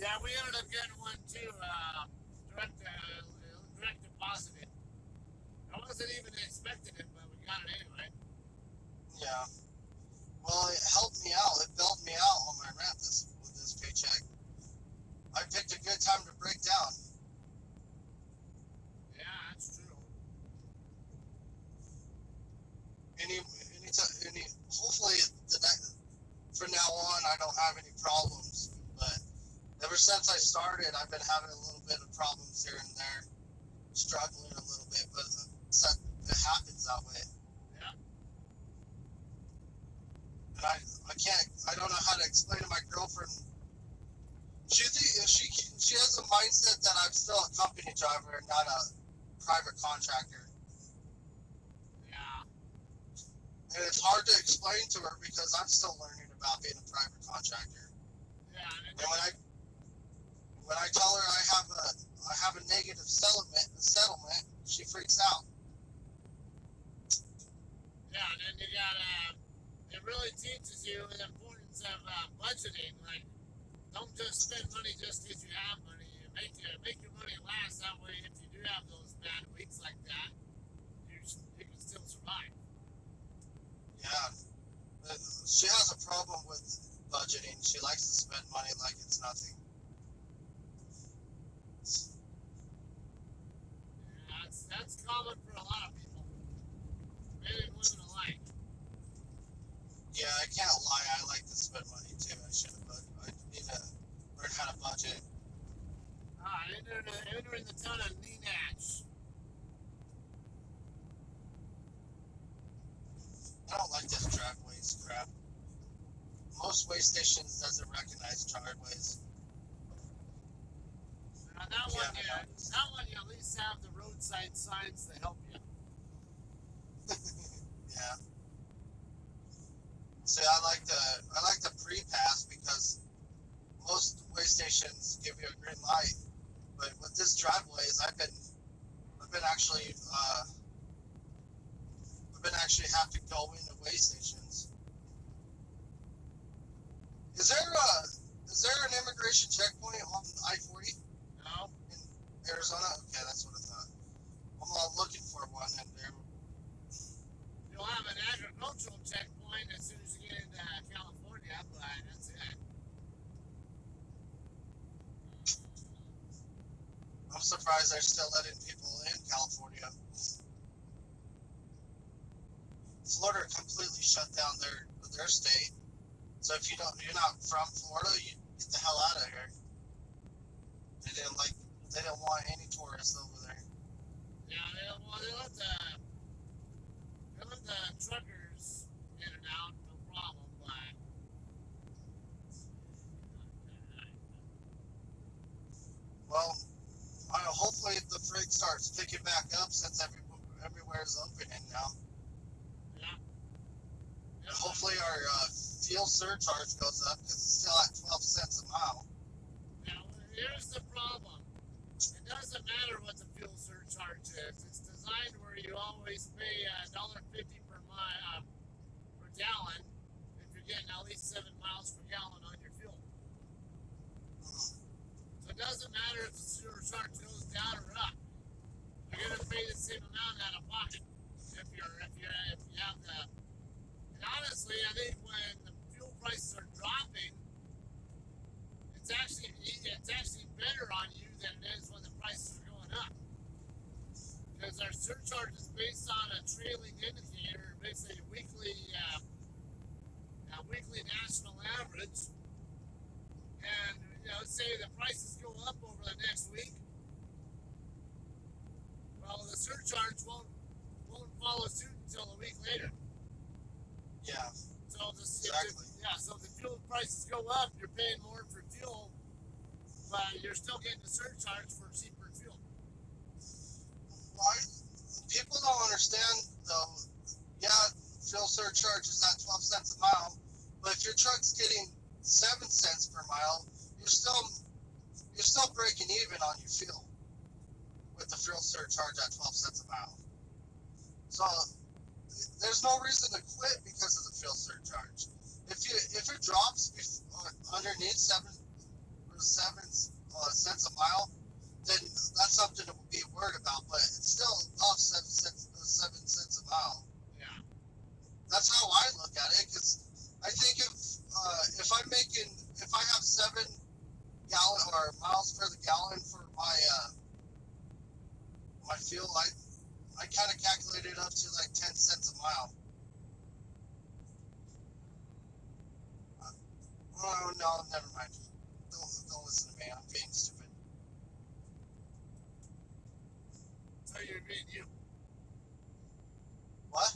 [SPEAKER 1] Yeah, we ended up getting one too, direct deposited. I wasn't even expecting it, but we got it anyway.
[SPEAKER 3] Yeah. Well, it helped me out. It bailed me out on my rent with this paycheck. I picked a good time to break down.
[SPEAKER 1] Yeah, that's true.
[SPEAKER 3] Hopefully, from now on, I don't have any problems. But ever since I started, I've been having a little bit of problems here and there, struggling a little bit. But it happens that way.
[SPEAKER 1] Yeah.
[SPEAKER 3] And I don't know how to explain to my girlfriend. She has a mindset that I'm still a company driver and not a private contractor.
[SPEAKER 1] Yeah.
[SPEAKER 3] And it's hard to explain to her because I'm still learning about being a private contractor.
[SPEAKER 1] Yeah.
[SPEAKER 3] And when I tell her I have a negative settlement, she freaks out.
[SPEAKER 1] Yeah, and then you got it really teaches you the importance of budgeting. Like, don't just spend money just because you have money. Make your money last. That way, if you do have those bad weeks like that, you can still survive.
[SPEAKER 3] Yeah. She has a problem with budgeting. She likes to spend money like it's nothing.
[SPEAKER 1] Yeah, that's common for a lot of people. Men and women alike.
[SPEAKER 3] Yeah, I can't lie. I like to spend money too. I need to learn how to budget.
[SPEAKER 1] Entering the town of Nenach.
[SPEAKER 3] I don't like this driveways crap. Most way stations doesn't recognize driveways.
[SPEAKER 1] Now that one you at least have the roadside signs to help you.
[SPEAKER 3] Yeah. See, I like the pre-pass because most way stations give you a green light, but with this driveways, I've been actually have to go into way stations. Is there an immigration checkpoint on I-40
[SPEAKER 1] No?
[SPEAKER 3] in Arizona? Okay, that's what I thought. I'm looking for one, and
[SPEAKER 1] You'll have an agricultural checkpoint as soon as you get into California, but that's it.
[SPEAKER 3] I'm surprised they're still letting people in California. Florida completely shut down their state. So if you're not from Florida, you get the hell out of here. They didn't want any tourists over there. Well, hopefully the freight starts picking back up since everywhere is opening now.
[SPEAKER 1] Yeah. Yeah.
[SPEAKER 3] Hopefully our fuel surcharge goes up because it's still at 12 cents a mile.
[SPEAKER 1] Now, here's the problem. It doesn't matter what the fuel surcharge is. It's designed where you always pay $1.50 per gallon if you're getting at least 7 miles per gallon on your fuel. So it doesn't matter if the surcharge goes down or up. You're gonna pay the same amount out of pocket if you have the. And honestly, I think when the fuel prices are dropping, it's actually better on you than it is when the prices are going up. Because our surcharge is based on a trailing indicator, basically a weekly national average. And say the prices go up over the next week. Well, the surcharge won't follow suit until a week later.
[SPEAKER 3] Yeah.
[SPEAKER 1] So
[SPEAKER 3] exactly.
[SPEAKER 1] So if the fuel prices go up, you're paying more for fuel, but you're still getting the surcharge for cheaper fuel.
[SPEAKER 3] People don't understand though. Yeah, fuel surcharge is at 12 cents a mile, but if your truck's getting 7 cents per mile, you're still breaking even on your fuel with the fuel surcharge at 12 cents a mile. So there's no reason to quit because of the fuel surcharge. If it drops underneath 7 cents a mile, then that's something to be worried about. But it's still above 7 cents a mile.
[SPEAKER 1] Yeah.
[SPEAKER 3] That's how I look at it. Because I think if I have 7 gallon or miles per the gallon for my fuel, I kind of calculate it up to like 10 cents a mile. Oh no, never mind. Don't listen to me. I'm being stupid.
[SPEAKER 1] So you're being you.
[SPEAKER 3] What?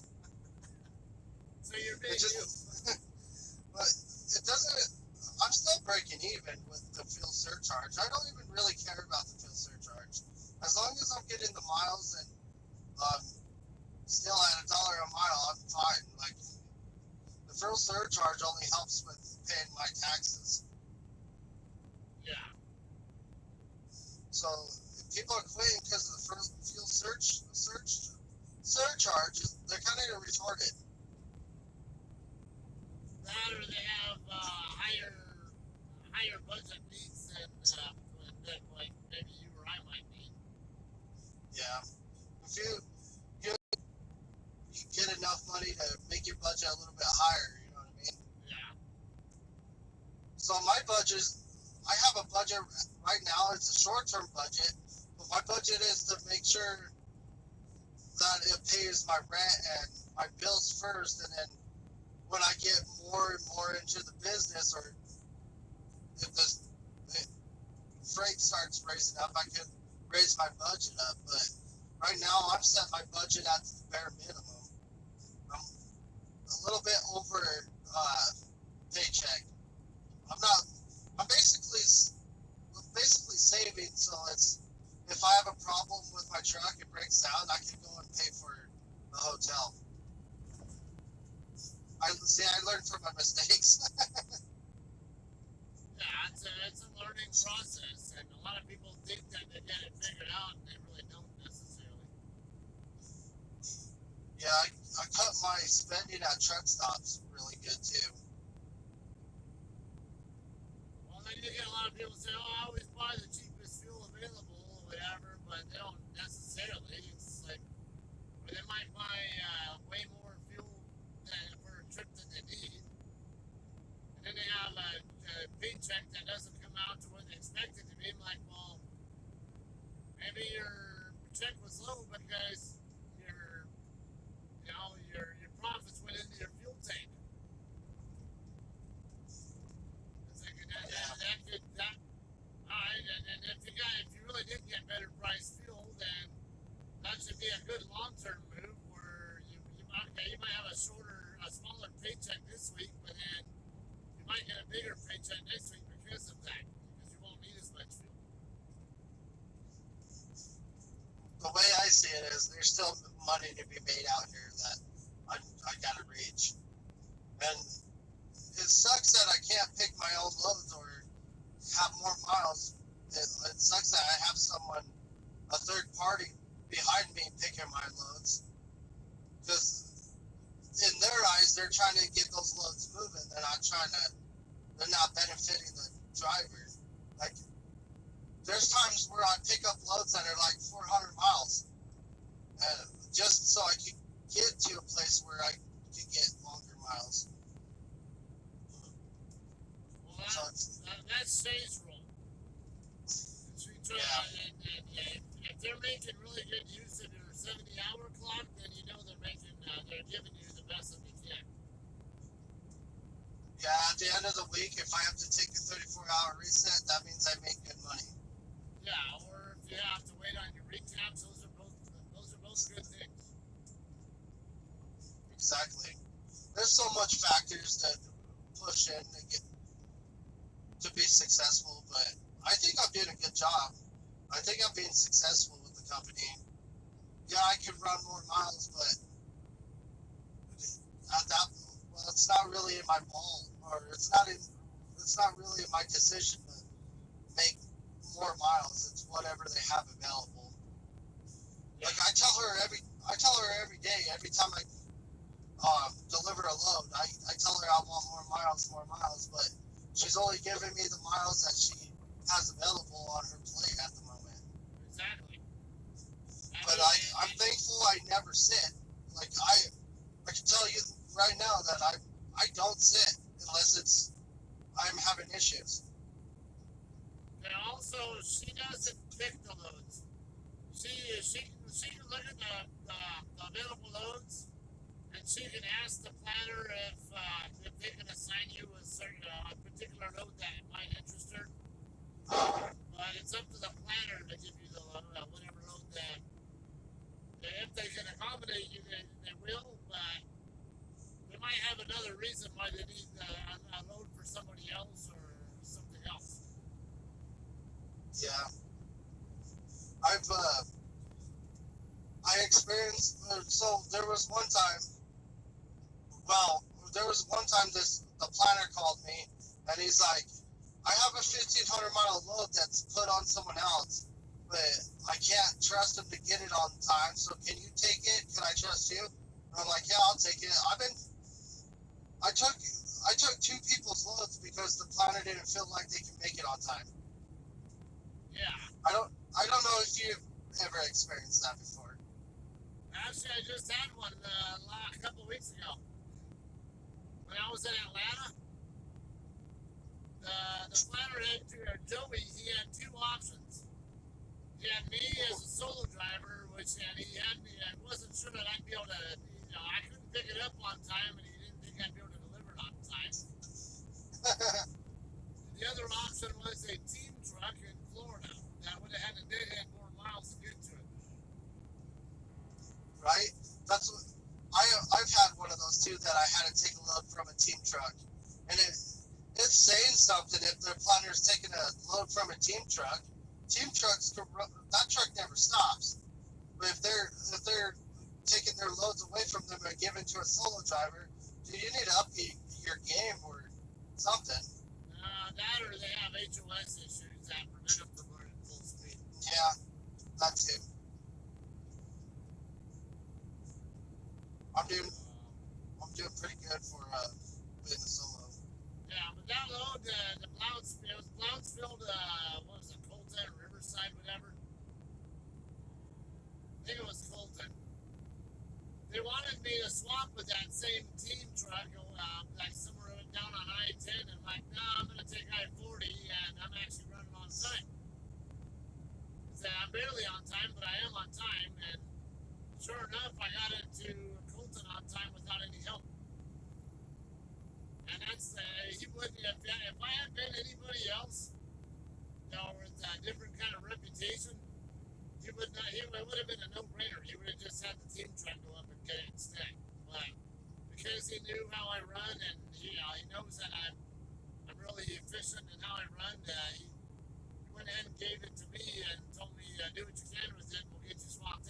[SPEAKER 1] So you're being you.
[SPEAKER 3] But it doesn't. I'm still breaking even with the fuel surcharge. I don't even really care about the fuel surcharge. As long as I'm getting the miles and still at $1 a mile, I'm fine. Like the fuel surcharge only helps with paying my taxes.
[SPEAKER 1] Yeah.
[SPEAKER 3] So if people are quitting because of the fuel surcharge, they're kind of retarded.
[SPEAKER 1] That or they have higher budget needs than like maybe you or I might need.
[SPEAKER 3] Yeah. If you get enough money to make your budget a little bit higher, you know what I mean?
[SPEAKER 1] Yeah.
[SPEAKER 3] So my budget, I have a budget right now. It's a short-term budget, but my budget is to make sure that it pays my rent and my bills first, and then when I get more and more into the business, or if the freight starts raising up, I can raise my budget up. But right now, I've set my budget at the bare minimum. I'm a little bit over paycheck. I'm basically saving, so it's if I have a problem with my truck, it breaks down, I can go and pay for a hotel. I learned from my mistakes.
[SPEAKER 1] Yeah, it's a learning process, and a lot of people think that they get it figured out, and they really don't necessarily.
[SPEAKER 3] Yeah, I cut my spending at truck stops really good too.
[SPEAKER 1] Well, then you get a lot of people say, "Oh, I always buy the cheapest fuel available, or whatever," but they don't necessarily. It's like, or they might buy way more fuel for a trip than they need, and then they have a paycheck that doesn't come out to what they expect it to be. I'm like, well, maybe your check was low because your profits went into your fuel tank. It's like alright, and if you really did get better priced fuel, then that should be a good long-term move where you might have a smaller paycheck this week, but then you might get a bigger paycheck next week because of that, because you won't need as much fuel.
[SPEAKER 3] the way I see it is there's still money to be made out here that I gotta reach. And it sucks that I can't pick my own loads or have more miles. It sucks that I have someone, a third party, behind me picking my loads. Because in their eyes, they're trying to get those loads moving. They're not benefiting the driver. Like, there's times where I pick up loads that are like 400 miles. And just so I could get to a place where I could get longer miles.
[SPEAKER 4] Well, that's stage roll. If they're making really good use of your 70-hour clock, then you know they're giving you the best that they can.
[SPEAKER 3] Yeah, at the end of the week, if I have to take a 34-hour reset, that means I make good money.
[SPEAKER 4] Yeah, or if you have to wait on your recaps, those are both good things.
[SPEAKER 3] Exactly. There's so much factors to push in to be successful, but I think I'm doing a good job. I think I'm being successful with the company. Yeah, I could run more miles, but it's not really in my ball, or it's not really in my decision to make more miles. It's whatever they have available.
[SPEAKER 4] Yeah.
[SPEAKER 3] Like I tell her every day, every time I deliver a load, I tell her I want more miles, but she's only giving me the miles that she has available on her plate at the moment.
[SPEAKER 4] Exactly.
[SPEAKER 3] But I'm thankful I never sit. Like I can tell you right now that I don't sit unless I'm having issues.
[SPEAKER 4] And also, she doesn't pick the loads. She can look at the available loads, and she can ask the planner if they can assign you a particular load that might interest her. But it's up to the planner to give you the whatever load that. If they can accommodate you, they will. But they might have another reason why they need a load for somebody else or something else.
[SPEAKER 3] Yeah. I experienced, so there was one time the planner called me and he's like, I have a 1,500 mile load that's put on someone else, but I can't trust him to get it on time, so can you take it? Can I trust you? And I'm like, yeah, I'll take it. I took two people's loads because the planner didn't feel like they can make it on time.
[SPEAKER 4] Yeah.
[SPEAKER 3] I don't know if you've ever experienced that before.
[SPEAKER 4] Actually, I just had one a couple weeks ago. When I was in Atlanta, the planner Joey, he had two options. He had me as a solo driver, and he had me, I wasn't sure that I'd be able to, I couldn't pick it up on time, and he didn't think I'd be able to deliver it on time. The other option was a team truck in Florida that would have had to dead more miles to get to it.
[SPEAKER 3] Right? That's what I've had one of those too, that I had to take a load from a team truck, and it's saying something if the planner's taking a load from a team truck. Team trucks that truck never stops, but if they're taking their loads away from them and giving to a solo driver, you need to up your game or something.
[SPEAKER 4] That or they have HOS issues that prevent them from running full speed.
[SPEAKER 3] Yeah, that too. I'm doing pretty good for being a solo.
[SPEAKER 4] Yeah, but that load, it was Brownsfield, what was it, Colton, Riverside, whatever? I think it was Colton. They wanted me to swap with that same team truck, like somewhere down on I-10, and I'm like, no, I'm going to take I-40, and I'm actually running on time. So I'm barely on time, but I am on time, and sure enough, I got into Colton on time without any help. And that's, he wouldn't, if I had been anybody else, with a different kind of reputation, it would have been a no-brainer. He would have just had the team truck go up and get it instead. But because he knew how I run, and he knows that I'm really efficient in how I run, he went ahead and gave it to me and told me, do what you can with it, we'll get you swapped.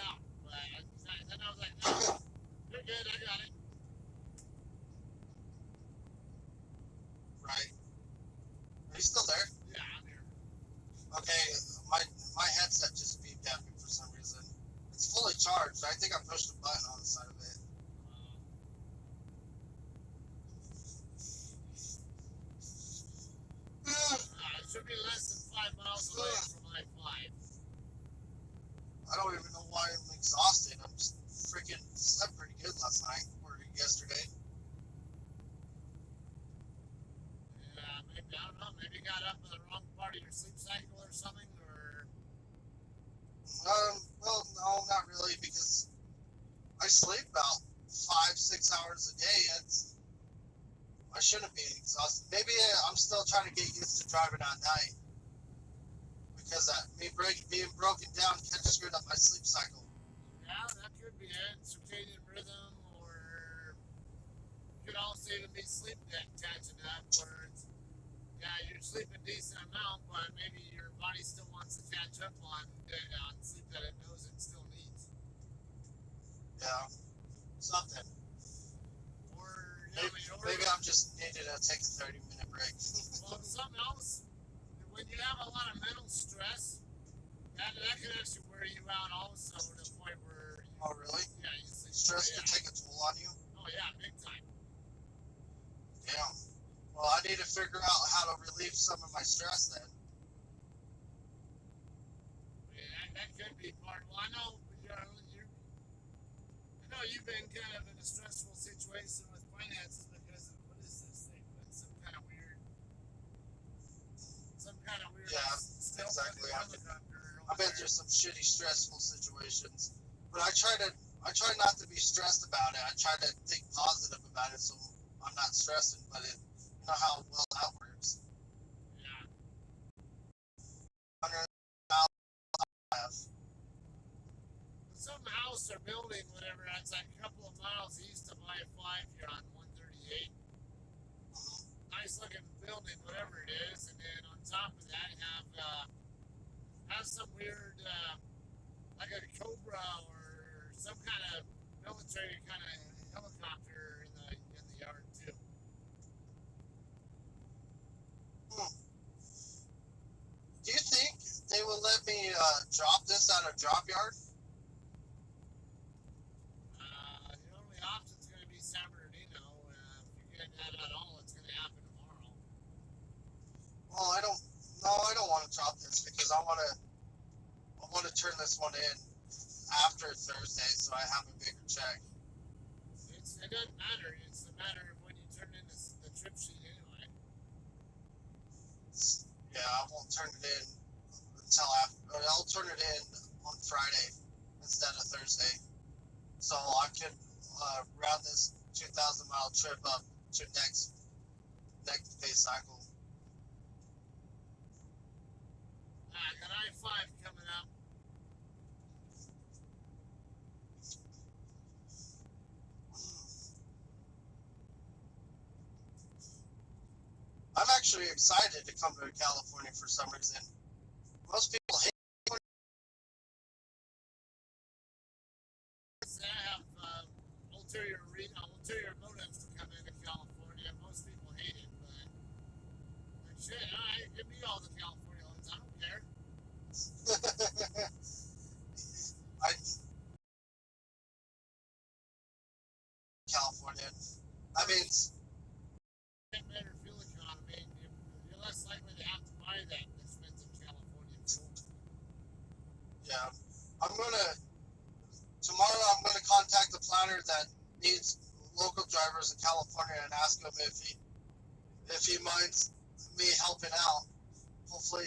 [SPEAKER 3] I don't even know why I'm exhausted. I'm just freaking slept pretty good last night or yesterday.
[SPEAKER 4] Yeah, maybe, I don't know, maybe you got up in the wrong part of your sleep cycle or something, or...
[SPEAKER 3] Well, no, not really, because I sleep about 5-6 hours a day. I shouldn't be exhausted. Maybe I'm still trying to get used to driving at night because being broken down kind of screwed up my sleep cycle.
[SPEAKER 4] Yeah, that could be it. Circadian rhythm, or could also even be sleep debt catching up, where it's, yeah, you're sleeping a decent amount, but maybe your body still wants to catch up on sleep that it knows it still needs.
[SPEAKER 3] Yeah, something.
[SPEAKER 4] Or, yeah,
[SPEAKER 3] Maybe I'm just needing to take a 30-minute break.
[SPEAKER 4] well, something else, when you have a lot of mental stress, that can actually wear you out also to the point where you,
[SPEAKER 3] Oh, really?
[SPEAKER 4] Yeah, you sleep.
[SPEAKER 3] Stress can take a toll on you?
[SPEAKER 4] Oh, yeah, big time.
[SPEAKER 3] Damn. Well, I need to figure out how to relieve some of my stress then.
[SPEAKER 4] Yeah, that could be part. Well, I know you've been kind of in a stressful situation with finances because of, what is this thing? It's some kind of weird.
[SPEAKER 3] Yeah, exactly. I've been through some shitty, stressful situations, but I try not to be stressed about it. I try to think positive about it, so I'm not stressing. But you know how well that works.
[SPEAKER 4] Yeah.
[SPEAKER 3] 100 miles I have.
[SPEAKER 4] Some house they're building, whatever. It's like a couple of miles east of I-5 here on 138. Nice looking building, whatever it is, and then on top of that have some weird like a Cobra or some kind of military kind of helicopter in the yard too.
[SPEAKER 3] Do you think they will let me drop this at a drop yard?
[SPEAKER 4] The only option is going to be San Bernardino. If you get that at all, it's going to happen tomorrow.
[SPEAKER 3] Well, I don't want to drop this because I want to turn this one in after Thursday, so I have a bigger check.
[SPEAKER 4] It doesn't matter. It's a matter of when you turn in the trip sheet anyway.
[SPEAKER 3] Yeah, I won't turn it in until after. I'll turn it in on Friday instead of Thursday, so I can round this 2,000-mile trip up to next pay cycle.
[SPEAKER 4] I got I-5 coming up.
[SPEAKER 3] I'm actually excited to come to California for some reason. Most people hate it.
[SPEAKER 4] I have ulterior motives to come into California. Most people hate it, but like shit, give me all the California loans. I don't care.
[SPEAKER 3] California. I mean,
[SPEAKER 4] Better fuel economy. You're less likely to have to buy that expensive California fuel.
[SPEAKER 3] yeah. Tomorrow I'm gonna contact the planner that needs local drivers in California and ask him if he minds me helping out. Hopefully,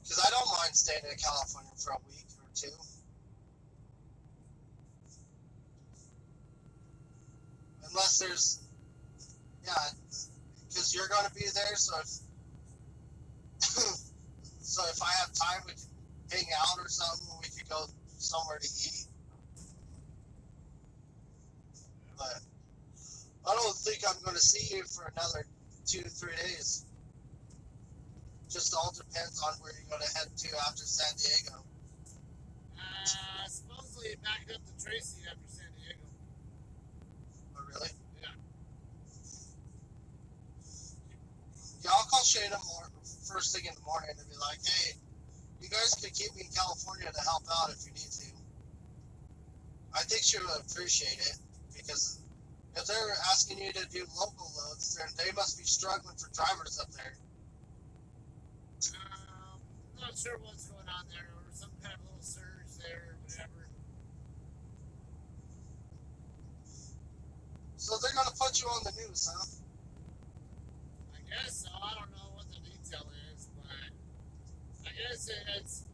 [SPEAKER 3] because I don't mind staying in California for a week or two. Unless there's, yeah, because you're gonna be there, so if I have time, we can hang out or something. We could go somewhere to eat. But I don't think I'm going to see you for another 2-3 days. Just all depends on where you're going to head to after San Diego.
[SPEAKER 4] Supposedly back up to Tracy after San Diego.
[SPEAKER 3] Oh, really?
[SPEAKER 4] Yeah.
[SPEAKER 3] Yeah, I'll call Shayna first thing in the morning and be like, hey, you guys can keep me in California to help out if you need to. I think she would appreciate it because if they're asking you to do local loads, then they must be struggling for drivers up there.
[SPEAKER 4] Not not sure what's going on there, or some kind of little surge there, or whatever.
[SPEAKER 3] So they're gonna put you on the news, huh?
[SPEAKER 4] I guess so. I don't know what the detail is, but I guess it's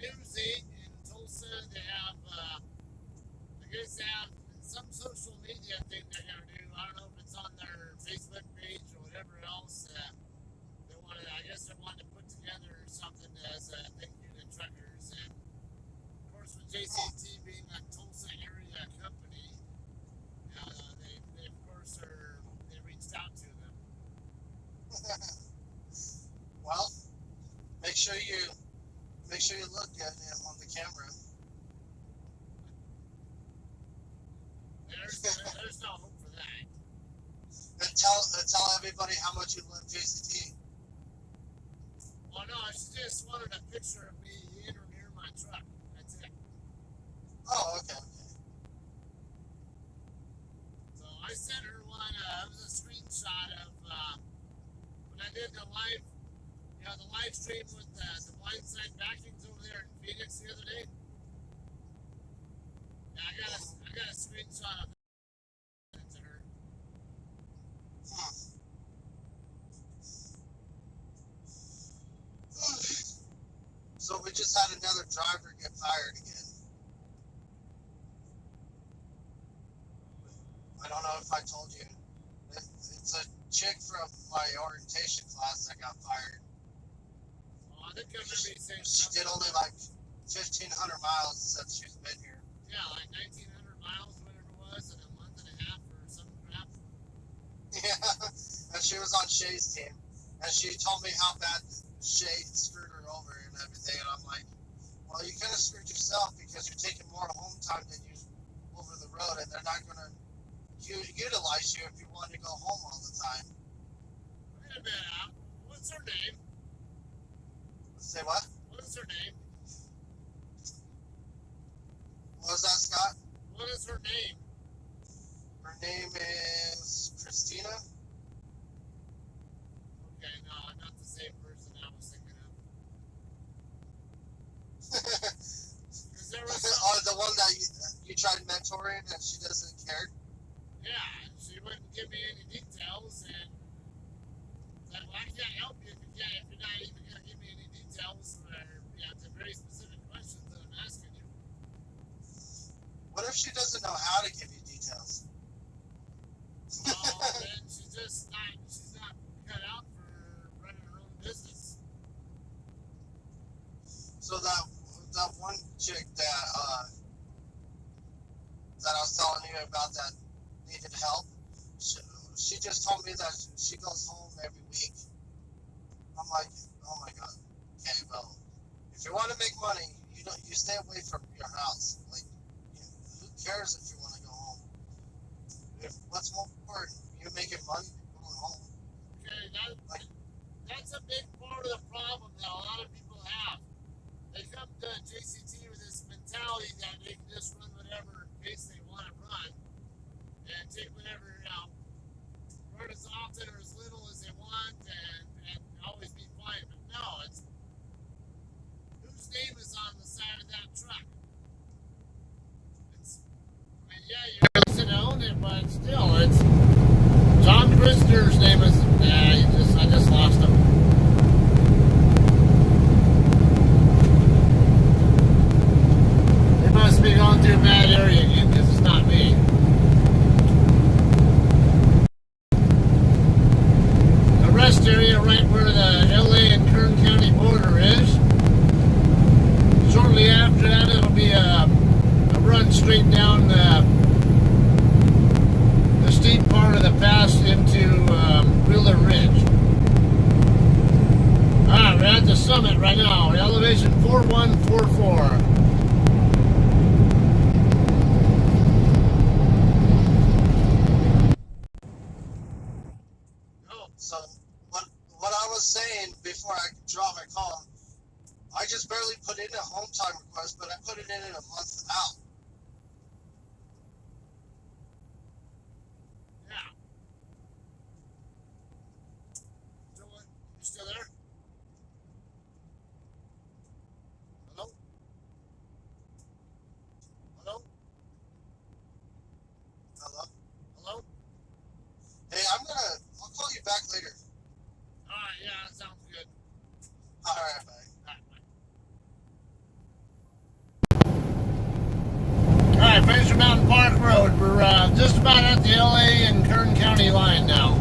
[SPEAKER 4] News 8 in Tulsa. They have, I guess they have some social media thing they're gonna do. I don't know if it's on their Facebook page or whatever else. They wanted, I guess they wanted to put together something as a thank you to truckers. And of course, with JCT being a Tulsa area company, they of course they reached out to them.
[SPEAKER 3] Well, make sure you look at him on the camera.
[SPEAKER 4] There's no hope for that.
[SPEAKER 3] And tell everybody how much you love JCT.
[SPEAKER 4] Well, no, she just wanted a picture of me in or near my truck. That's it.
[SPEAKER 3] Oh, okay.
[SPEAKER 4] So I sent her one. It was a screenshot of when I did the live, the live stream with the blindside backings over there in Phoenix the other day. Yeah, I got a screenshot of that to her.
[SPEAKER 3] So we just had another driver get fired again. I don't know if I told you. It's a chick from my orientation class that got fired.
[SPEAKER 4] Oh, I think I remember you saying
[SPEAKER 3] She did only like 1,500 miles since she's been here.
[SPEAKER 4] Yeah, like 1,900 miles, whatever it was, in a month and a half or some crap.
[SPEAKER 3] Yeah, and she was on Shay's team. And she told me how bad Shay screwed her over and everything. And I'm like, well, you kind of screwed yourself because you're taking more home time than you over the road. And they're not going to utilize you if you want to go home all the time.
[SPEAKER 4] Wait a minute, what's her name?
[SPEAKER 3] Say what?
[SPEAKER 4] What is her name?
[SPEAKER 3] What was that, Scott?
[SPEAKER 4] What is her name?
[SPEAKER 3] Her name is Christina.
[SPEAKER 4] Okay, no, not the same person I was thinking of. Because there was
[SPEAKER 3] Oh, the one that you tried mentoring and she doesn't care?
[SPEAKER 4] yeah, and she wouldn't give me any details, and said, well, I can't help you if you're not even going to give me any details, or to very specific questions that I'm asking you.
[SPEAKER 3] What if she doesn't know how to give you details?
[SPEAKER 4] Well, then she's not cut out for running her own business.
[SPEAKER 3] So that one chick that I was telling you about that needed help, she just told me that she goes home every week. I'm like, oh my god. Okay, well, if you want to make money, you stay away from your house. Like, who cares if you want to go home? What's more important, you making money or going home?
[SPEAKER 4] Okay, that's a big part of the problem that a lot of people have. They come to JCT with this mentality that they can just run whatever pace they want to run and take whatever, run as often or as little as they want and always be fine. But no, it's whose name is on the side of that truck? Yeah, you're supposed to own it, but still, it's John Christer's name is. I just lost him. They must be going through a bad area again because it's not me. The rest area, right where the LA and Kern County border is. Shortly after that, it'll be a run straight down the steep part of the pass into Wheeler Ridge. Alright, we're at the summit right now, elevation 4144.
[SPEAKER 3] So what I was saying before I draw my call, I just barely put in a home time request, but I put it in a month out.
[SPEAKER 4] Yeah. So what? You still there?
[SPEAKER 3] right, bye.
[SPEAKER 1] Alright, Fraser Mountain Park Road. We're just about at the LA and Kern County line now.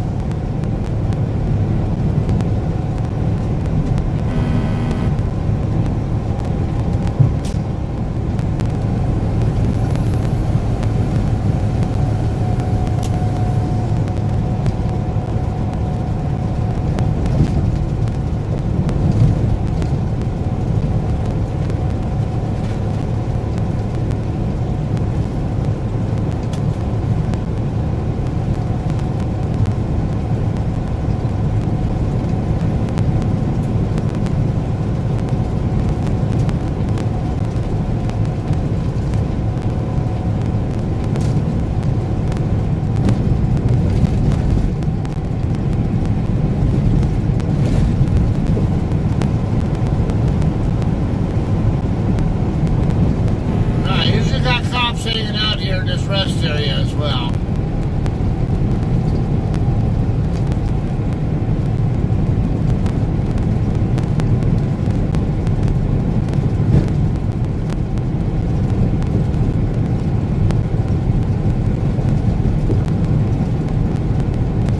[SPEAKER 1] Hanging out here in this rest area as well.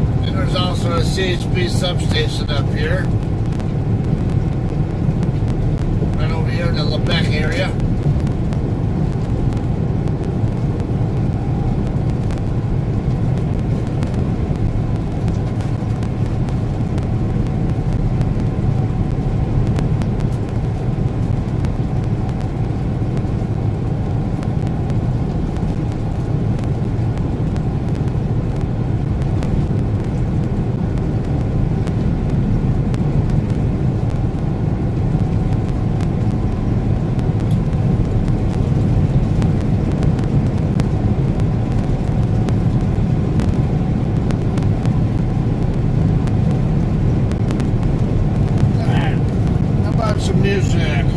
[SPEAKER 1] And there's also a CHP substation up here. Right over here in the Lebec area. Some music.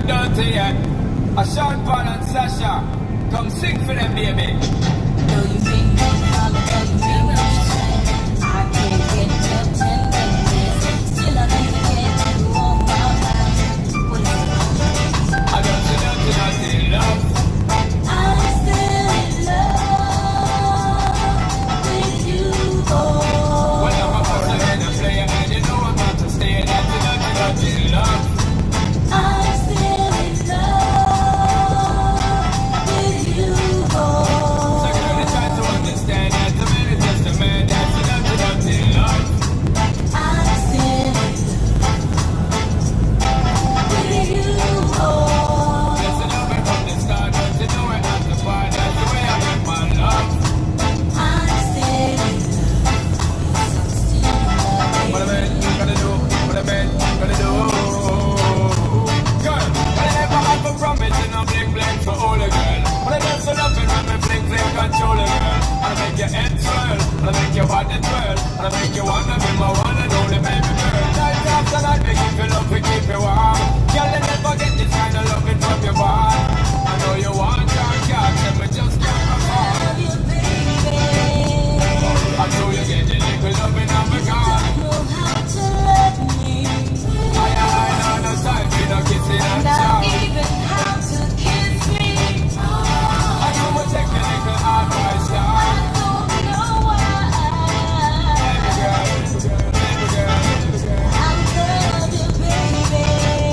[SPEAKER 5] Dirty, a Sean Paul and Sasha, come sing for them, baby.
[SPEAKER 6] Know you mean me, all of you mean what you say. I can't get your tenderness, still I need to get you on my mind. What is it?
[SPEAKER 5] I got you dirty in love.
[SPEAKER 6] I'm still in love with you, oh.
[SPEAKER 5] When I'm a boss and a player, and you know I'm about to stay dirty in love.
[SPEAKER 6] I'm still in love with you, oh.
[SPEAKER 5] So girl, try to understand that the man is just a man that's in love.
[SPEAKER 6] I'm still with you, oh.
[SPEAKER 5] Just a love it from the start, don't you know it at the part, that's the way I get my love.
[SPEAKER 6] I'm still in love.
[SPEAKER 5] What a man gonna do, what a man gonna do. Girl, I never have a promise and I'm bling bling for all the girl. But I dance so loving when me fling fling control the girl. I'll make your head swirl, I'll make your body twirl, I'll make you wanna be my one and only baby girl. Night after night, we keep you love, we keep you warm. Girl, you never get this kind of loving from your bond. I know you want your cat, and we just can't perform.
[SPEAKER 6] Love you, baby.
[SPEAKER 5] I know you get the little loving of a god.
[SPEAKER 6] Know how to love me.
[SPEAKER 5] I know no time for no kissing and
[SPEAKER 6] Not
[SPEAKER 5] chow.
[SPEAKER 6] even how to kiss me.
[SPEAKER 5] I know we take a little advice,
[SPEAKER 6] I
[SPEAKER 5] yeah.
[SPEAKER 6] don't know why.
[SPEAKER 5] Baby girl, baby girl, baby girl.
[SPEAKER 6] I love you, baby.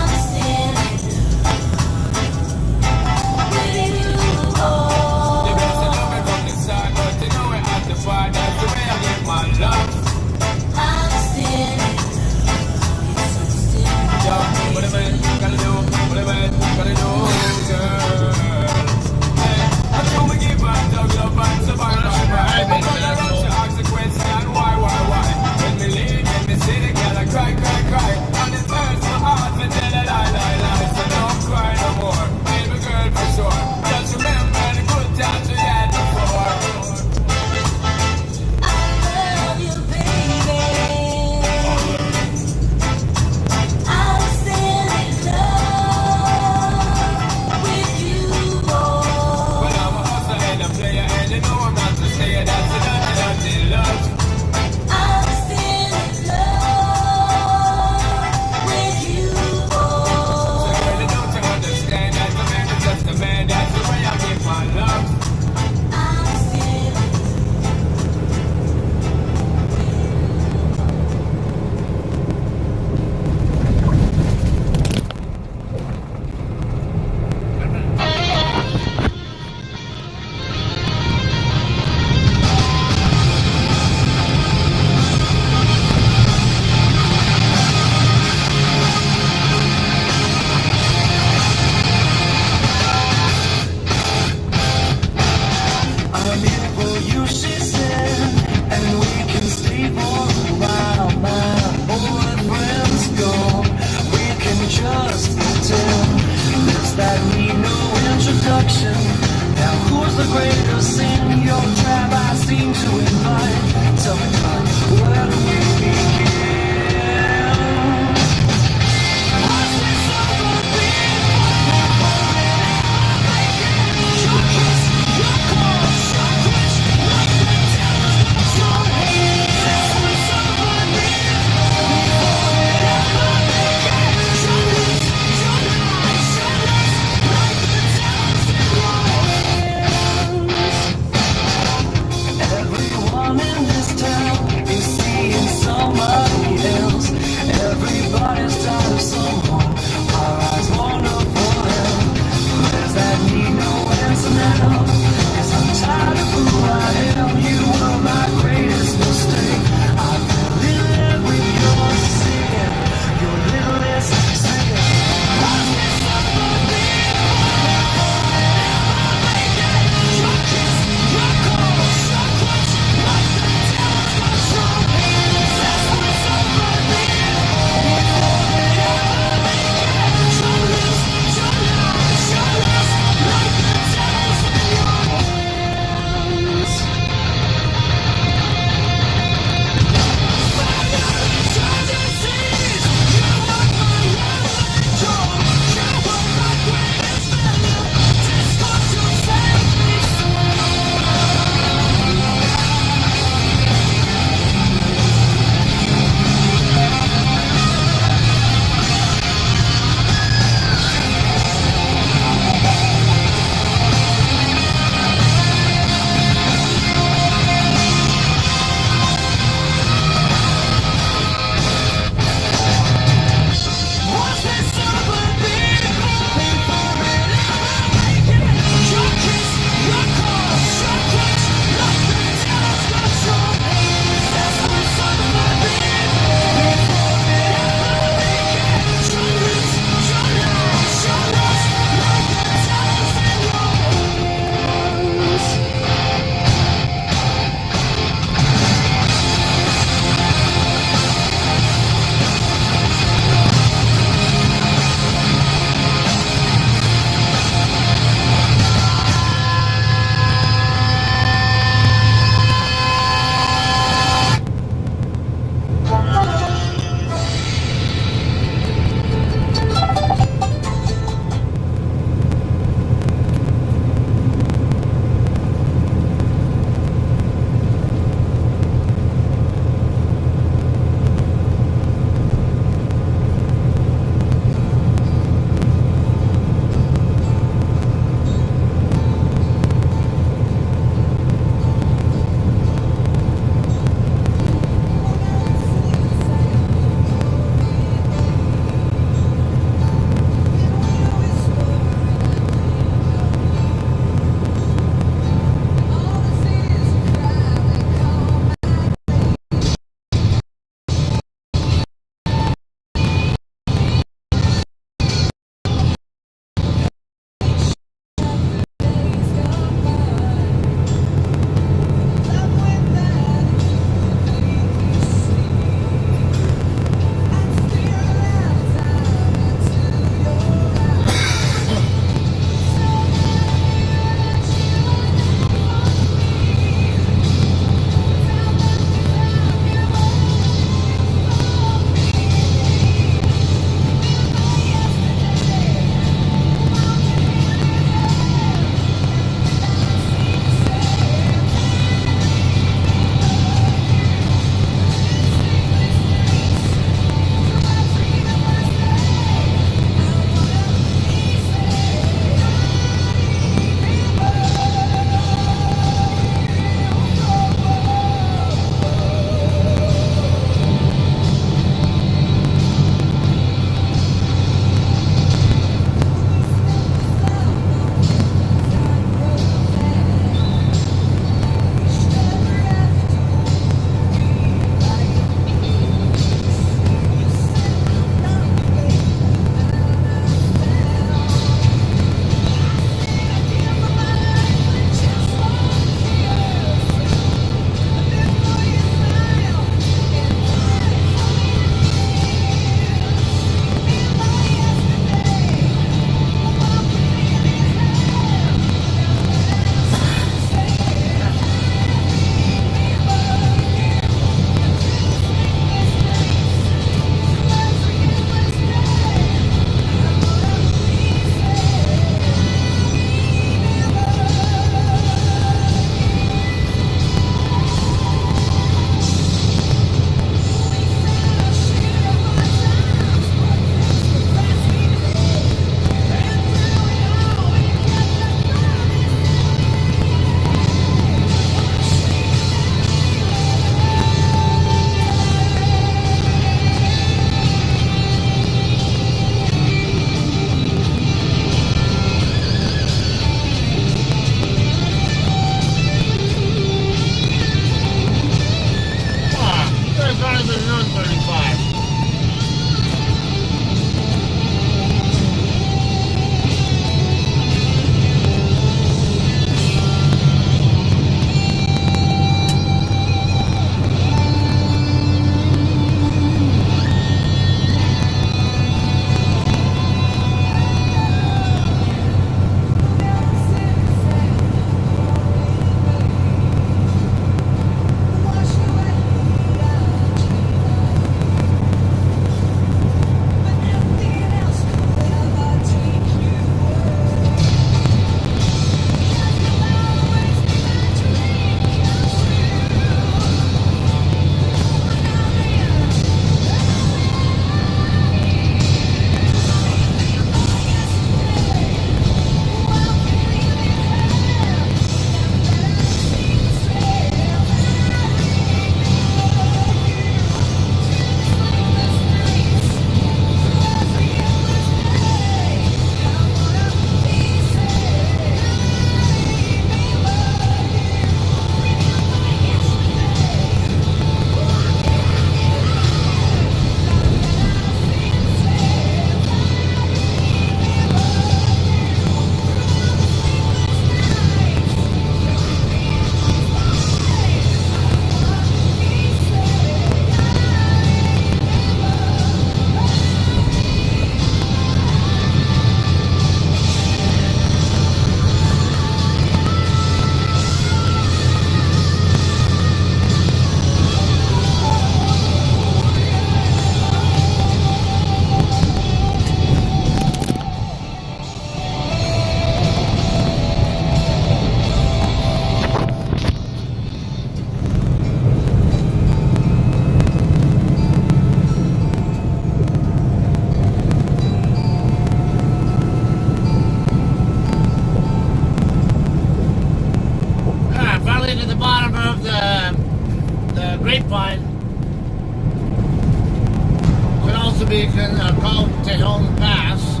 [SPEAKER 1] beacon called Tejon Pass.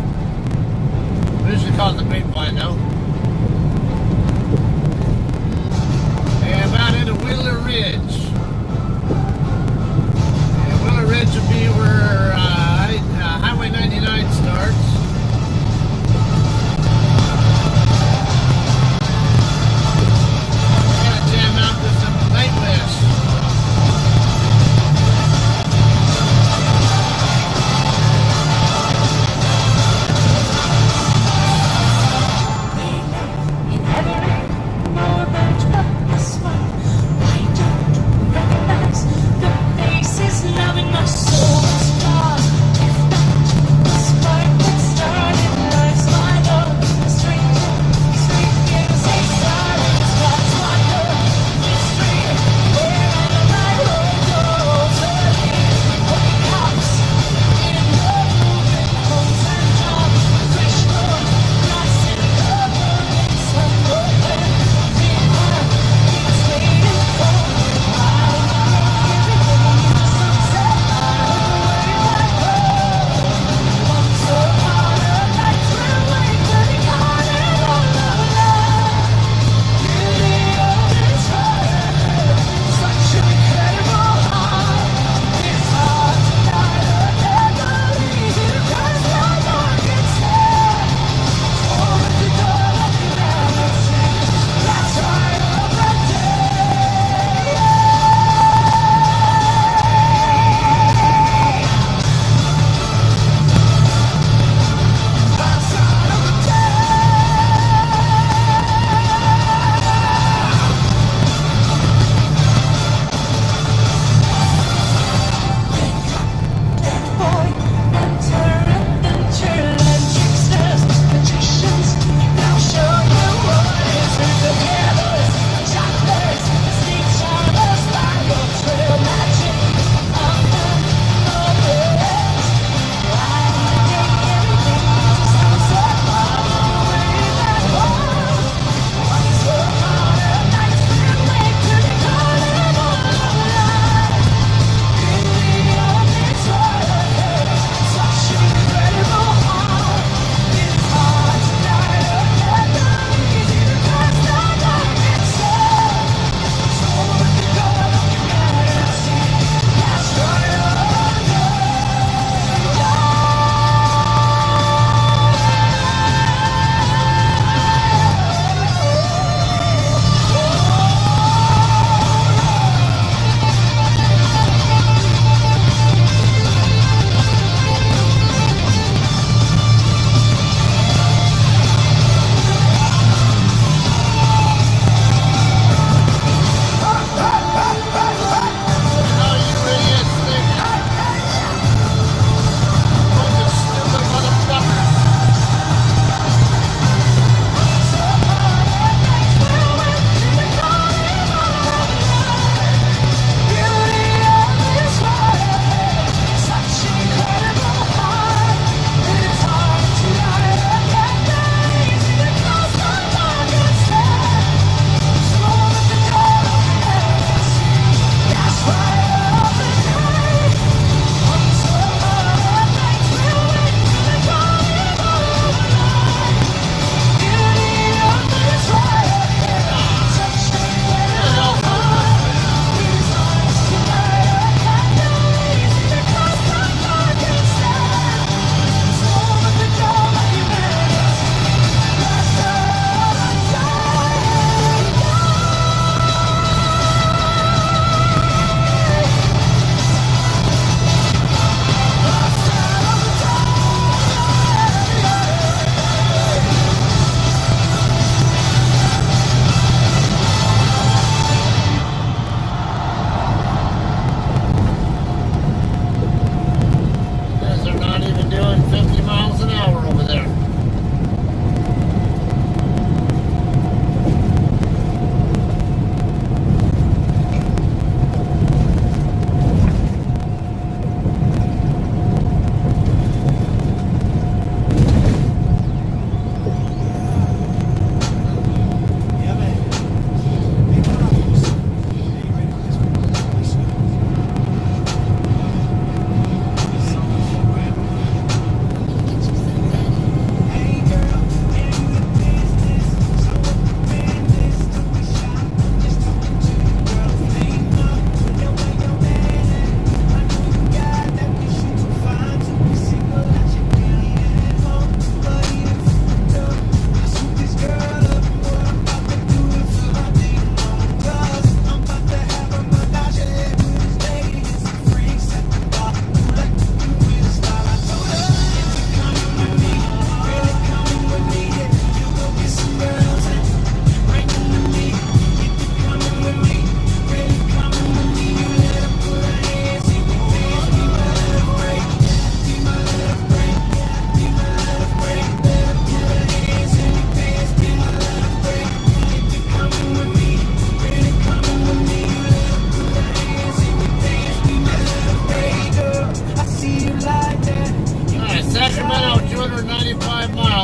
[SPEAKER 1] We usually call it the Grapevine now. And about into Wheeler Ridge. And Wheeler Ridge will be where Highway 99 starts. Gotta jam out with some night west.
[SPEAKER 6] In every moment but a smile. Why don't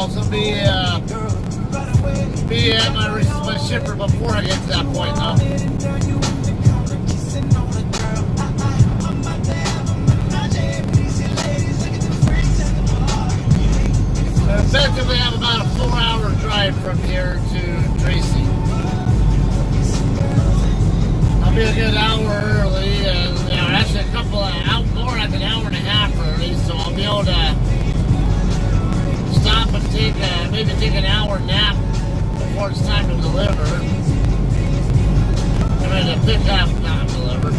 [SPEAKER 1] miles. I'll be at my shipper before I get to that point, though. Effectively, I have about a 4-hour drive from here to Tracy. I'll be a good hour early, and actually a couple of more like an hour and a half early, so I'll be able to stop and maybe take an hour nap before it's time to deliver. I'm ready to pick up, not deliver.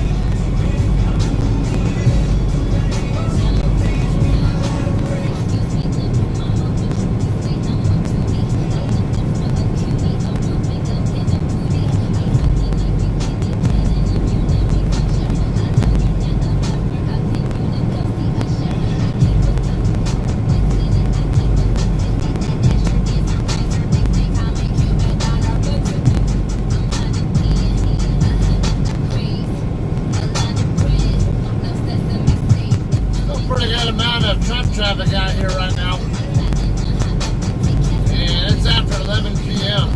[SPEAKER 1] Traffic out here right now, and it's after 11 p.m.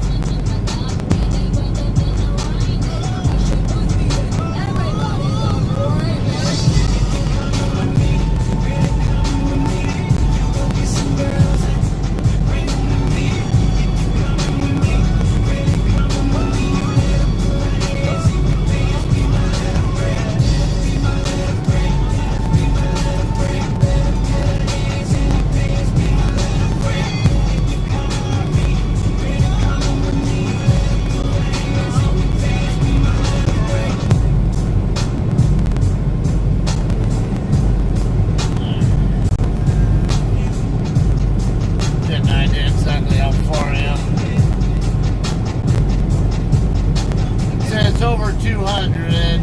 [SPEAKER 1] Over 200.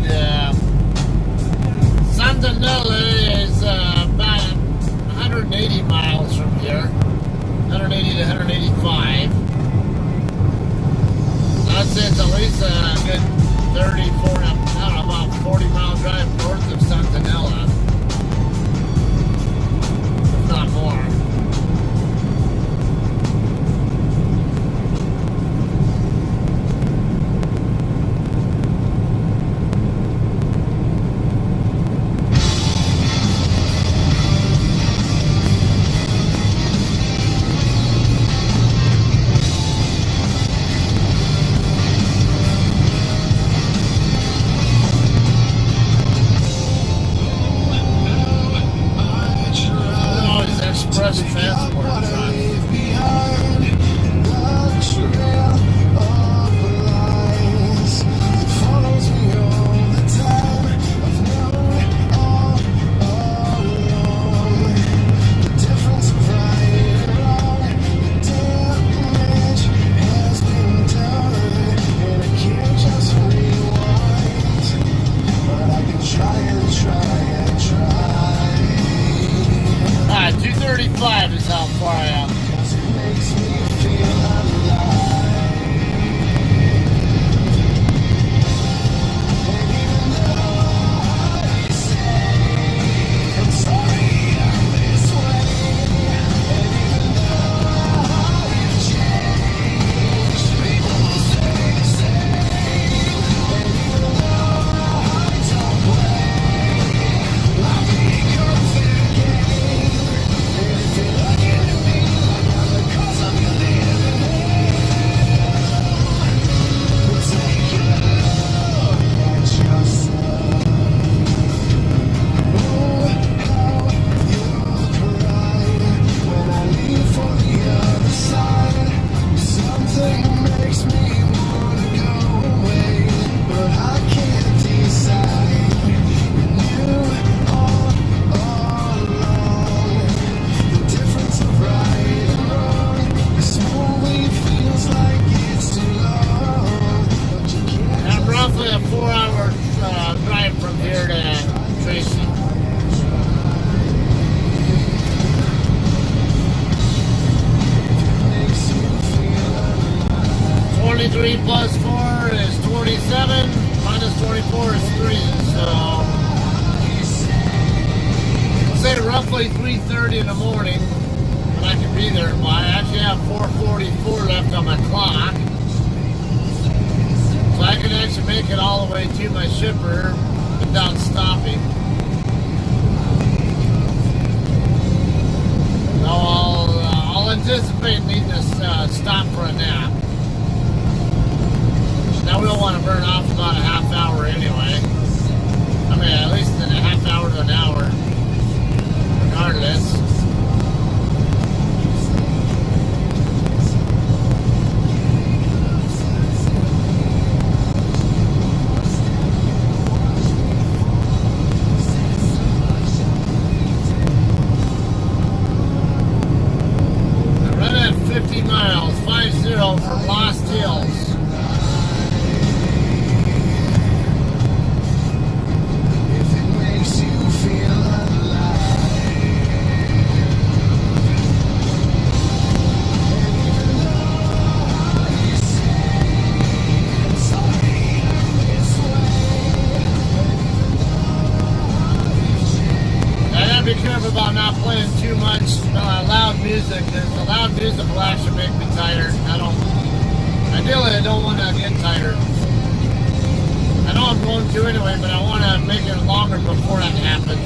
[SPEAKER 1] Santanella is about 180 miles from here, 180 to 185. I'd say it's at least a good 30, 40, I don't know, about 40-mile drive north of Santanella, if not more. Transport trucks. Is how far I am. Tracy. 23 plus 4 is 27, minus 24 is 3, so say roughly 3:30 in the morning. I can be there by. I actually have 4:44 left on my clock. So I can actually make it all the way to my shipper without stopping. So I'll anticipate needing to stop for a nap. Now we'll want to burn off about a half hour anyway. I mean, at least in a half hour to an hour, regardless. I run at 50 miles, 50 from Lost Hills. Be careful about not playing too much loud music, because the loud music will actually make me tired. Ideally I don't want to get tired. I know I'm going to anyway, but I want to make it longer before that happens.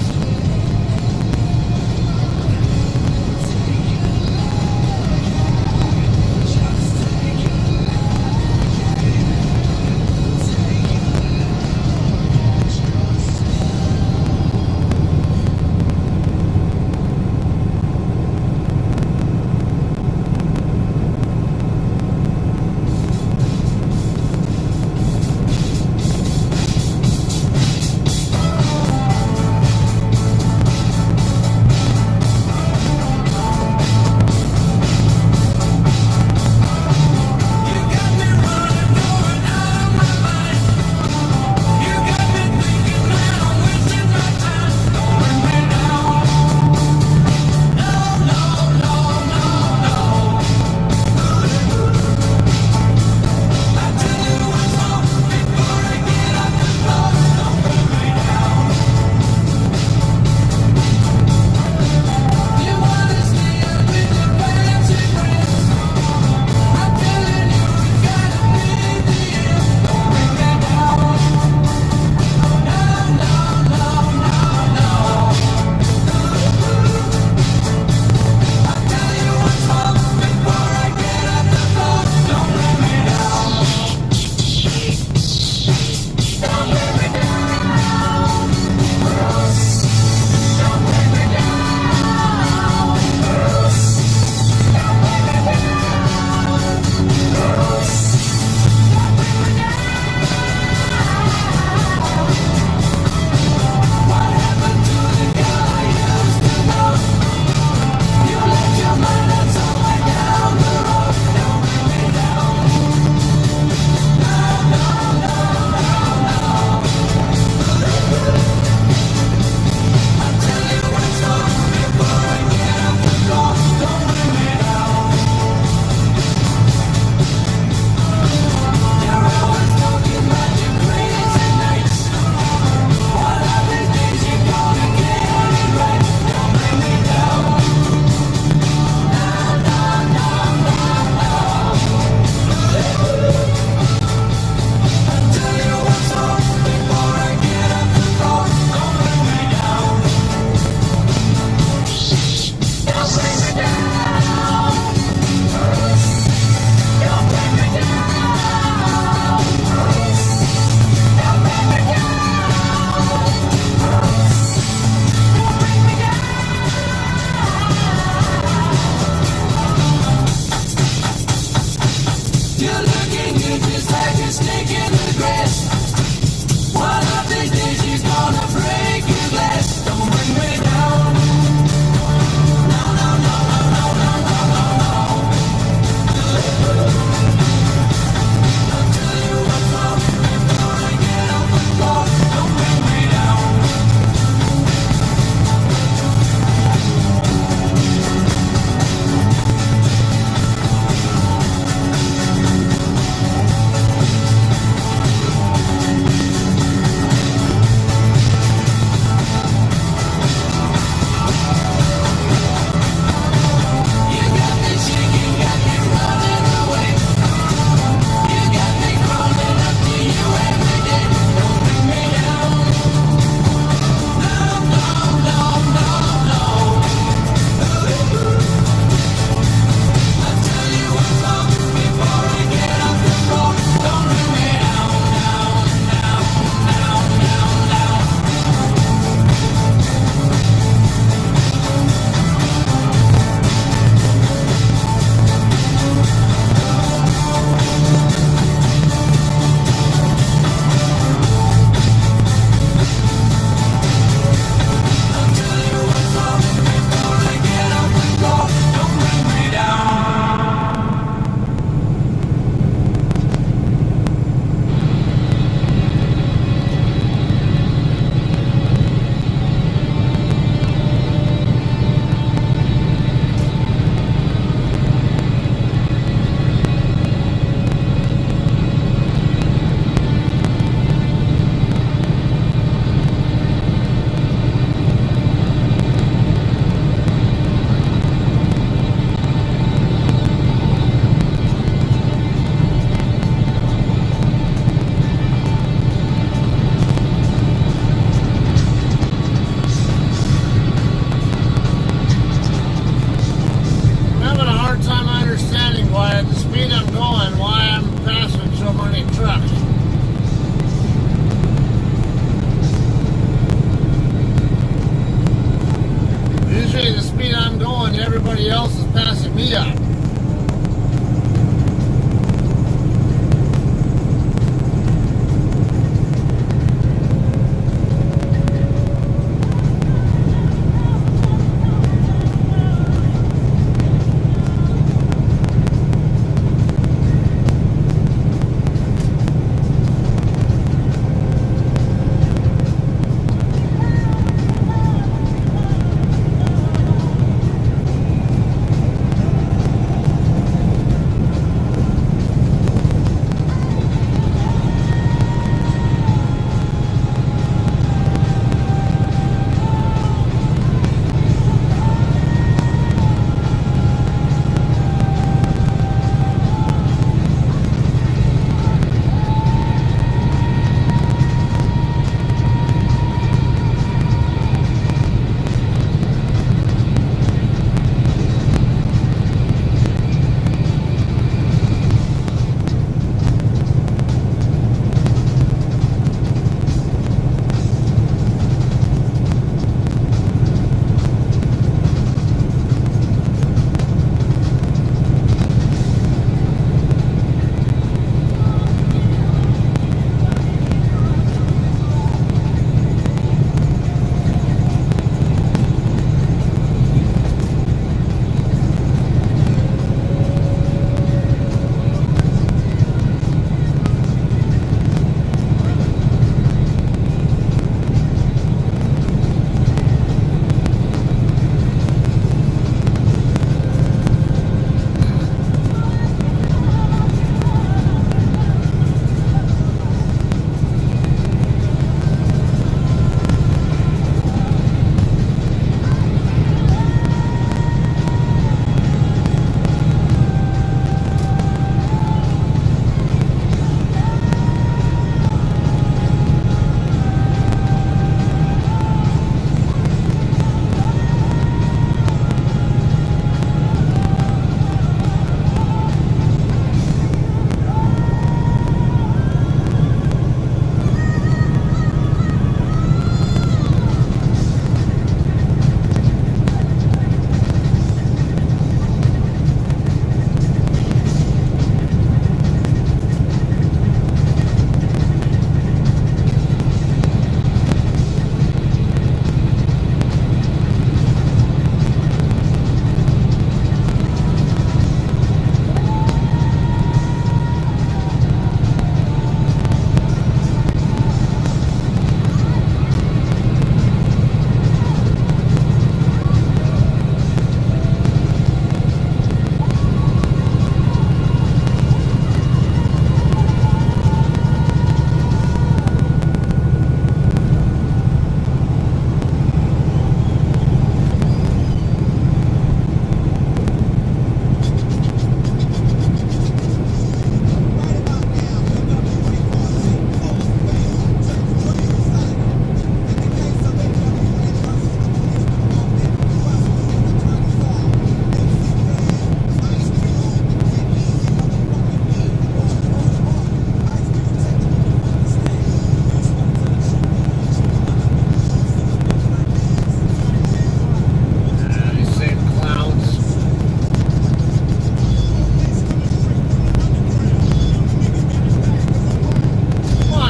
[SPEAKER 1] speed I'm going, why I'm passing so many trucks. Usually the speed I'm going, everybody else is passing me up.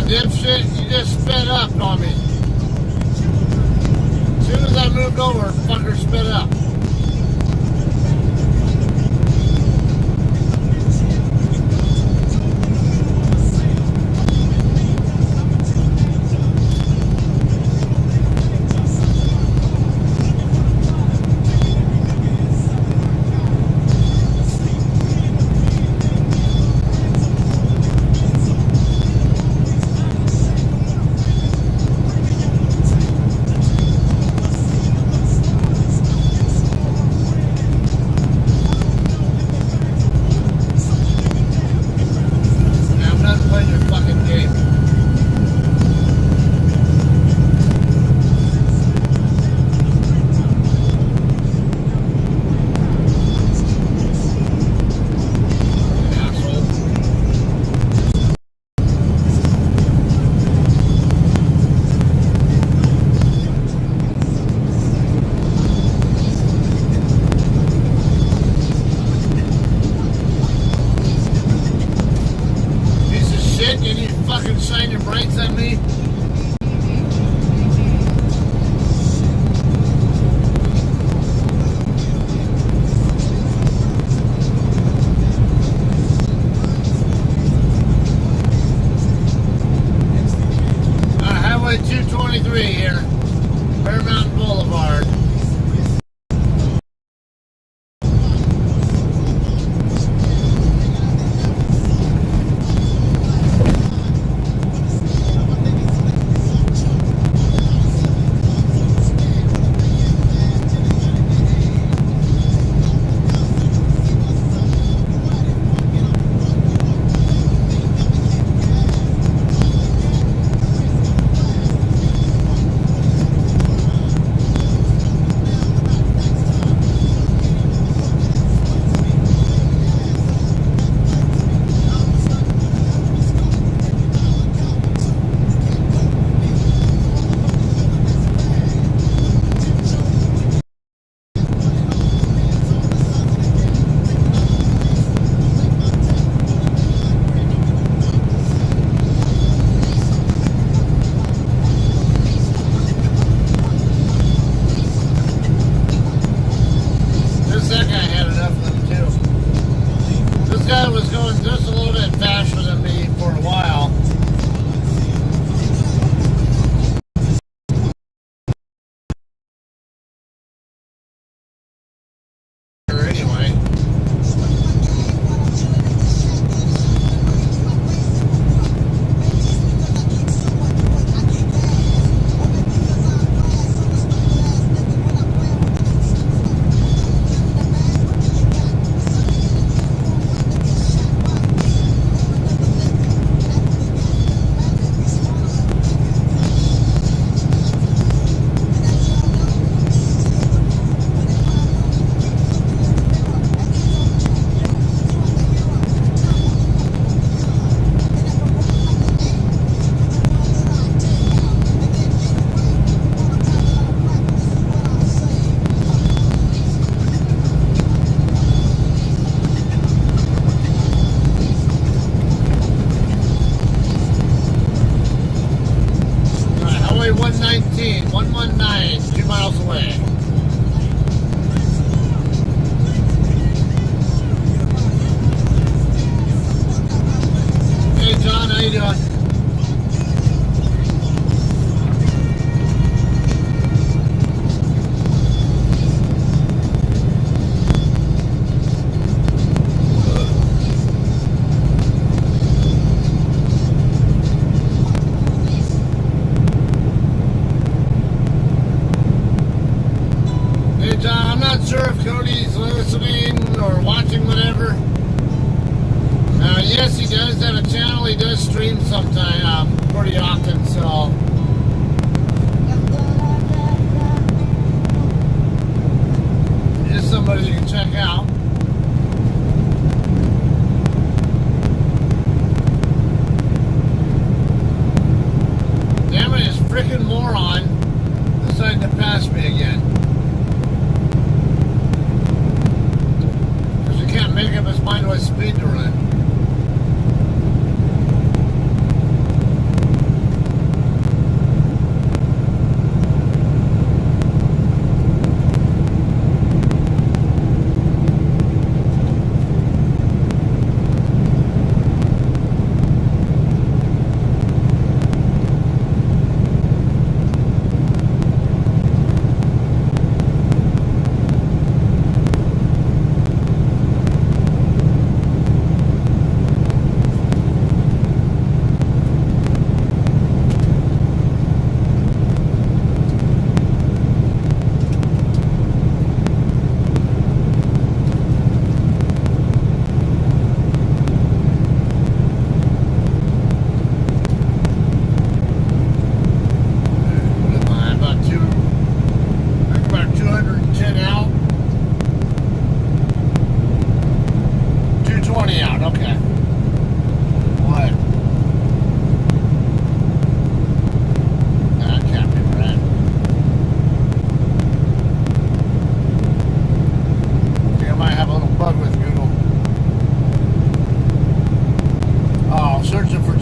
[SPEAKER 1] dipshit, you just sped up on me. As soon as I moved over, fucker sped up. guy was going just a little bit faster than me for a while. Anyway. Highway 119, 119, 2 miles away. Hey John, how you doing? I'm not sure if Cody's listening or watching whatever. Yes, he does have a channel. He does stream sometime, pretty often, so. He's somebody you can check out. Damn it, this freaking moron decided to pass me again. Can't make up his mind what speed to run.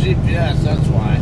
[SPEAKER 1] GPS, that's why.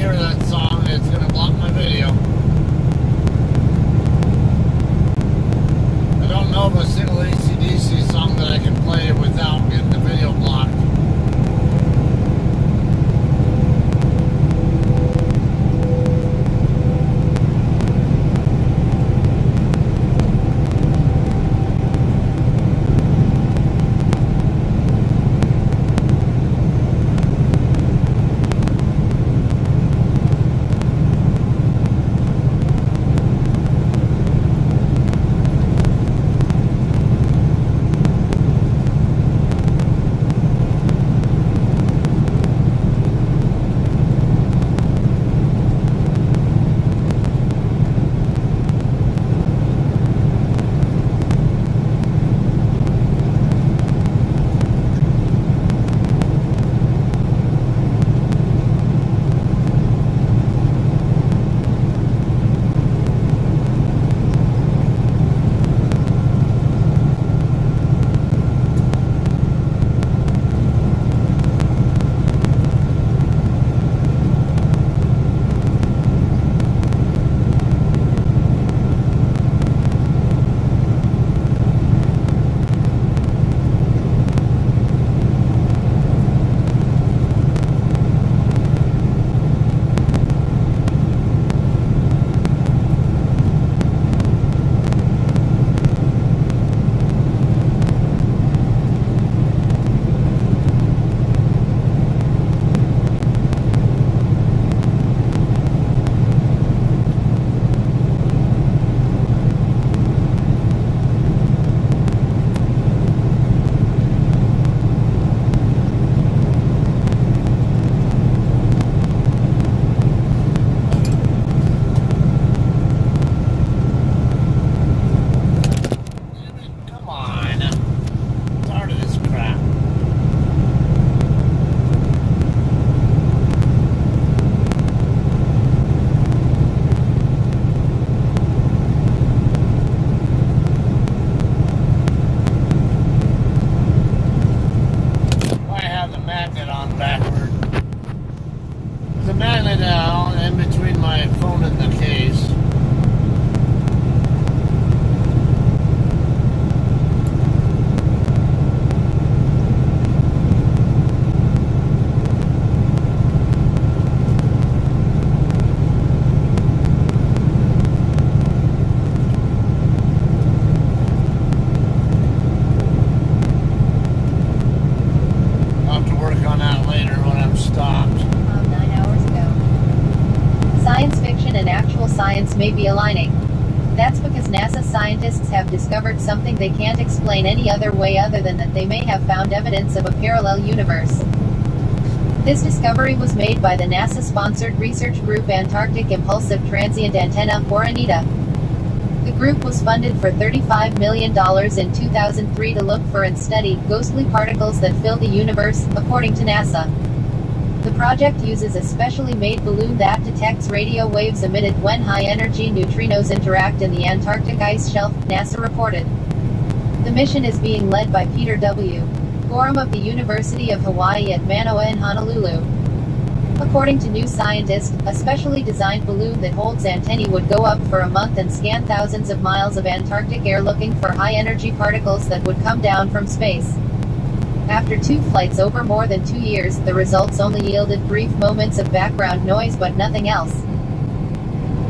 [SPEAKER 1] hear that song, it's going to block my video. I don't know of a single AC/DC song that I can play without getting the video blocked.
[SPEAKER 7] science may be aligning. That's because NASA scientists have discovered something they can't explain any other way other than that they may have found evidence of a parallel universe. This discovery was made by the NASA-sponsored research group Antarctic Impulsive Transient Antenna, or ANITA. The group was funded for $35 million in 2003 to look for and study ghostly particles that fill the universe, according to NASA. The project uses a specially made balloon that detects radio waves emitted when high-energy neutrinos interact in the Antarctic ice shelf, NASA reported. The mission is being led by Peter W. Gorham of the University of Hawaii at Manoa in Honolulu. According to New Scientist, a specially designed balloon that holds antennae would go up for a month and scan thousands of miles of Antarctic air looking for high-energy particles that would come down from space. After 2 flights over more than 2 years, the results only yielded brief moments of background noise but nothing else.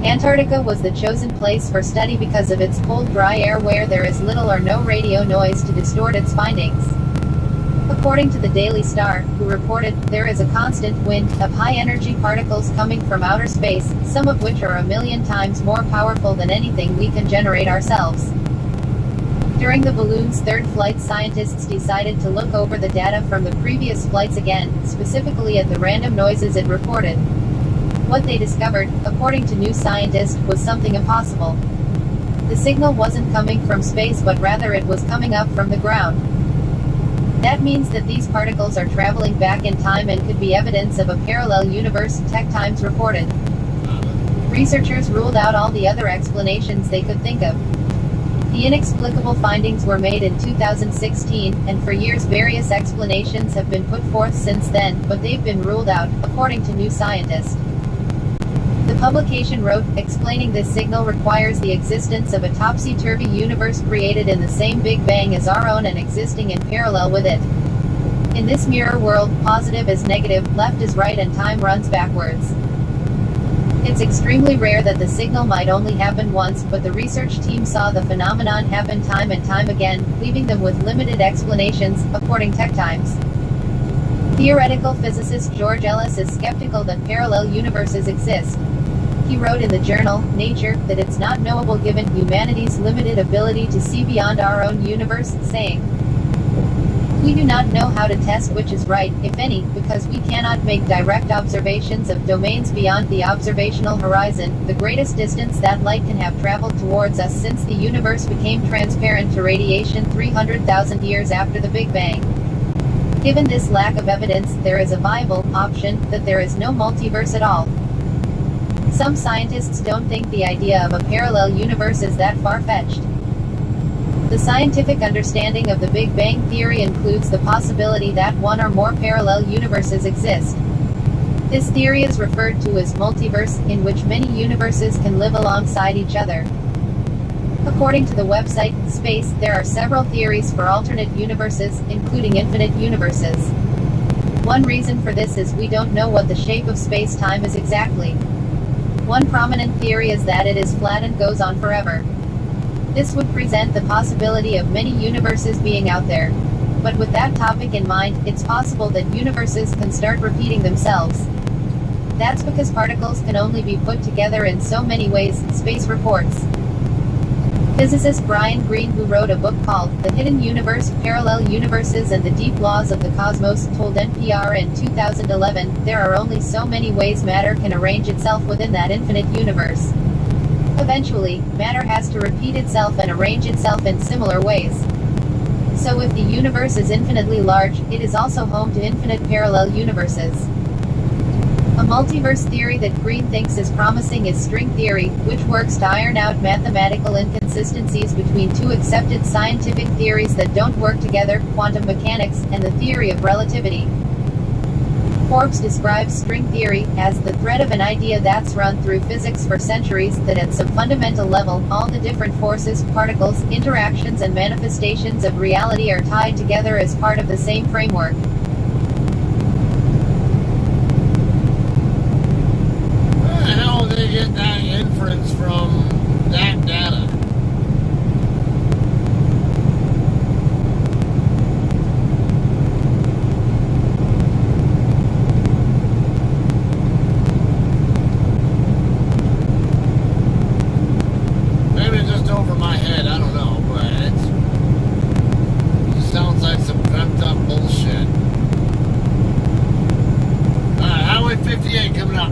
[SPEAKER 7] Antarctica was the chosen place for study because of its cold, dry air where there is little or no radio noise to distort its findings. According to the Daily Star, who reported, there is a constant wind of high-energy particles coming from outer space, some of which are 1,000,000 times more powerful than anything we can generate ourselves. During the balloon's third flight, scientists decided to look over the data from the previous flights again, specifically at the random noises it reported. What they discovered, according to New Scientist, was something impossible. The signal wasn't coming from space but rather it was coming up from the ground. That means that these particles are traveling back in time and could be evidence of a parallel universe, Tech Times reported. Researchers ruled out all the other explanations they could think of. The inexplicable findings were made in 2016, and for years various explanations have been put forth since then, but they've been ruled out, according to New Scientist. publication wrote, explaining this signal requires the existence of a topsy-turvy universe created in the same Big Bang as our own and existing in parallel with it. In this mirror world, positive is negative, left is right, and time runs backwards. It's extremely rare that the signal might only happen once, but the research team saw the phenomenon happen time and time again, leaving them with limited explanations, according Tech Times. Theoretical physicist George Ellis is skeptical that parallel universes exist. He wrote in the journal, Nature, that it's not knowable given humanity's limited ability to see beyond our own universe, saying, "We do not know how to test which is right, if any, because we cannot make direct observations of domains beyond the observational horizon, the greatest distance that light can have traveled towards us since the universe became transparent to radiation 300,000 years after the Big Bang. Given this lack of evidence, there is a viable option that there is no multiverse at all." Some scientists don't think the idea of a parallel universe is that far-fetched. The scientific understanding of the Big Bang theory includes the possibility that one or more parallel universes exist. This theory is referred to as multiverse, in which many universes can live alongside each other. According to the website Space, there are several theories for alternate universes, including infinite universes. One reason for this is we don't know what the shape of space-time is exactly. One prominent theory is that it is flat and goes on forever. This would present the possibility of many universes being out there. But with that topic in mind, it's possible that universes can start repeating themselves. That's because particles can only be put together in so many ways, Space reports. Physicist Brian Greene, who wrote a book called The Hidden Universe, Parallel Universes and the Deep Laws of the Cosmos, told NPR in 2011, there are only so many ways matter can arrange itself within that infinite universe. Eventually, matter has to repeat itself and arrange itself in similar ways. So if the universe is infinitely large, it is also home to infinite parallel universes. A multiverse theory that Greene thinks is promising is string theory, which works to iron out mathematical inconsistencies between two accepted scientific theories that don't work together, quantum mechanics, and the theory of relativity. Forbes describes string theory as the thread of an idea that's run through physics for centuries, that at some fundamental level, all the different forces, particles, interactions and manifestations of reality are tied together as part of the same framework.
[SPEAKER 1] Where the hell did they get that inference from that data? Maybe it's just over my head, I don't know, but it sounds like some dreamt up bullshit. Alright, Highway 58 coming up.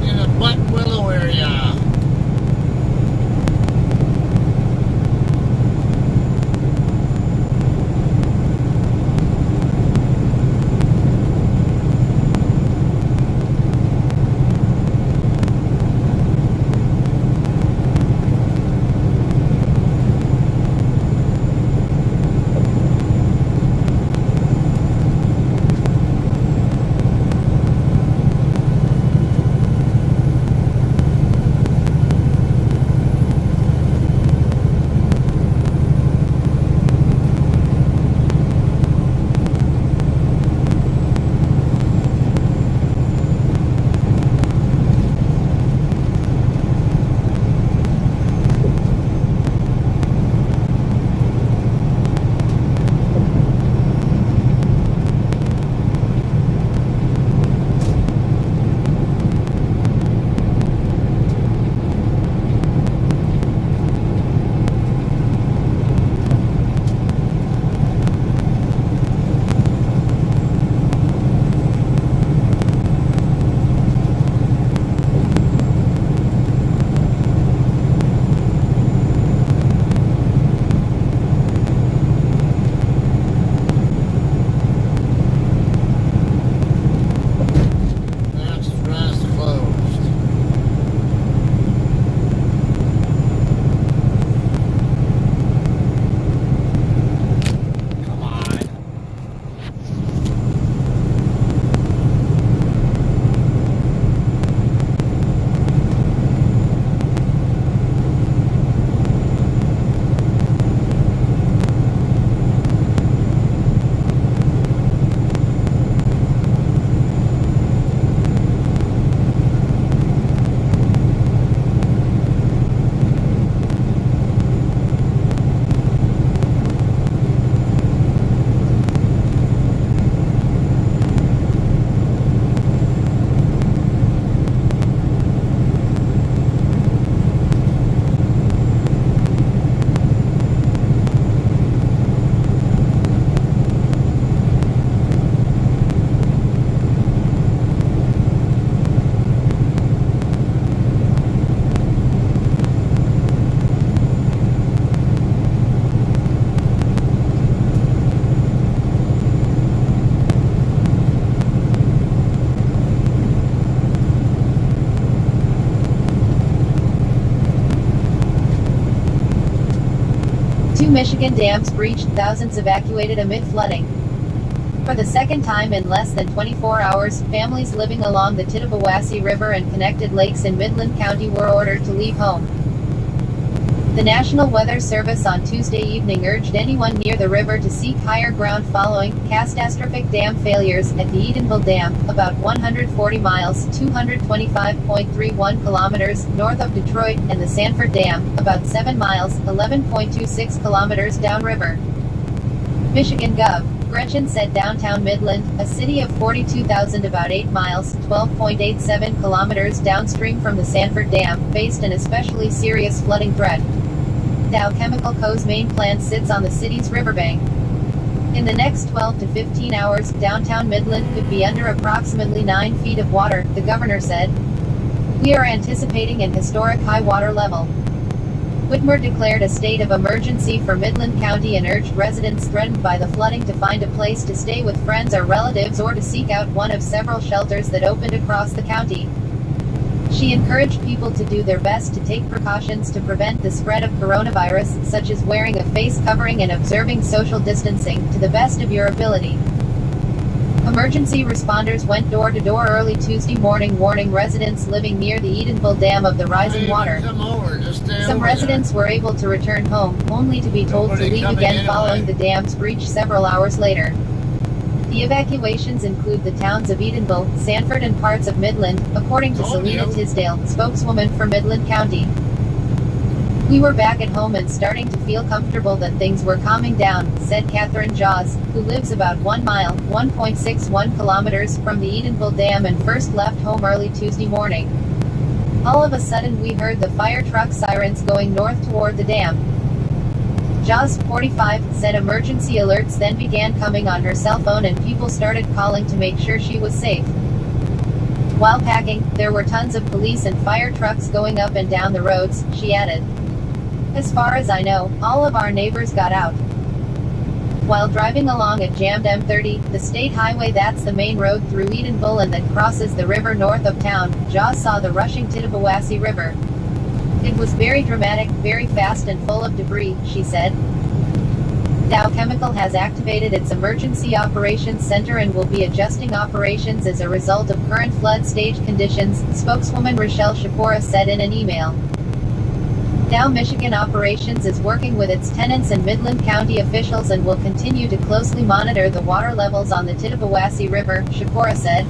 [SPEAKER 1] In the Button Willow area.
[SPEAKER 7] Two Michigan dams breached, thousands evacuated amid flooding. For the second time in less than 24 hours, families living along the Tittabawassee River and connected lakes in Midland County were ordered to leave home. The National Weather Service on Tuesday evening urged anyone near the river to seek higher ground following catastrophic dam failures at the Edenville Dam, about 140 miles (225.31 kilometers) north of Detroit, and the Sanford Dam, about 7 miles (11.26 kilometers) downriver. Michigan Gov. Gretchen said downtown Midland, a city of 42,000 about 8 miles (12.87 kilometers) downstream from the Sanford Dam, faced an especially serious flooding threat. Dow Chemical Co.'s main plant sits on the city's riverbank. In the next 12 to 15 hours, downtown Midland could be under approximately 9 feet of water, the governor said. We are anticipating an historic high water level. Whitmer declared a state of emergency for Midland County and urged residents threatened by the flooding to find a place to stay with friends or relatives or to seek out one of several shelters that opened across the county. She encouraged people to do their best to take precautions to prevent the spread of coronavirus, such as wearing a face covering and observing social distancing, to the best of your ability. Emergency responders went door to door early Tuesday morning warning residents living near the Edenville Dam of the rising water. Some residents were able to return home, only to be told to leave again following the dam's breach several hours later. The evacuations include the towns of Edenville, Sanford and parts of Midland, according to Selena Tisdale, spokeswoman for Midland County. We were back at home and starting to feel comfortable that things were calming down, said Catherine Jaws, who lives about 1 mile (1.61 kilometers) from the Edenville Dam and first left home early Tuesday morning. All of a sudden we heard the fire truck sirens going north toward the dam. Jaws, 45, said emergency alerts then began coming on her cell phone and people started calling to make sure she was safe. While packing, there were tons of police and fire trucks going up and down the roads, she added. As far as I know, all of our neighbors got out. While driving along a jammed M30, the state highway that's the main road through Edenville and that crosses the river north of town, Jaws saw the rushing Tittabawassee River. It was very dramatic, very fast and full of debris, she said. Dow Chemical has activated its Emergency Operations Center and will be adjusting operations as a result of current flood stage conditions, spokeswoman Rochelle Shapora said in an email. Dow Michigan Operations is working with its tenants and Midland County officials and will continue to closely monitor the water levels on the Tittabawassee River, Shapora said.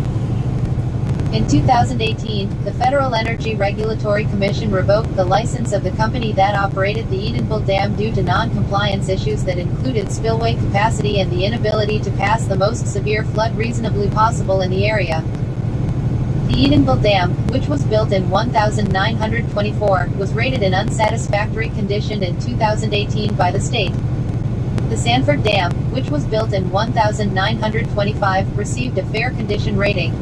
[SPEAKER 7] In 2018, the Federal Energy Regulatory Commission revoked the license of the company that operated the Edenville Dam due to non-compliance issues that included spillway capacity and the inability to pass the most severe flood reasonably possible in the area. The Edenville Dam, which was built in 1924, was rated in unsatisfactory condition in 2018 by the state. The Sanford Dam, which was built in 1925, received a fair condition rating.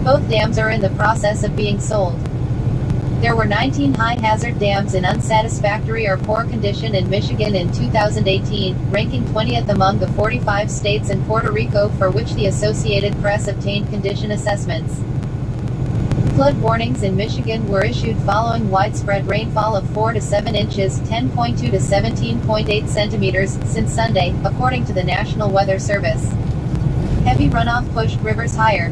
[SPEAKER 7] Both dams are in the process of being sold. There were 19 high-hazard dams in unsatisfactory or poor condition in Michigan in 2018, ranking 20th among the 45 states and Puerto Rico for which the Associated Press obtained condition assessments. Flood warnings in Michigan were issued following widespread rainfall of 4 to 7 inches (10.2 to 17.8 centimeters) since Sunday, according to the National Weather Service. Heavy runoff pushed rivers higher.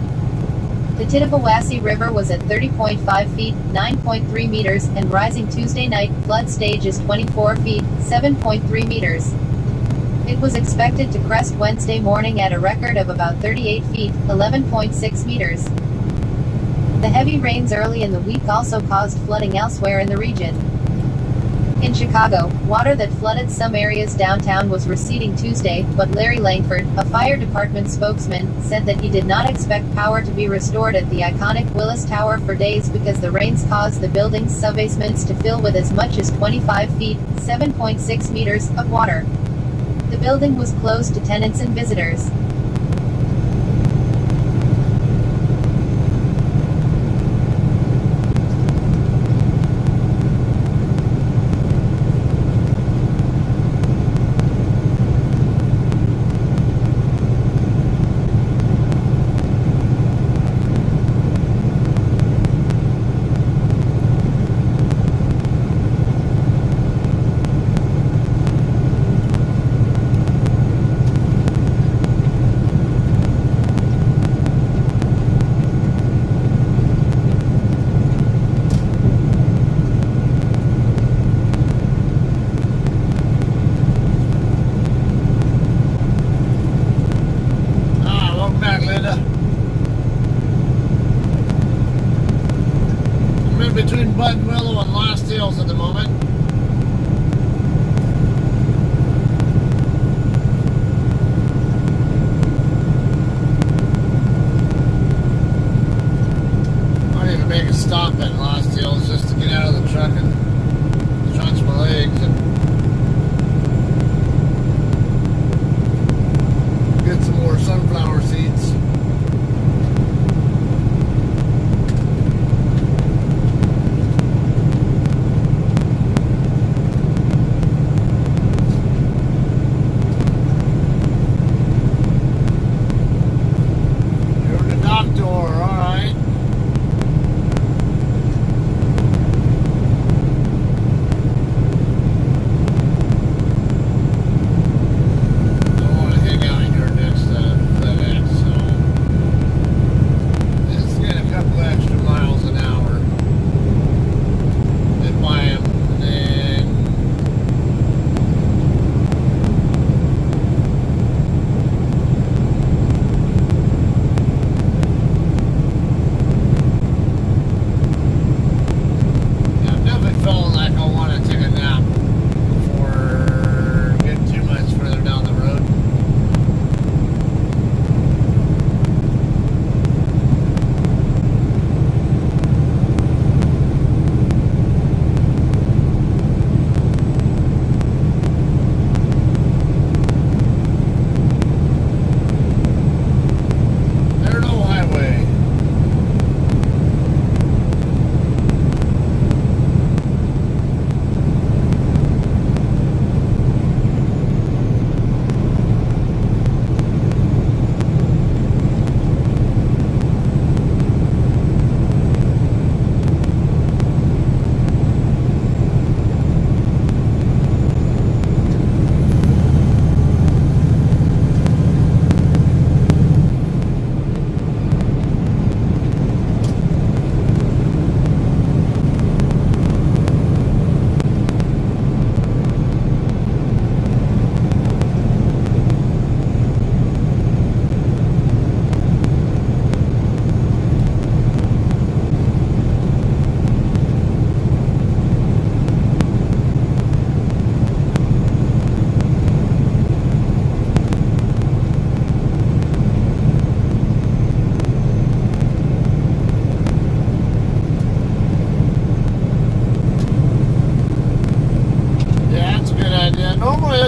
[SPEAKER 7] The Tittabawassee River was at 30.5 feet, 9.3 meters, and rising Tuesday night. Flood stage is 24 feet, 7.3 meters. It was expected to crest Wednesday morning at a record of about 38 feet, 11.6 meters. The heavy rains early in the week also caused flooding elsewhere in the region. In Chicago, water that flooded some areas downtown was receding Tuesday, but Larry Langford, a fire department spokesman, said that he did not expect power to be restored at the iconic Willis Tower for days because the rains caused the building's subbasements to fill with as much as 25 feet, 7.6 meters, of water. The building was closed to tenants and visitors.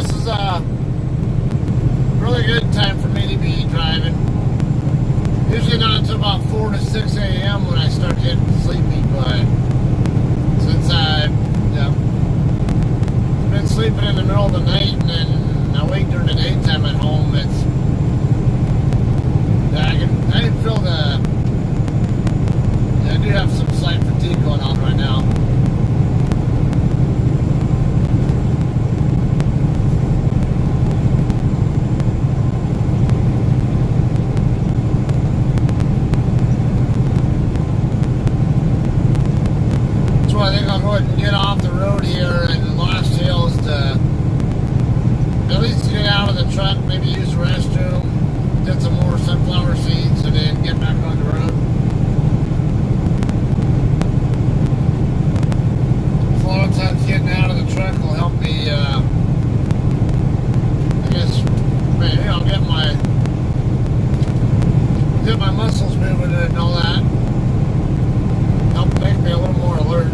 [SPEAKER 1] this is a really good time for me to be driving. Usually not until about 4 to 6 a.m. when I start getting sleepy, but since I've been sleeping in the middle of the night and then I wake during the daytime at home, I can feel I do have some slight fatigue going on right now. So I think I'll go ahead and get off the road here and the last hill is to at least get out of the truck, maybe use the restroom, get some more sunflower seeds, and then get back on the road. A lot of times getting out of the truck will help me, I guess, maybe I'll get my muscles moving and all that. Help make me a little more alert.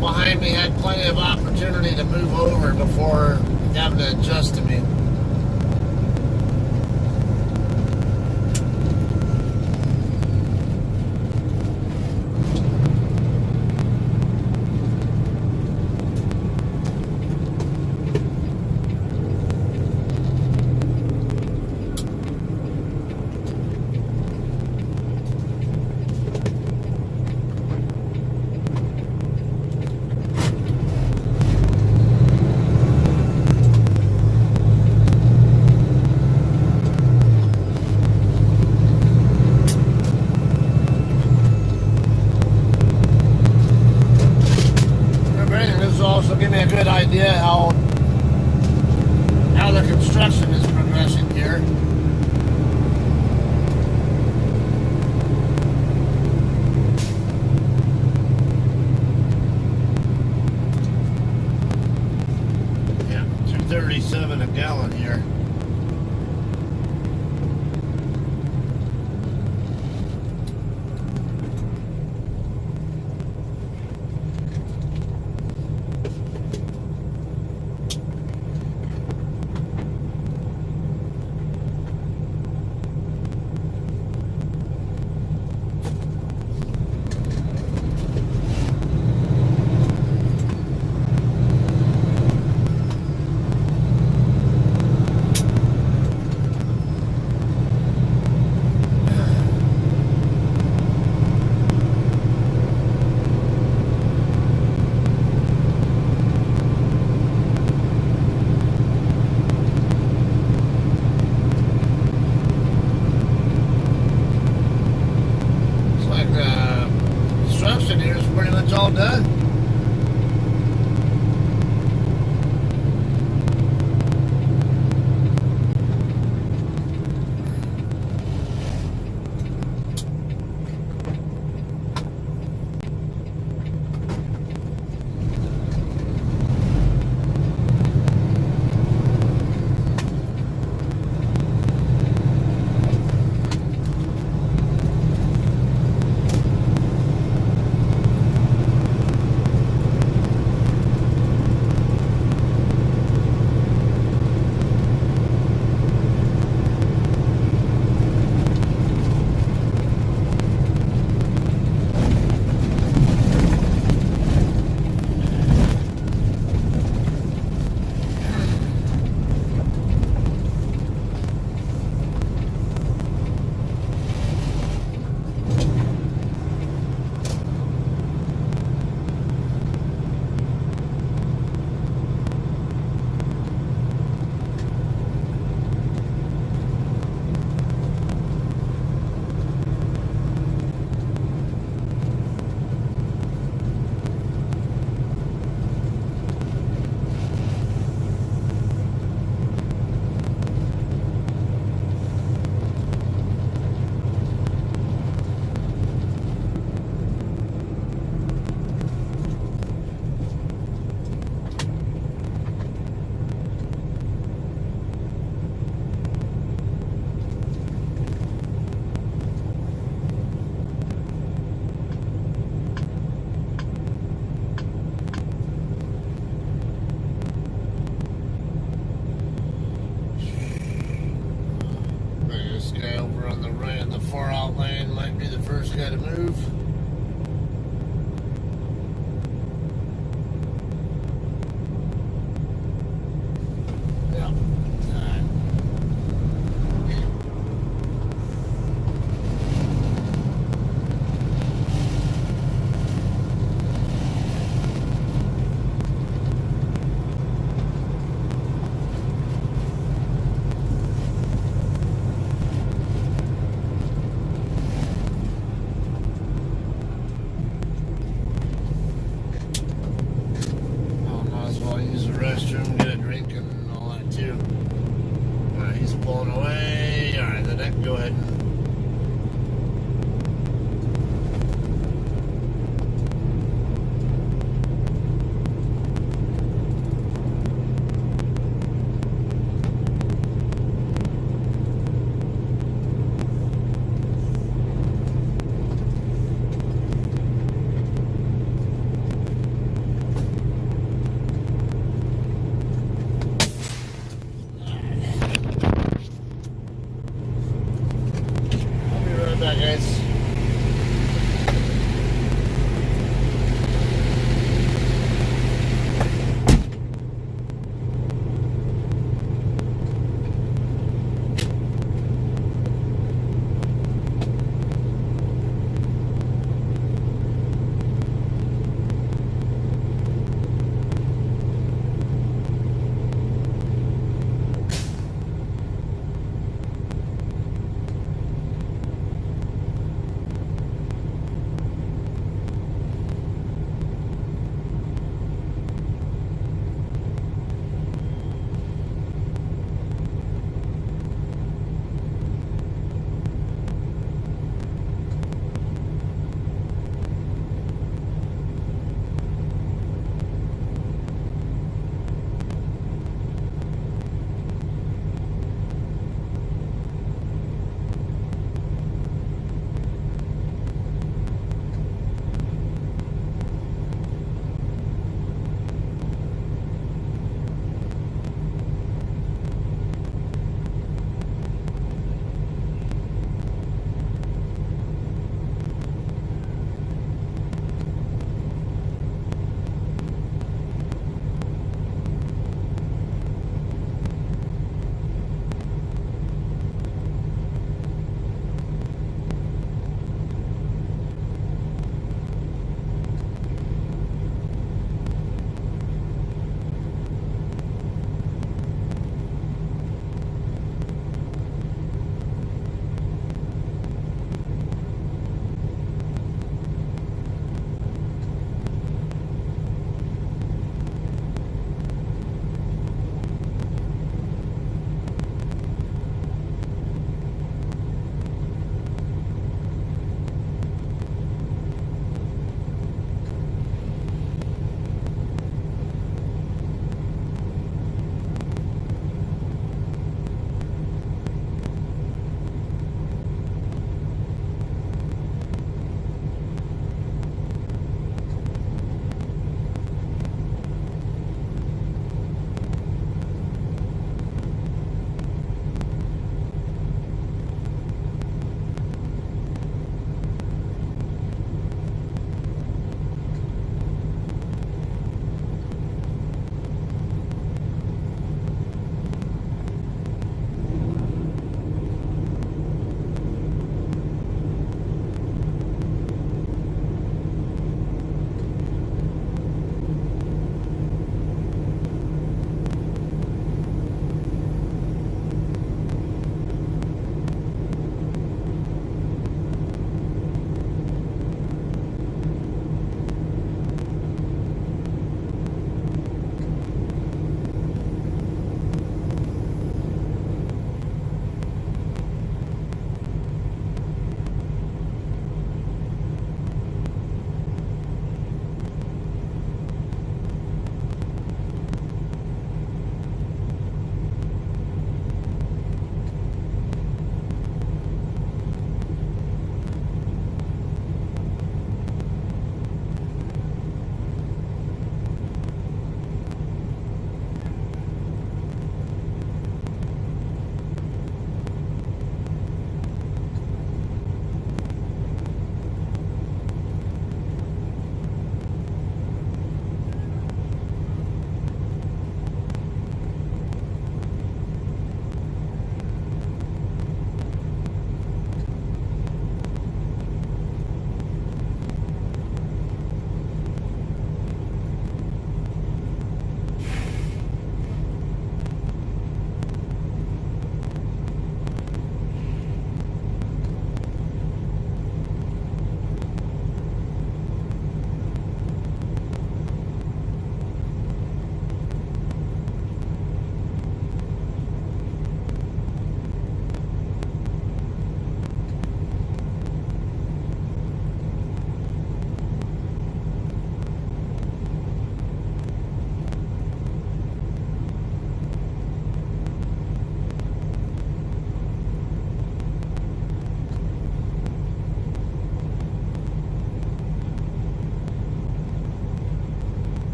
[SPEAKER 1] behind me had plenty of opportunity to move over before having to adjust to me. Also give me a good idea how the construction is progressing here. Yeah, $2.37 a gallon here. All done.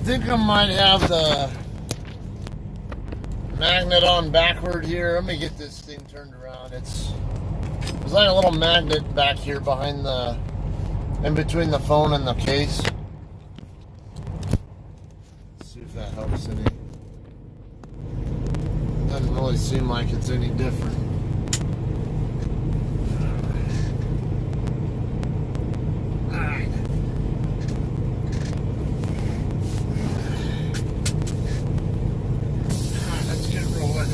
[SPEAKER 1] think I might have the magnet on backward here. Let me get this thing turned around. There's like a little magnet back here behind in between the phone and the case. Let's see if that helps any. Doesn't really seem like it's any different. Alright. Let's get rolling.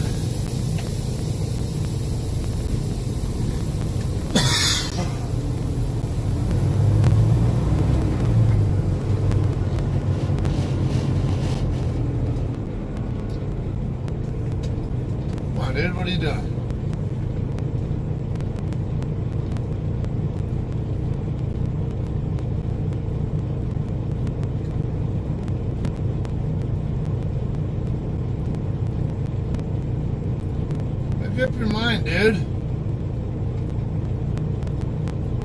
[SPEAKER 1] Dude, what are you doing? Make up your mind, dude.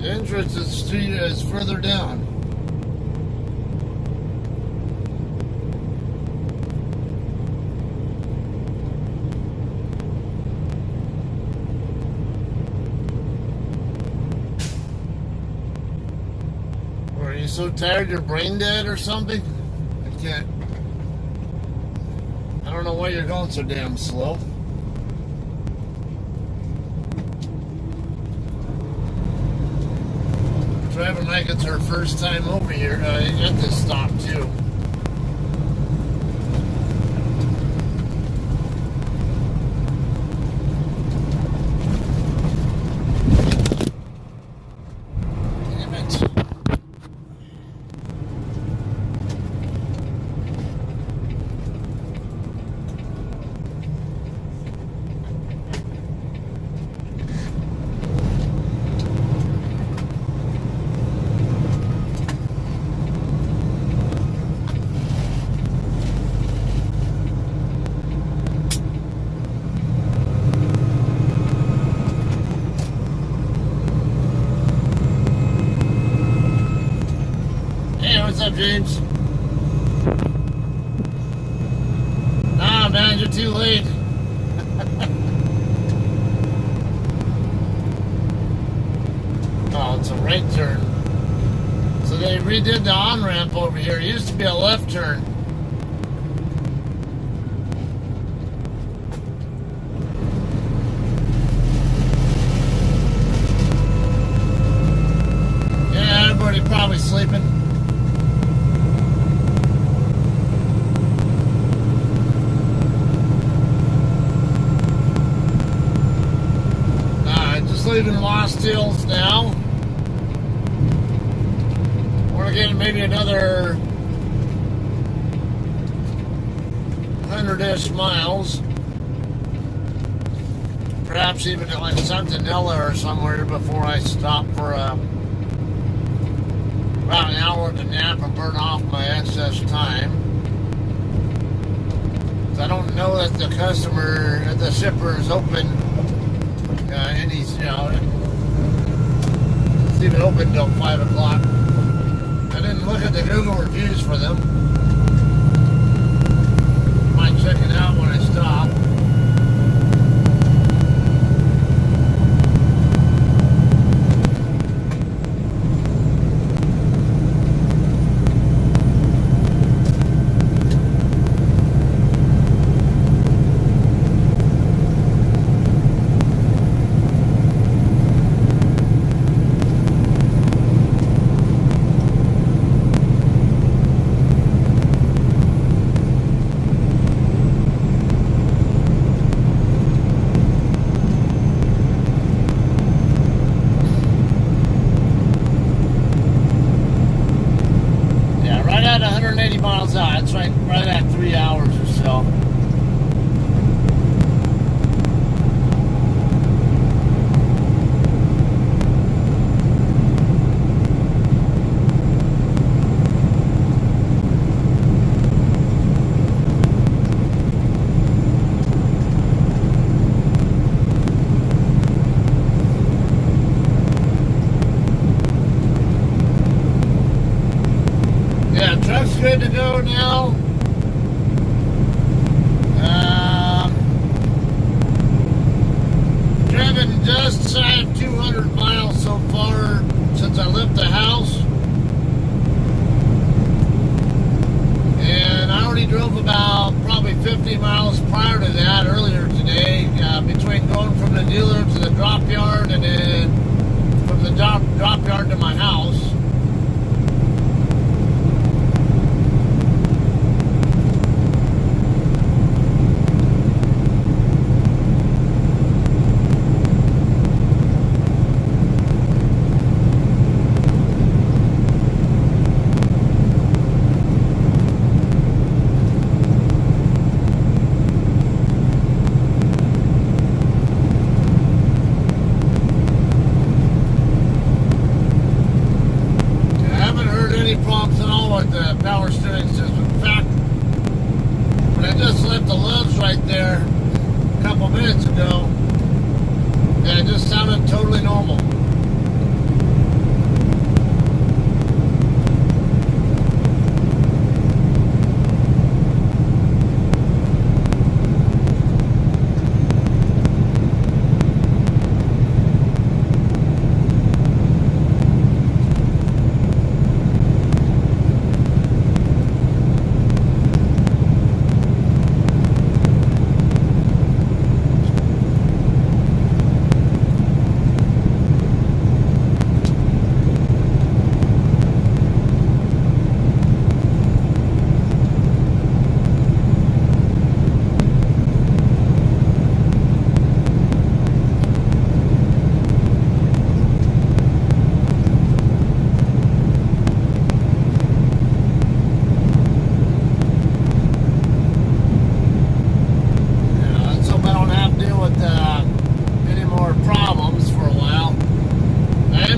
[SPEAKER 1] The entrance to the street is further down. Are you so tired you're brain dead or something? I can't. I don't know why you're going so damn slow. Driving like it's her first time over here at this stop too. Damn it. What's up, James? Nah, man, you're too late. Oh, it's a right turn. So they redid the on-ramp over here. It used to be a left turn. Yeah, everybody probably sleeping. Leaving Lost Hills now. We're getting maybe another 100-ish miles. Perhaps even like Centinela or somewhere before I stop for about an hour to nap and burn off my excess time. I don't know that the customer, that the shipper is open. And he's, it's even open till 5 o'clock. I didn't look at the Google reviews for them. Might check it out when I stop. Miles out. It's right at 3 hours or so. Truck's good to go now. Driven just shy of 200 miles so far since I left the house. And I already drove about probably 50 miles prior to that earlier today, between going from the dealer to the drop yard and then from the drop yard to my house. Problems at all with the power steering system. In fact, when I just left the Loves right there a couple minutes ago, it just sounded totally normal.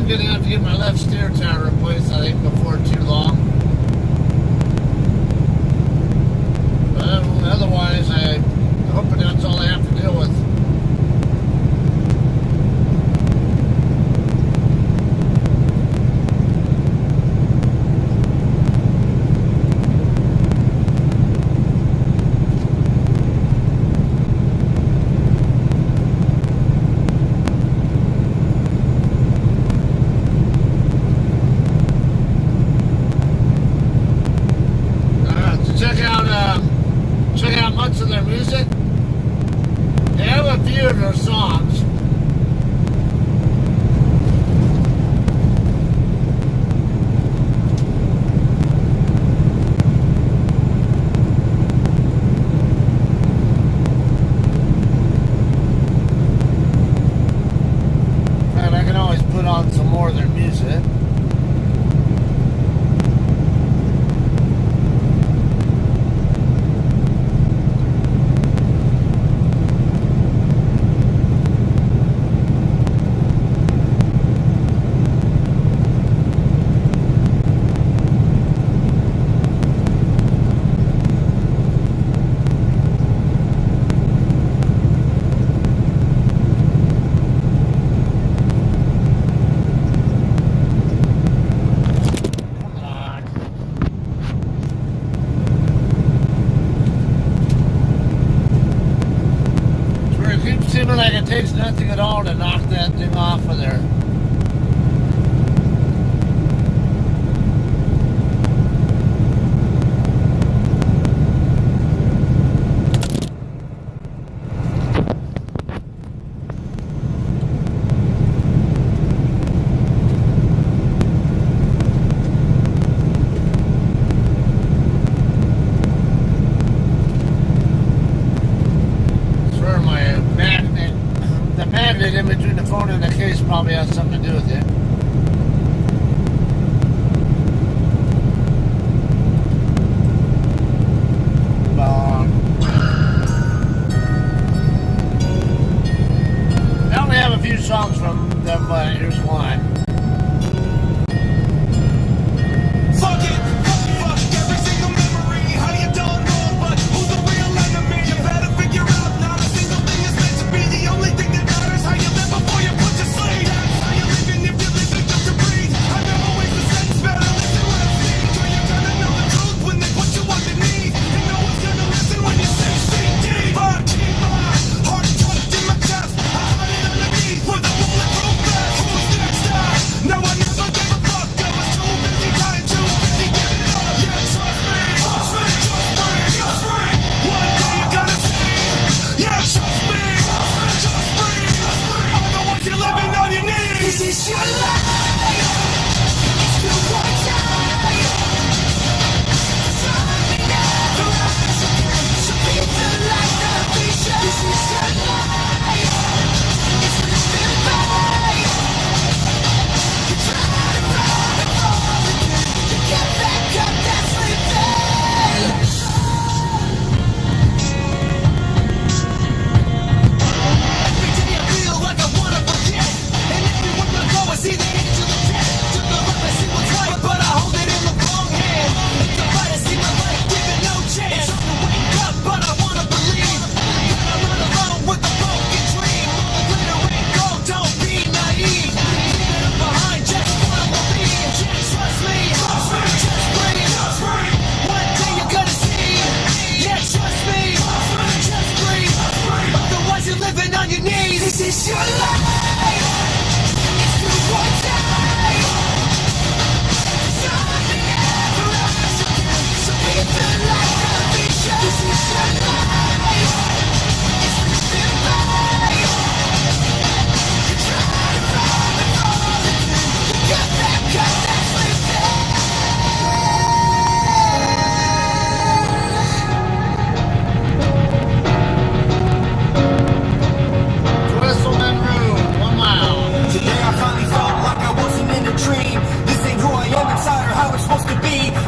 [SPEAKER 1] Going to have to get my left steer tire replaced, I think, before too long. But otherwise, I'm hoping that's all I have to deal with. Check out much of their music. Yeah,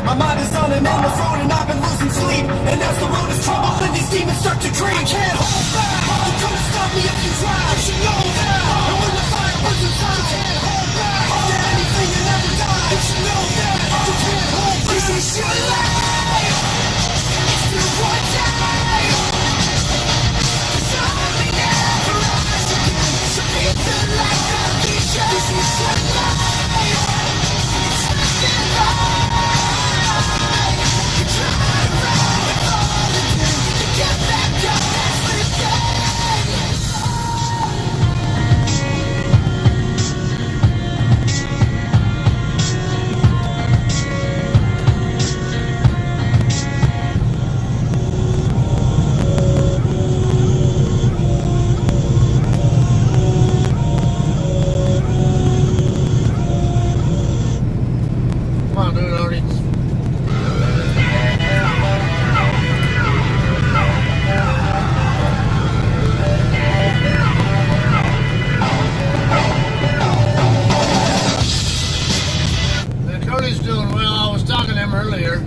[SPEAKER 5] My mind is on and on the road and I've been losing sleep. And as the road is troubled and these demons start to creep, I can't hold back. You couldn't stop me if you tried. You should know that. And when the fire burns inside, you can't hold back. After anything you never die, you should know that. You can't hold back. This is your life. It's your one day. It's only never rise again. So beat the light of vision. This is your life. It's nothing wrong. You try to run and fall again. You get back up, that's the
[SPEAKER 1] Come on, dude, already. Cody's doing well. I was talking to him earlier.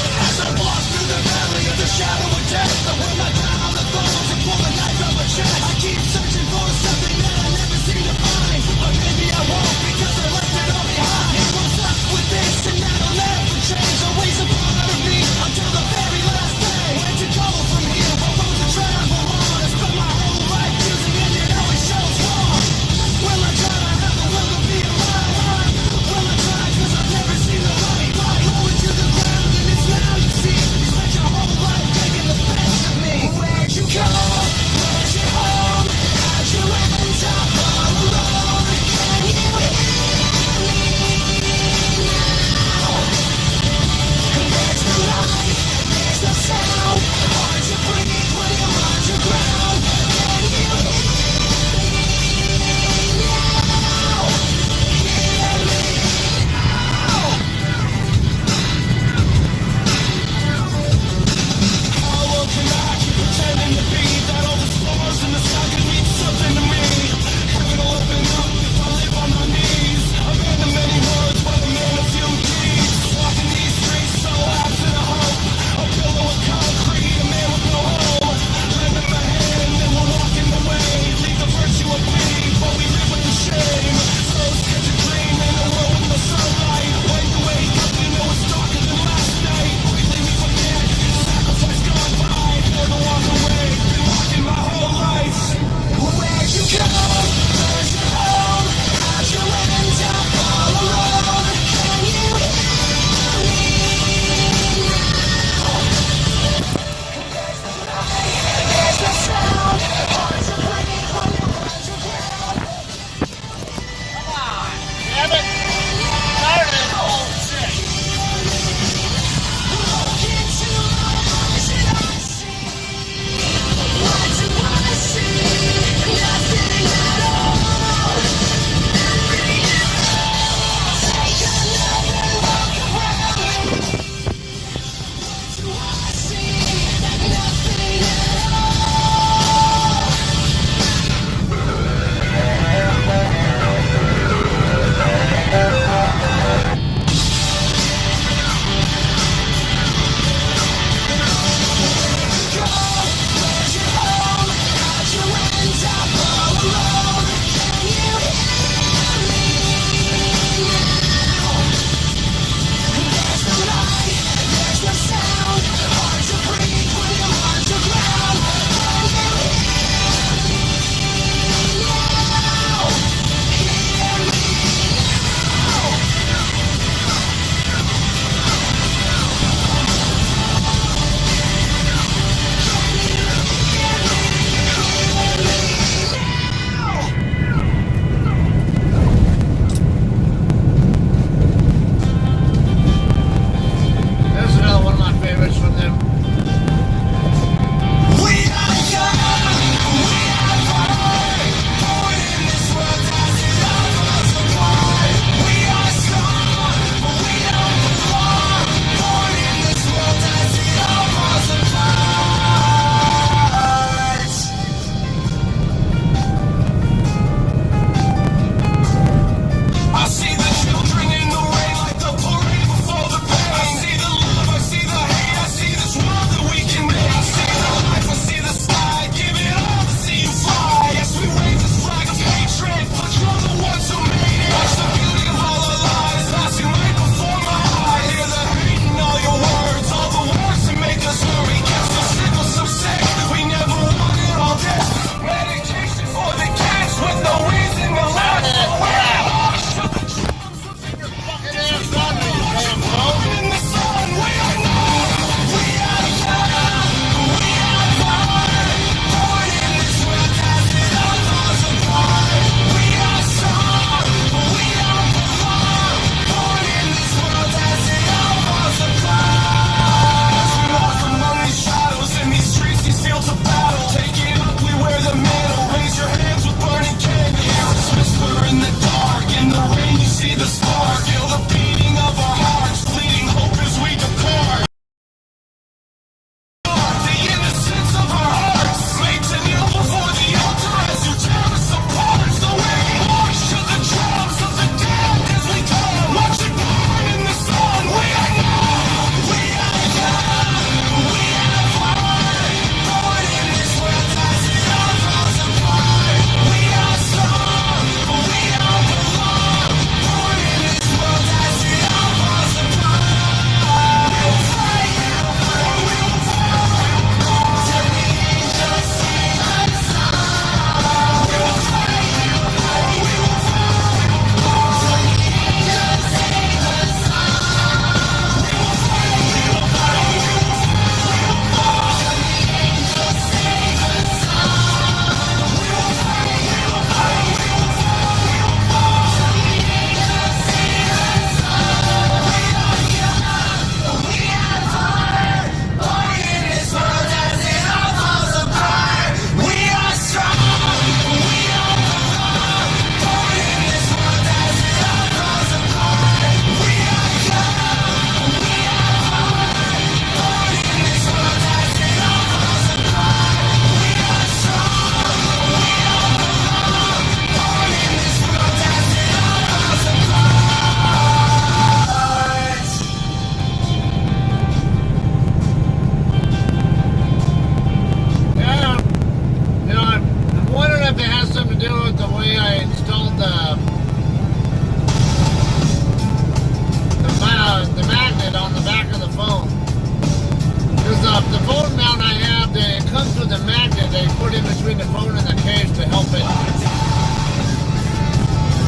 [SPEAKER 5] As I walk through the valley of the shadow of death, I will not down on the thorns and pull the knife out my chest. I keep searching for something that I never seem to find, but maybe I won't because I left it all behind. And I'm stuck with this and that'll never change. Always a part of me until the very last day. Where to go from here? What road to travel on? I spent my whole life using it, it always shows wrong. Will I
[SPEAKER 1] between the phone and the case to help it.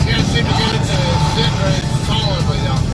[SPEAKER 1] Can't seem to get it to sit very solidly though.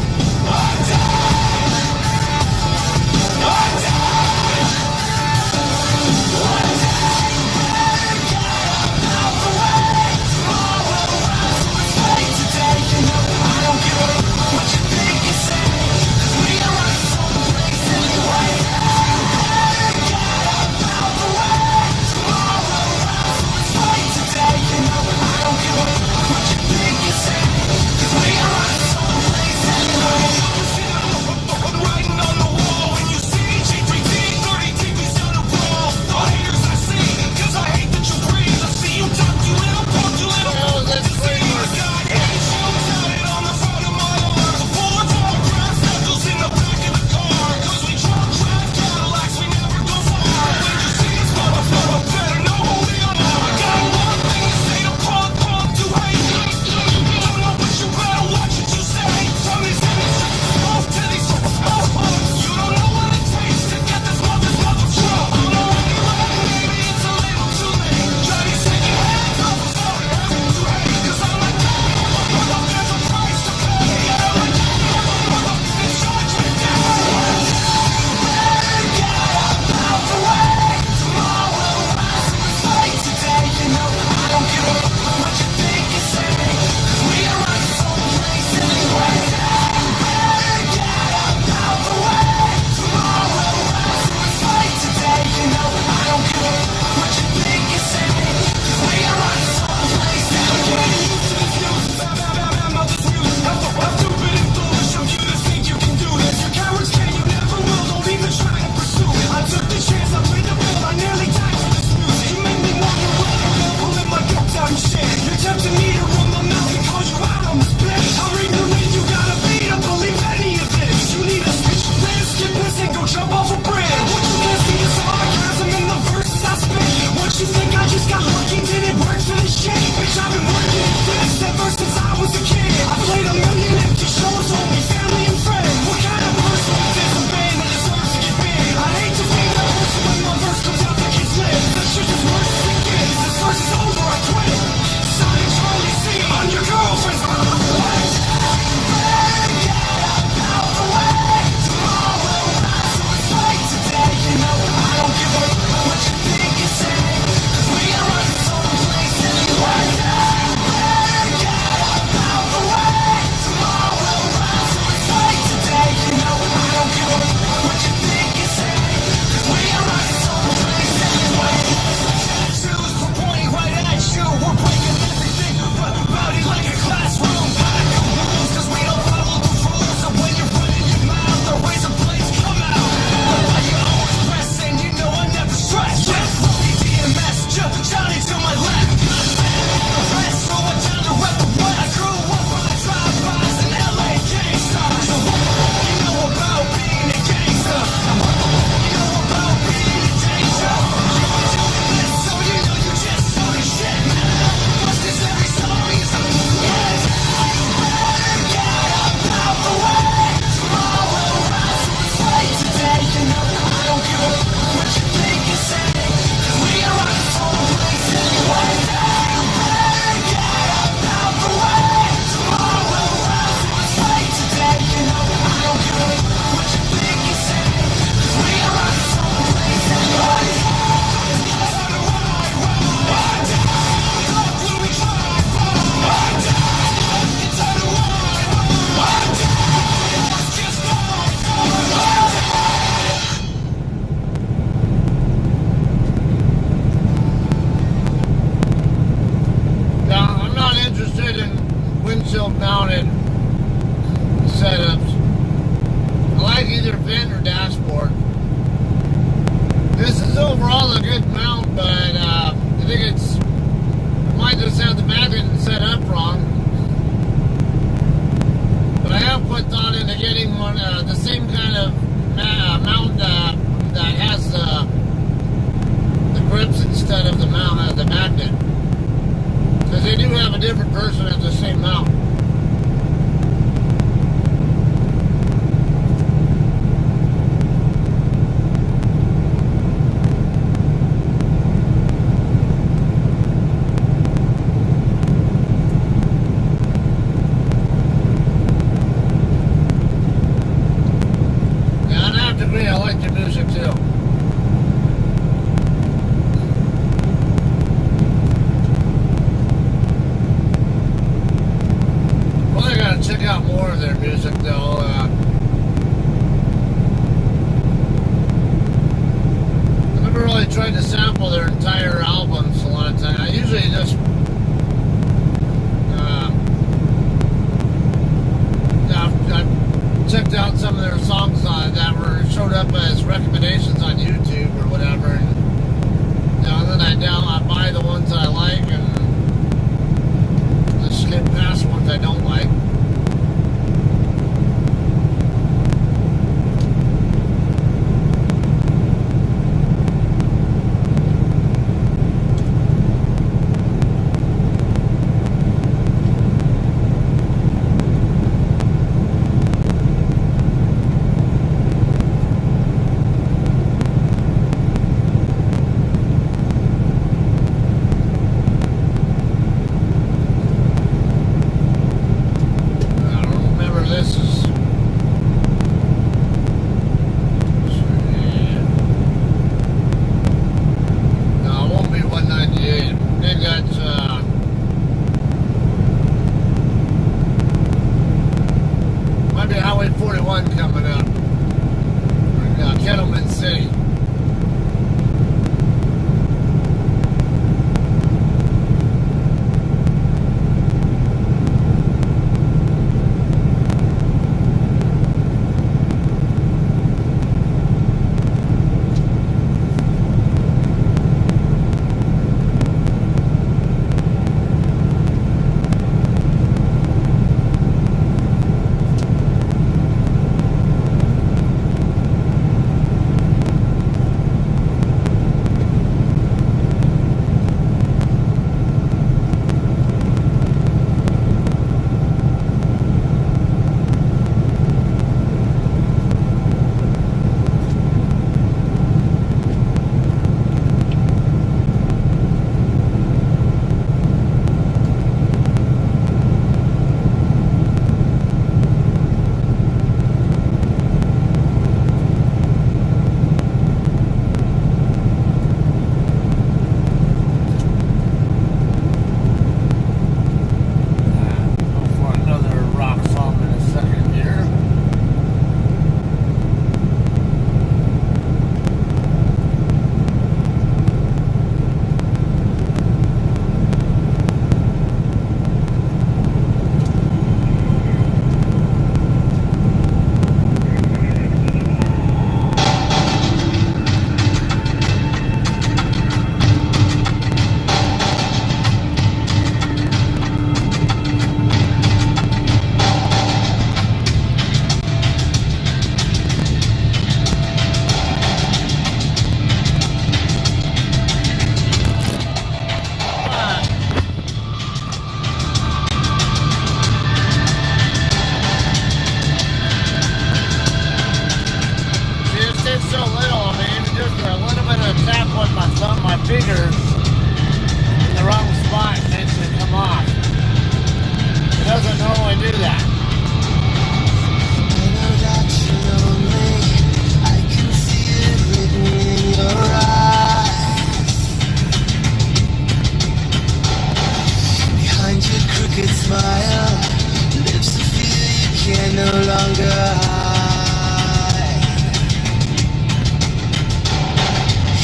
[SPEAKER 5] no longer hide.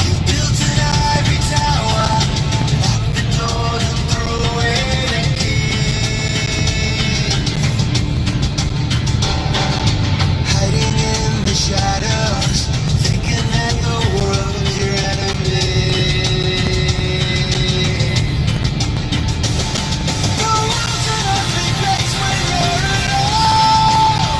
[SPEAKER 5] You built an ivory tower, locked the doors and threw away the keys. Hiding in the shadows, thinking that the world was your enemy. The world's an ugly place when you're alone.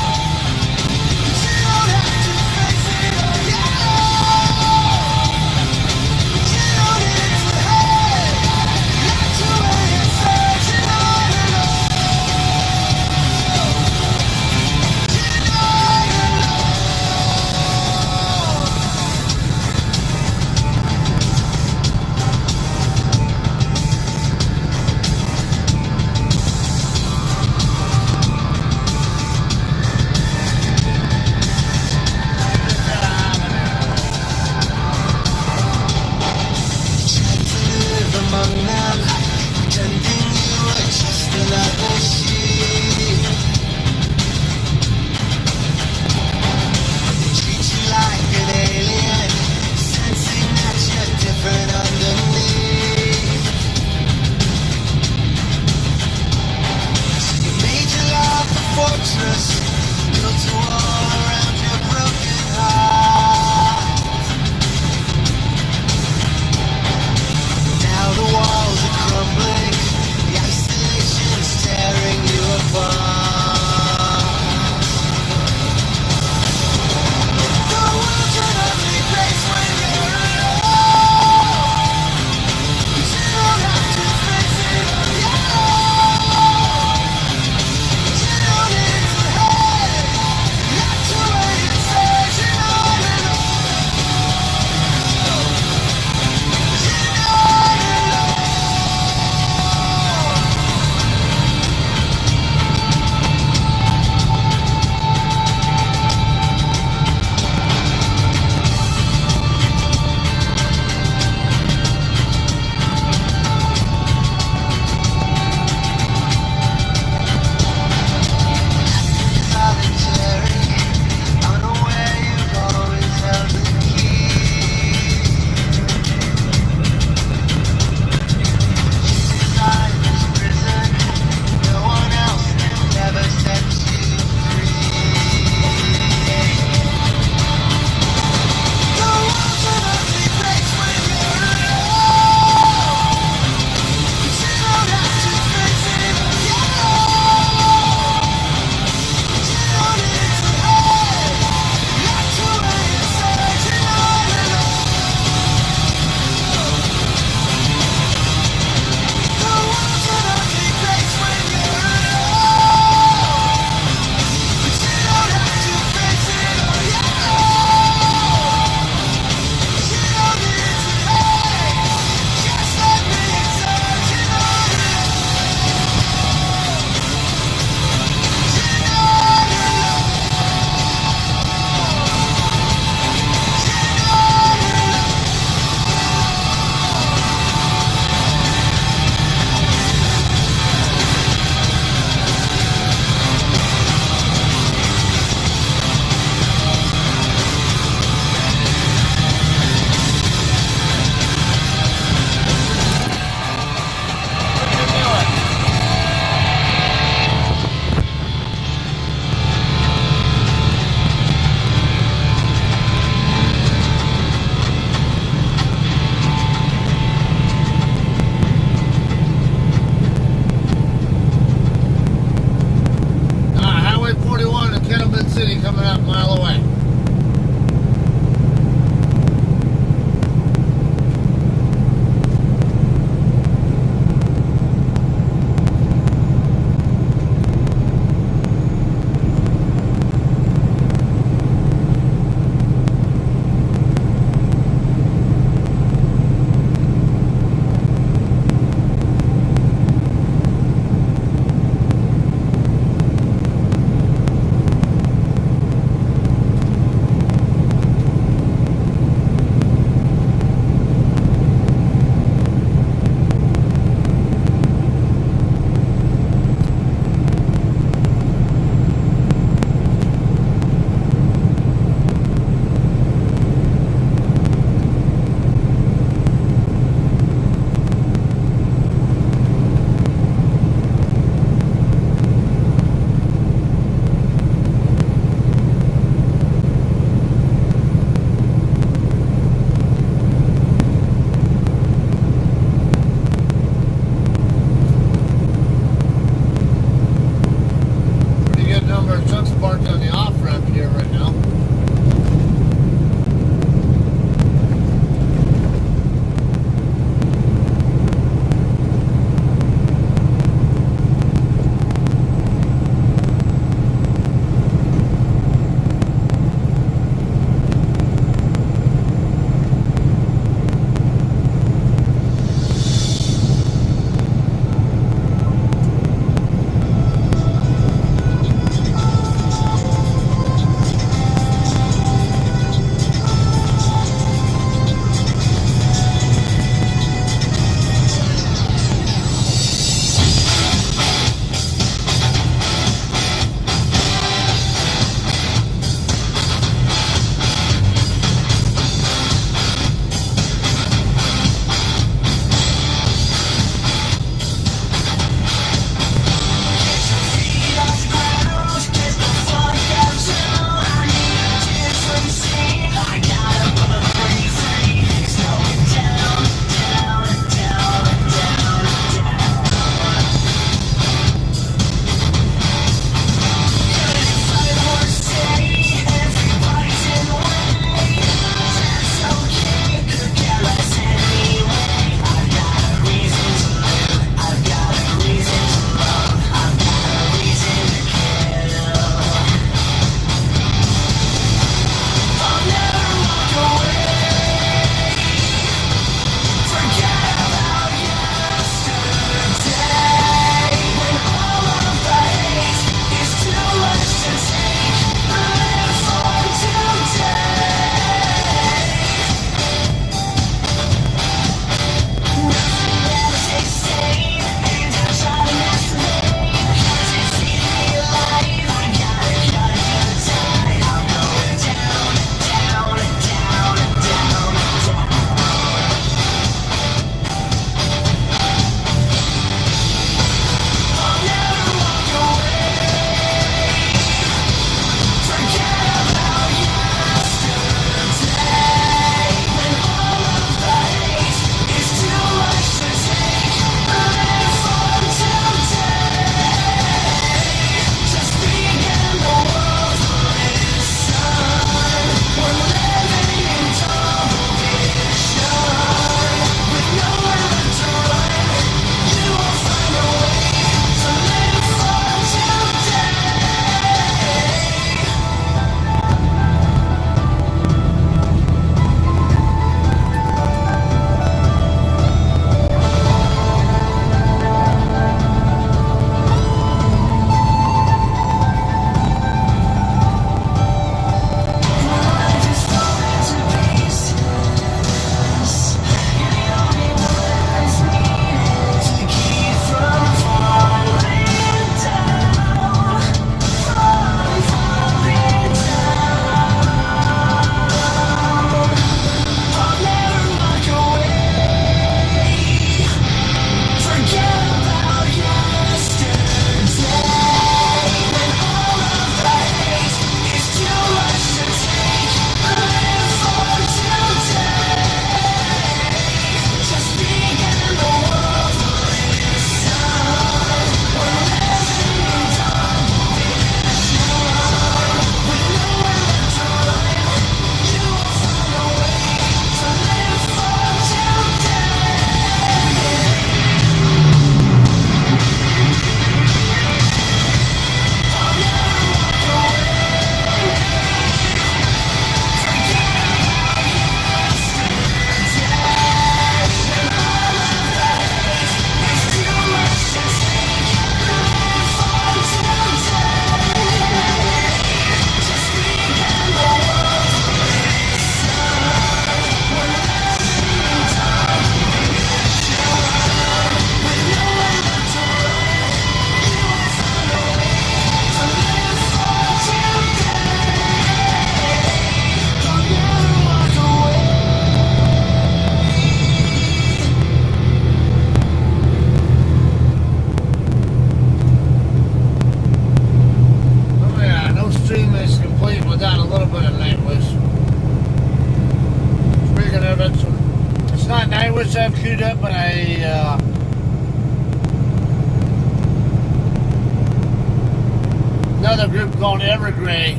[SPEAKER 1] another group called Evergrey.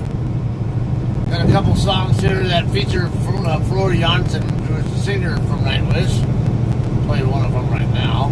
[SPEAKER 1] Got a couple songs here that feature Floor Jansen, who is the singer from Nightwish. Play one of them right now.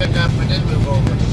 [SPEAKER 1] pick up and then move over.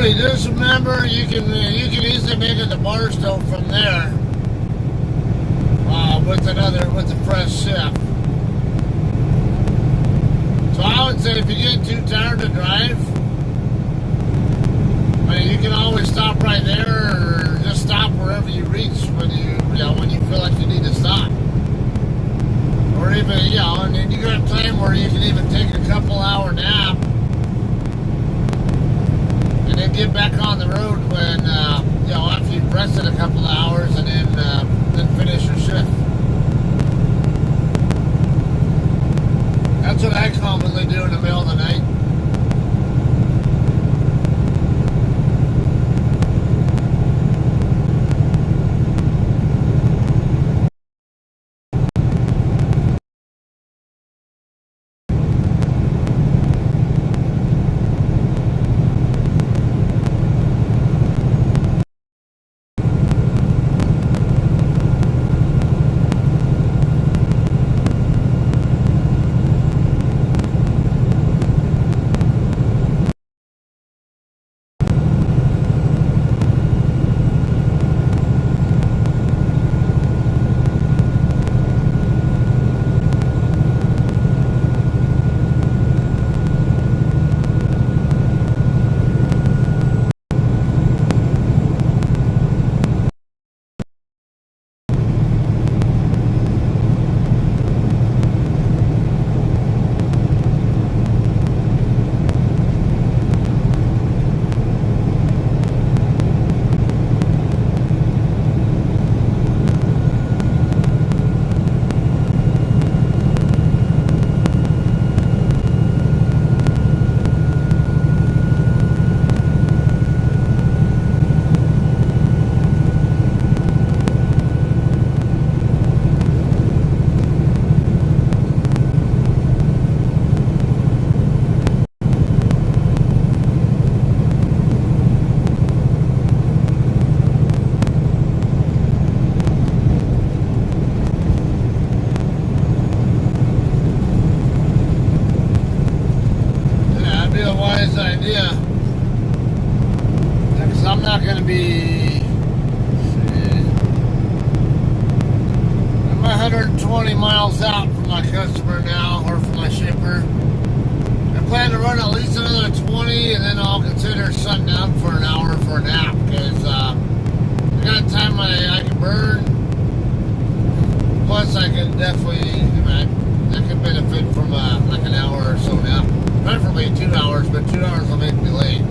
[SPEAKER 1] Anyway, just remember you can easily make it to Barstow from there with a fresh shift. So I would say if you get too tired to drive, I mean, you can always stop right there, or just stop wherever you reach when you feel like you need to stop. Or even, and then you got a time where you can even take a couple-hour nap and then get back on the road when, after you've rested a couple of hours, and then finish your shift. That's what I commonly do in the middle of the night. Idea, because I'm not going to be. I'm 120 miles out from my customer now, or from my shipper. I plan to run at least another 20, and then I'll consider shutting down for an hour for a nap, because I got time I can burn. Plus, I can definitely, I can benefit from like an hour or so nap. Preferably 2 hours, but 2 hours will make me late.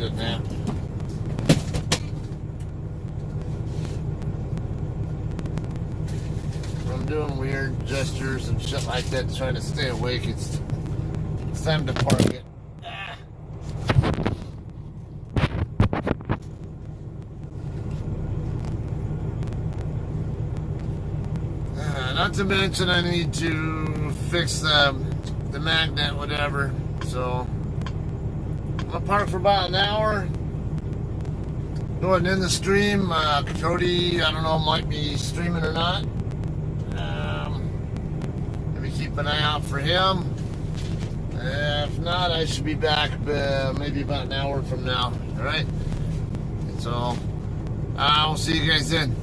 [SPEAKER 1] need a nap. I'm doing weird gestures and shit like that, trying to stay awake. It's time to park it. Not to mention I need to fix the magnet, whatever. So I'm gonna park for about an hour. Going in the stream. Cody, I don't know, might be streaming or not. Maybe keep an eye out for him. If not, I should be back maybe about an hour from now. All right. So I'll see you guys then.